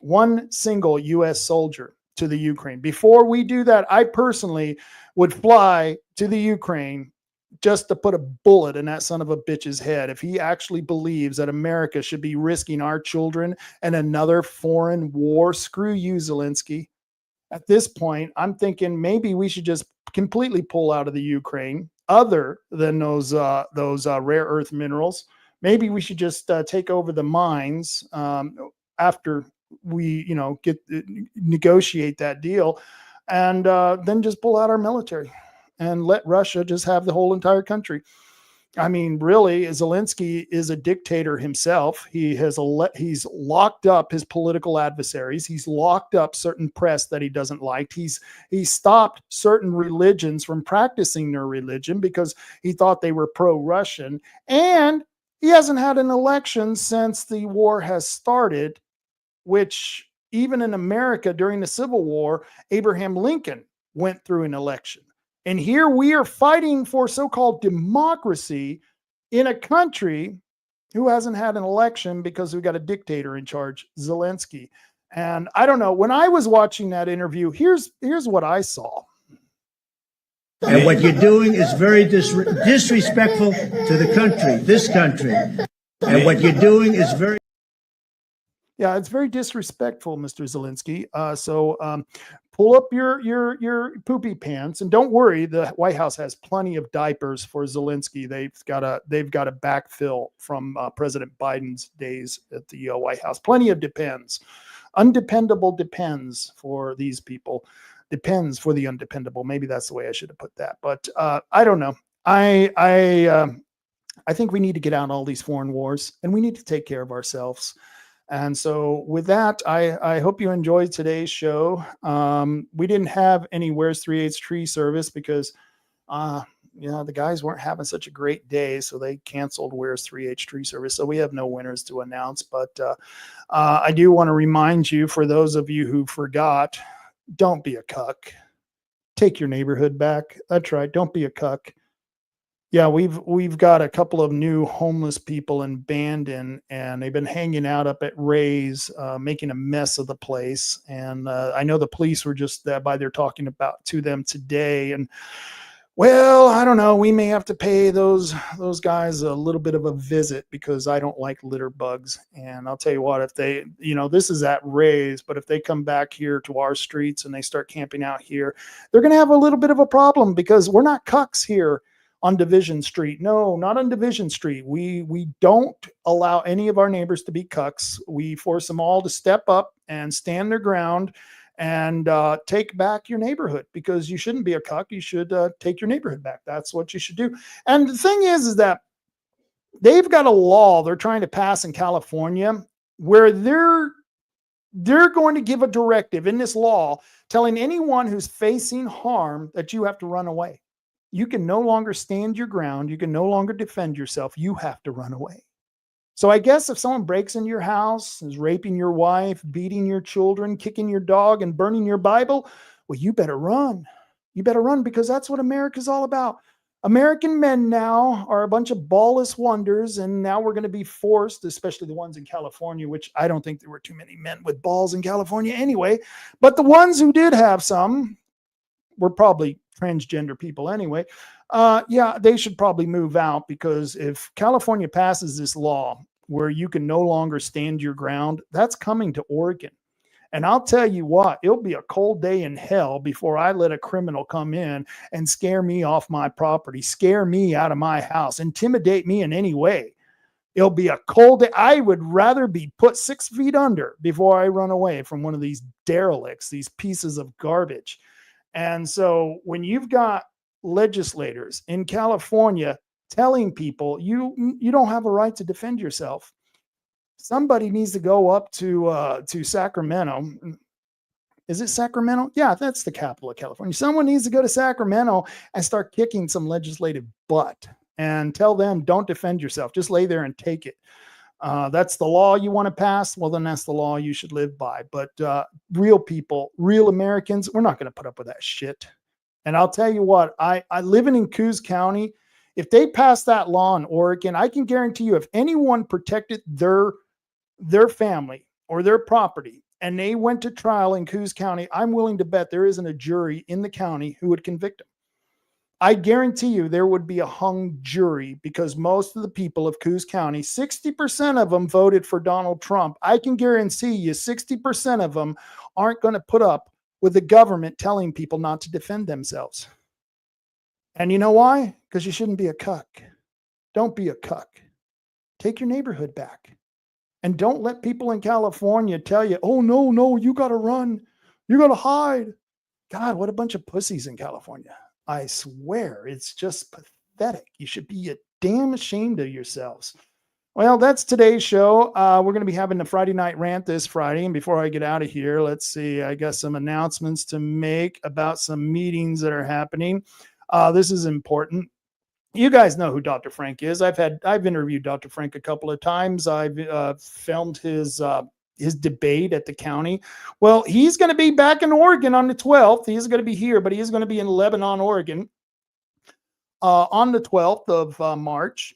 One single U.S. soldier to the Ukraine. Before we do that, I personally would fly to the Ukraine just to put a bullet in that son of a bitch's head if he actually believes that America should be risking our children in another foreign war. Screw you, Zelensky. At this point, I'm thinking maybe we should just completely pull out of the Ukraine, other than those rare earth minerals. Maybe we should just take over the mines after we negotiate that deal, and then just pull out our military and let Russia just have the whole entire country. I mean, really, Zelensky is a dictator himself. He's locked up his political adversaries. He's locked up certain press that he doesn't like. He's stopped certain religions from practicing their religion because he thought they were pro-Russian. And he hasn't had an election since the war has started, which even in America during the Civil War, Abraham Lincoln went through an election. And here we are fighting for so-called democracy in a country who hasn't had an election because we've got a dictator in charge, Zelensky. And I don't know, when I was watching that interview, here's what I saw. And what you're doing is very disrespectful to the country, this country. And what you're doing is very... Yeah, it's very disrespectful, Mr. Zelensky. So pull up your poopy pants, and don't worry, the White House has plenty of diapers for Zelensky. They've got a backfill from President Biden's days at the White House. Plenty of depends, undependable depends for these people. Depends for the undependable. Maybe that's the way I should have put that. But I don't know. I think we need to get out of all these foreign wars, and we need to take care of ourselves. And so with that, I hope you enjoyed today's show. We didn't have any Where's 3/8 tree service because, the guys weren't having such a great day. So they canceled Where's 3/8 tree service. So we have no winners to announce. But I do want to remind you, for those of you who forgot, don't be a cuck. Take your neighborhood back. That's right. Don't be a cuck. Yeah, we've got a couple of new homeless people in Bandon, and they've been hanging out up at Ray's, making a mess of the place. And I know the police were just by there talking about to them today. And well, I don't know. We may have to pay those guys a little bit of a visit because I don't like litter bugs. And I'll tell you what, if they, this is at Ray's, but if they come back here to our streets and they start camping out here, they're going to have a little bit of a problem because we're not cucks here on Division Street. No, not on Division Street. We don't allow any of our neighbors to be cucks. We force them all to step up and stand their ground and take back your neighborhood, because you shouldn't be a cuck. You should take your neighborhood back. That's what you should do. And the thing is that they've got a law they're trying to pass in California where they're going to give a directive in this law telling anyone who's facing harm that you have to run away. You can no longer stand your ground. You can no longer defend yourself. You have to run away. So I guess if someone breaks into your house, is raping your wife, beating your children, kicking your dog, and burning your Bible, well, you better run. You better run, because that's what America's all about. American men now are a bunch of ballless wonders, and now we're going to be forced, especially the ones in California, which I don't think there were too many men with balls in California anyway, but the ones who did have some were probably transgender people anyway. They should probably move out, because if California passes this law where you can no longer stand your ground, that's coming to Oregon. And I'll tell you what, it'll be a cold day in hell before I let a criminal come in and scare me off my property, scare me out of my house, intimidate me in any way. It'll be a cold day. I would rather be put 6 feet under before I run away from one of these derelicts, these pieces of garbage. And so when you've got legislators in California telling people you don't have a right to defend yourself, somebody needs to go up to Sacramento. Is it Sacramento? Yeah, that's the capital of California. Someone needs to go to Sacramento and start kicking some legislative butt and tell them, don't defend yourself. Just lay there and take it. That's the law you want to pass. Well, then that's the law you should live by. But real people, real Americans, we're not going to put up with that shit. And I'll tell you what, I living in Coos County, if they pass that law in Oregon, I can guarantee you, if anyone protected their family or their property and they went to trial in Coos County, I'm willing to bet there isn't a jury in the county who would convict them. I guarantee you there would be a hung jury, because most of the people of Coos County, 60% of them voted for Donald Trump. I can guarantee you 60% of them aren't going to put up with the government telling people not to defend themselves. And you know why? Because you shouldn't be a cuck. Don't be a cuck. Take your neighborhood back. And don't let people in California tell you, oh, no, you got to run. You got to hide. God, what a bunch of pussies in California. I swear, it's just pathetic. You should be damn ashamed of yourselves. Well, that's today's show. We're going to be having the Friday night rant this Friday. And before I get out of here, let's see. I got some announcements to make about some meetings that are happening. This is important. You guys know who Dr. Frank is. I've interviewed Dr. Frank a couple of times. I've filmed his debate at the county. Well, he's going to be back in Oregon on the 12th. He isn't going to be here, but he is going to be in Lebanon, Oregon on the 12th of March.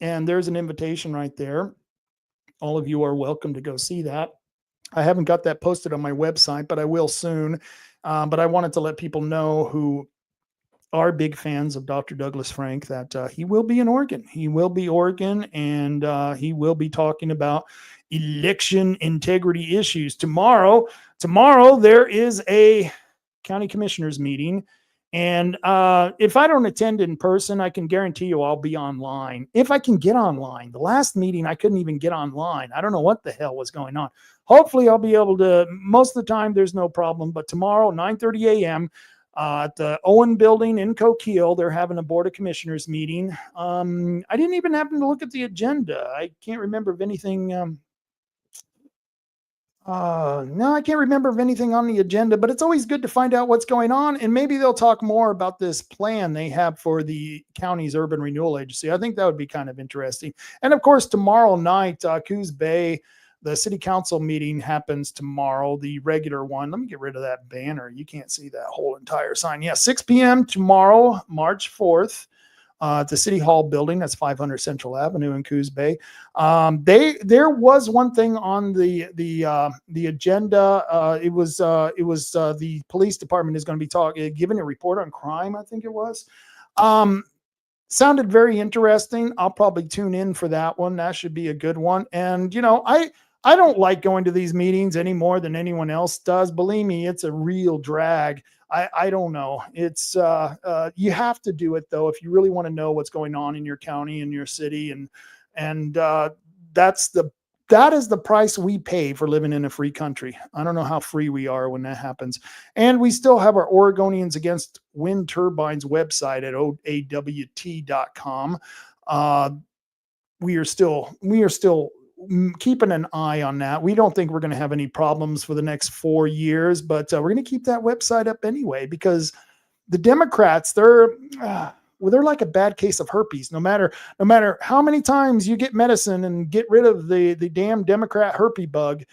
And there's an invitation right there. All of you are welcome to go see that. I haven't got that posted on my website, but I will soon. But I wanted to let people know who are big fans of Dr. Douglas Frank that he will be in Oregon. He will be Oregon, and he will be talking about election integrity issues. Tomorrow there is a county commissioners meeting. And if I don't attend in person, I can guarantee you I'll be online. If I can get online. The last meeting, I couldn't even get online. I don't know what the hell was going on. Hopefully I'll be able to. Most of the time there's no problem. But tomorrow, 9:30 a.m., at the Owen Building in Coquille, they're having a Board of Commissioners meeting. I didn't even happen to look at the agenda. I can't remember if anything No, I can't remember of anything on the agenda, but it's always good to find out what's going on. And maybe they'll talk more about this plan they have for the county's urban renewal agency. I think that would be kind of interesting. And of course, tomorrow night, Coos Bay, the city council meeting happens tomorrow, the regular one. Let me get rid of that banner. You can't see that whole entire sign. Yeah, 6 p.m. tomorrow, March 4th. At the City Hall building. That's 500 Central Avenue in Coos Bay. There was one thing on the agenda. It was the police department is going to be giving a report on crime. I think it was. Sounded very interesting. I'll probably tune in for that one. That should be a good one. And I don't like going to these meetings any more than anyone else does. Believe me, it's a real drag. I don't know. It's you have to do it though if you really want to know what's going on in your county and your city, and that is the price we pay for living in a free country. I don't know how free we are when that happens. And we still have our Oregonians Against Wind Turbines website at oawt.com. We are still keeping an eye on that. We don't think we're going to have any problems for the next 4 years, but we're going to keep that website up anyway, because the Democrats, they're like a bad case of herpes. No matter how many times you get medicine and get rid of the damn Democrat herpes bug,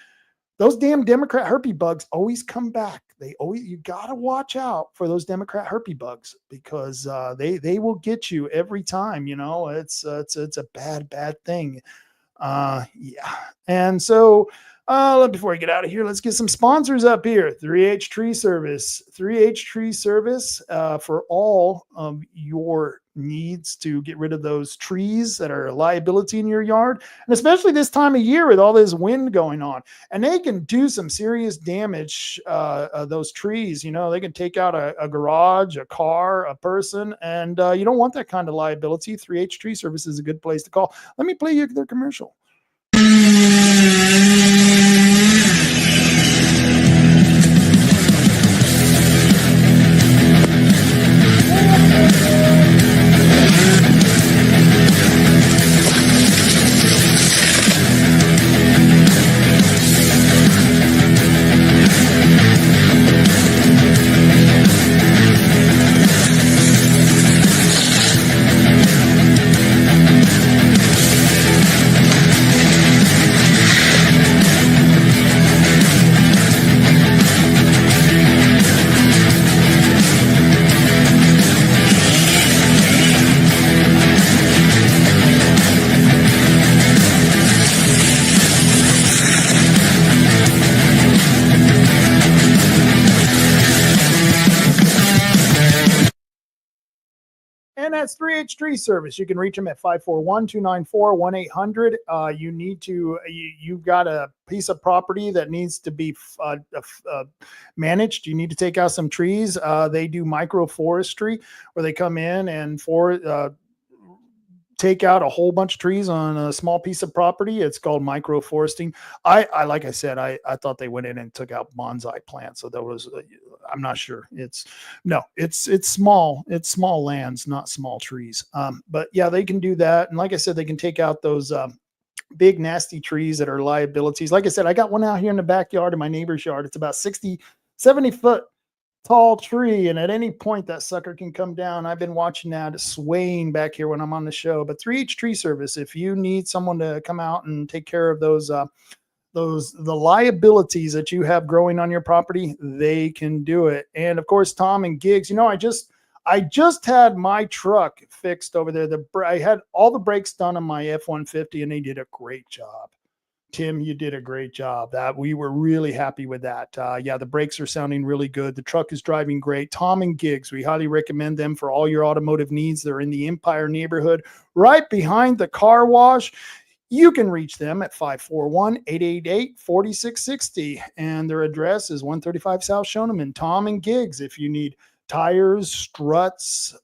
those damn Democrat herpes bugs always come back. You got to watch out for those Democrat herpes bugs, because they will get you every time. It's a bad thing. Yeah. And so before I get out of here, let's get some sponsors up here. 3H Tree Service. 3H Tree Service for all of your needs to get rid of those trees that are a liability in your yard, and especially this time of year with all this wind going on. And they can do some serious damage, those trees. They can take out a garage, a car, a person, and you don't want that kind of liability. 3H Tree Service is a good place to call. Let me play you their commercial. And that's 3H Tree Service. You can reach them at 541-294-1800. You've got a piece of property that needs to be managed. You need to take out some trees. They do microforestry, where they come in and take out a whole bunch of trees on a small piece of property. It's called microforesting. Like I said, I thought they went in and took out bonsai plants. So that was, I'm not sure. It's small. It's small lands, not small trees. But yeah, they can do that. And like I said, they can take out those big nasty trees that are liabilities. Like I said, I got one out here in the backyard of my neighbor's yard. It's about 70 foot tall tree, and at any point that sucker can come down. I've been watching that. It's swaying back here when I'm on the show. But 3H Tree Service, if you need someone to come out and take care of the liabilities that you have growing on your property, they can do it. And of course, Tom and Gigs. I just had my truck fixed over there. I had all the brakes done on my F-150, and they did a great job. Tim, you did a great job. That we were really happy with that. Yeah, the brakes are sounding really good. The truck is driving great. Tom and Gigs, we highly recommend them for all your automotive needs. They're in the Empire neighborhood, right behind the car wash. You can reach them at 541-888-4660. And their address is 135 South Shoneman. Tom and Gigs, if you need tires, struts,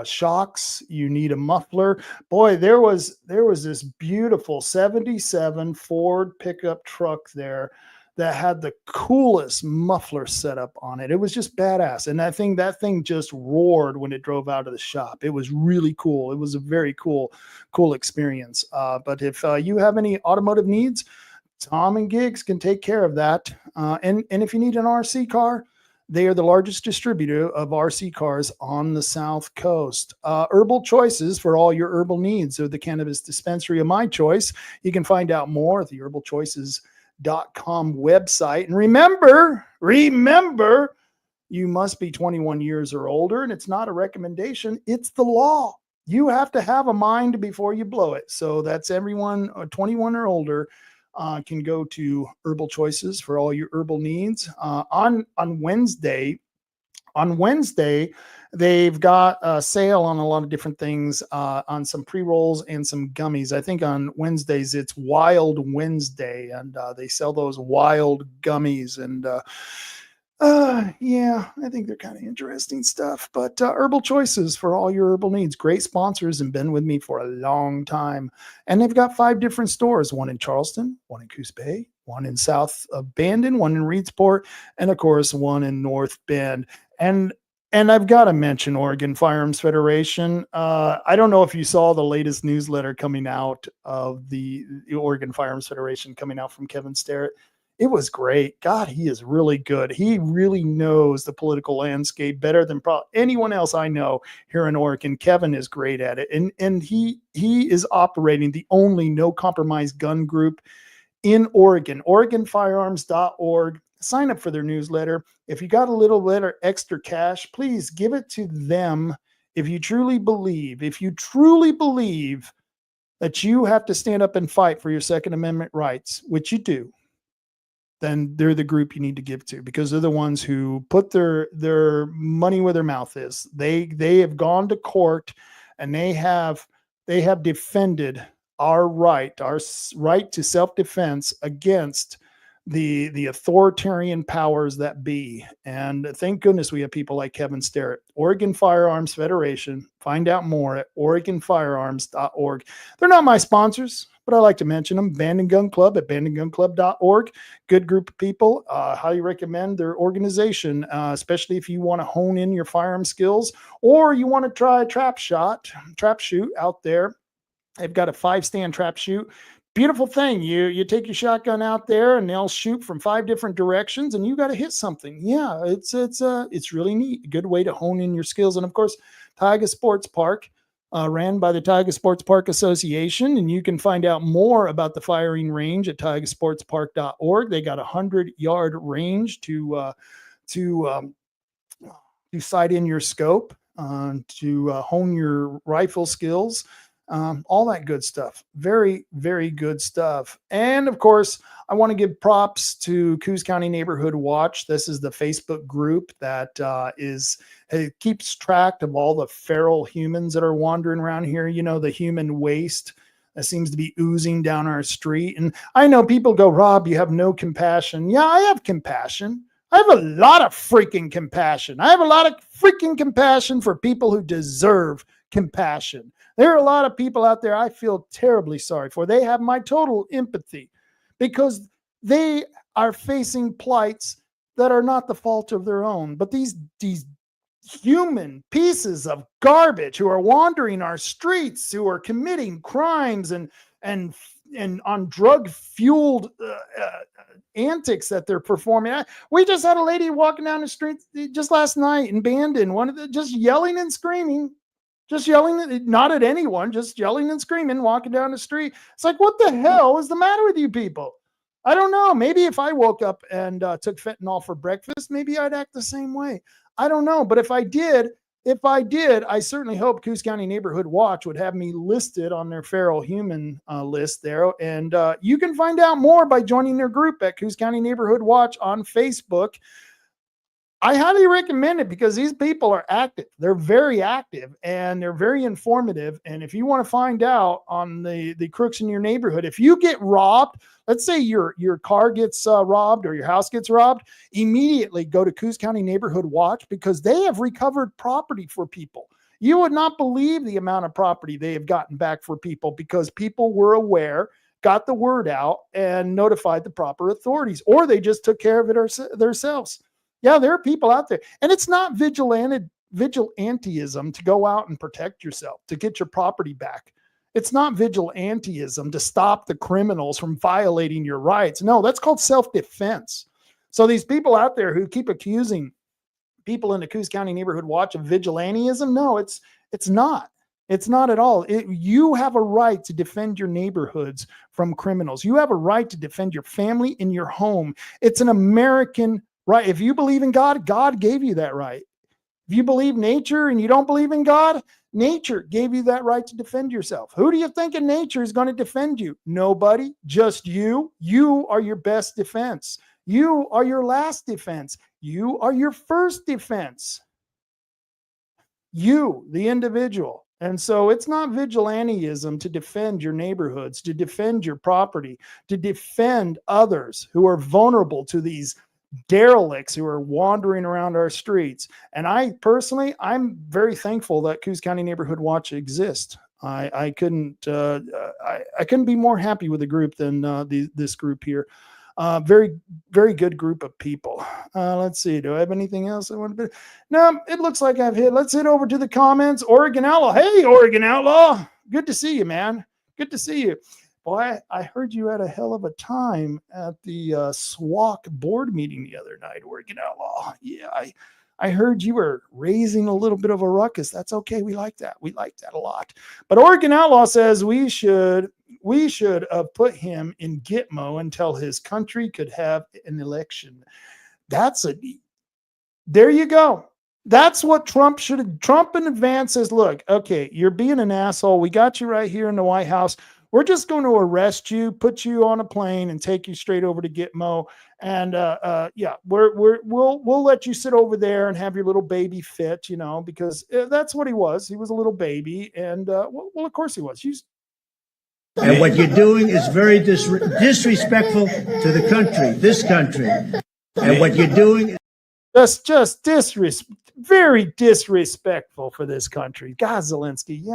shocks, you need a muffler. Boy, there was this beautiful 77 Ford pickup truck there that had the coolest muffler setup on it. It was just badass. And that thing just roared when it drove out of the shop. It was really cool. It was a very cool experience. But if you have any automotive needs, Tom and Gigs can take care of that. And if you need an RC car, they are the largest distributor of RC cars on the South Coast. Herbal Choices for all your herbal needs are the cannabis dispensary of my choice. You can find out more at the herbalchoices.com website. And remember, you must be 21 years or older, and it's not a recommendation, it's the law. You have to have a mind before you blow it. So that's everyone 21 or older can go to Herbal Choices for all your herbal needs. On Wednesday, they've got a sale on a lot of different things, on some pre-rolls and some gummies. I think on Wednesdays it's Wild Wednesday, and they sell those wild gummies. And yeah, I think they're kind of interesting stuff. But Herbal Choices for all your herbal needs. Great sponsors and been with me for a long time. And they've got 5 different stores, one in Charleston, one in Coos Bay, one in South of Bandon, one in Reedsport, and of course, one in North Bend. And I've got to mention Oregon Firearms Federation. I don't know if you saw the latest newsletter coming out of the Oregon Firearms Federation coming out from Kevin Sterrett. It was great. God, he is really good. He really knows the political landscape better than probably anyone else I know here in Oregon. Kevin is great at it. And he is operating the only no compromise gun group in Oregon, OregonFirearms.org. Sign up for their newsletter. If you got a little bit of extra cash, please give it to them. If you truly believe that you have to stand up and fight for your Second Amendment rights, which you do, then they're the group you need to give to, because they're the ones who put their money where their mouth is. They have gone to court, and they have defended our right to self-defense against the authoritarian powers that be. And thank goodness we have people like Kevin Sterrett. Oregon Firearms Federation. Find out more at OregonFirearms.org. They're not my sponsors, but I like to mention them. Bandon Gun Club at BandonGunClub.org. Good group of people. Highly recommend their organization, especially if you want to hone in your firearm skills, or you want to try a trap shoot out there. They've got a 5-stand trap shoot. Beautiful thing. You take your shotgun out there, and they'll shoot from 5 different directions, and you got to hit something. Yeah, it's really neat. A good way to hone in your skills. And of course, Taiga Sports Park, ran by the Taiga Sports Park Association, and you can find out more about the firing range at taigasportspark.org. They got a 100-yard range to sight in your scope, to hone your rifle skills. All that good stuff. Very, very good stuff. And of course, I want to give props to Coos County Neighborhood Watch. This is the Facebook group that it keeps track of all the feral humans that are wandering around here. You know, the human waste that seems to be oozing down our street. And I know people go, Rob, you have no compassion. Yeah, I have compassion. I have a lot of freaking compassion. I have a lot of freaking compassion for people who deserve compassion. There are a lot of people out there I feel terribly sorry for. They have my total empathy because they are facing plights that are not the fault of their own. But these human pieces of garbage who are wandering our streets, who are committing crimes and on drug-fueled antics that they're performing. We just had a lady walking down the street just last night in Bandon, just yelling and screaming. Just yelling, not at anyone, just yelling and screaming, walking down the street. It's like, what the hell is the matter with you people? I don't know. Maybe if I woke up and took fentanyl for breakfast, maybe I'd act the same way. I don't know. But if I did, I certainly hope Coos County Neighborhood Watch would have me listed on their feral human list there. And you can find out more by joining their group at Coos County Neighborhood Watch on Facebook. I highly recommend it because these people are active. They're very active and they're very informative. And if you want to find out on the crooks in your neighborhood, if you get robbed, let's say your car gets robbed or your house gets robbed, immediately go to Coos County Neighborhood Watch because they have recovered property for people. You would not believe the amount of property they have gotten back for people because people were aware, got the word out, and notified the proper authorities, or they just took care of it themselves. Yeah, there are people out there. And it's not vigilantism to go out and protect yourself, to get your property back. It's not vigilantism to stop the criminals from violating your rights. No, that's called self-defense. So these people out there who keep accusing people in the Coos County Neighborhood Watch of vigilantism, no, it's not. It's not at all. You have a right to defend your neighborhoods from criminals. You have a right to defend your family and your home. It's an American right. If you believe in God, God gave you that right. If you believe nature and you don't believe in God, nature gave you that right to defend yourself. Who do you think in nature is going to defend you? Nobody, just you. You are your best defense. You are your last defense. You are your first defense. You, the individual. And so it's not vigilantism to defend your neighborhoods, to defend your property, to defend others who are vulnerable to these derelicts who are wandering around our streets. And I personally, I'm very thankful that Coos County Neighborhood Watch exists. I couldn't be more happy with the group than this group here. Very, very good group of people. Let's see. Do I have anything else I want to? No, it looks like I've hit. Let's head over to the comments. Oregon Outlaw. Hey, Oregon Outlaw. Good to see you, man. Good to see you. Boy, I heard you had a hell of a time at the SWAC board meeting the other night, Oregon Outlaw. Yeah, I heard you were raising a little bit of a ruckus. That's okay. We like that. We like that a lot. But Oregon Outlaw says we should have put him in Gitmo until his country could have an election. There you go. That's what Trump should have. Trump in advance says, look, okay, you're being an asshole. We got you right here in the White House. We're just going to arrest you, put you on a plane, and take you straight over to Gitmo. And we'll let you sit over there and have your little baby fit, because that's what he was. He was a little baby, and well, of course he was. And what you're doing is very disrespectful to the country, this country. And what you're doing is just very disrespectful for this country. God, Zelensky,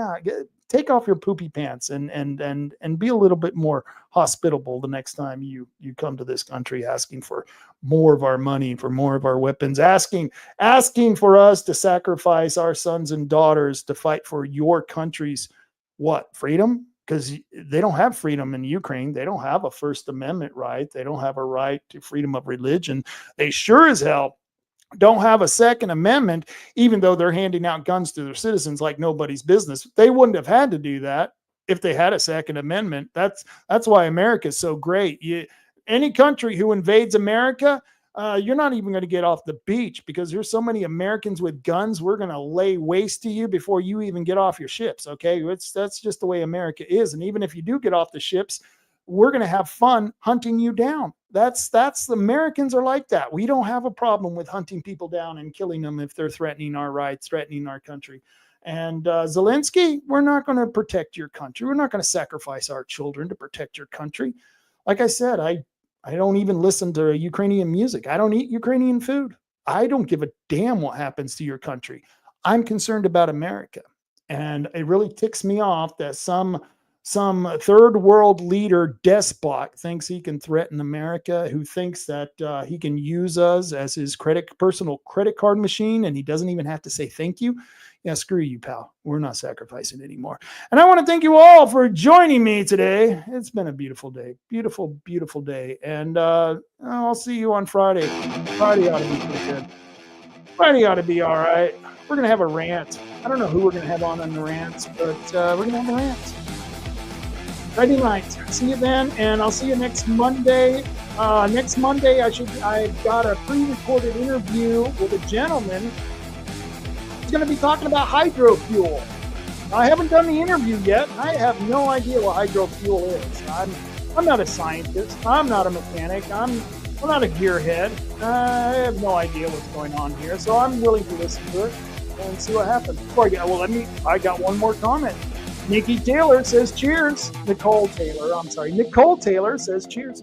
take off your poopy pants and be a little bit more hospitable the next time you come to this country asking for more of our money, for more of our weapons, asking for us to sacrifice our sons and daughters to fight for your country's freedom? Because they don't have freedom in Ukraine. They don't have a First Amendment right. They don't have a right to freedom of religion. They sure as hell don't have a Second Amendment, even though they're handing out guns to their citizens like nobody's business. They wouldn't have had to do that if they had a Second Amendment. That's why America is so great. Any country who invades America, you're not even going to get off the beach because there's so many Americans with guns. We're going to lay waste to you before you even get off your ships. Okay, that's just the way America is. And even if you do get off the ships, we're going to have fun hunting you down. That's the Americans are like that. We don't have a problem with hunting people down and killing them if they're threatening our rights, threatening our country. And Zelensky, we're not going to protect your country. We're not going to sacrifice our children to protect your country. Like I said, I don't even listen to Ukrainian music. I don't eat Ukrainian food. I don't give a damn what happens to your country. I'm concerned about America. And it really ticks me off that some third world leader despot thinks he can threaten America, who thinks that he can use us as his personal credit card machine, and he doesn't even have to say thank you. Yeah, screw you, pal. We're not sacrificing anymore. And I want to thank you all for joining me today. It's been a beautiful day. Beautiful, beautiful day. And I'll see you on Friday. Friday ought to be pretty good. Friday ought to be all right. We're going to have a rant. I don't know who we're going to have on the rants, but we're going to have a rant. Friday night. See you then, and I'll see you next Monday. Next Monday, I've got a pre-recorded interview with a gentleman who's going to be talking about hydrofuel. I haven't done the interview yet. I have no idea what hydrofuel is. I'm not a scientist. I'm not a mechanic. I'm not a gearhead. I have no idea what's going on here, so I'm willing to listen to it and see what happens. I got one more comment. Nikki Taylor says cheers. Nicole Taylor says cheers.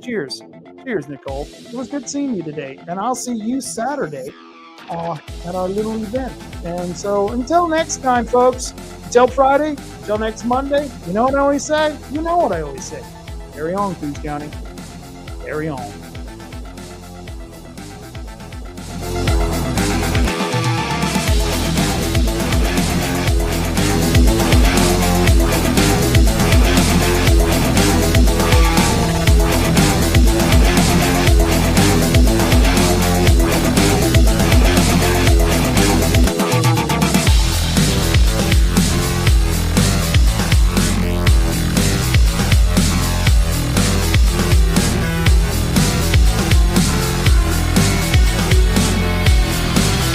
Cheers. Cheers, Nicole. It was good seeing you today. And I'll see you Saturday at our little event. And so until next time, folks, until Friday, until next Monday, you know what I always say? You know what I always say. Carry on, Coos County. Carry on.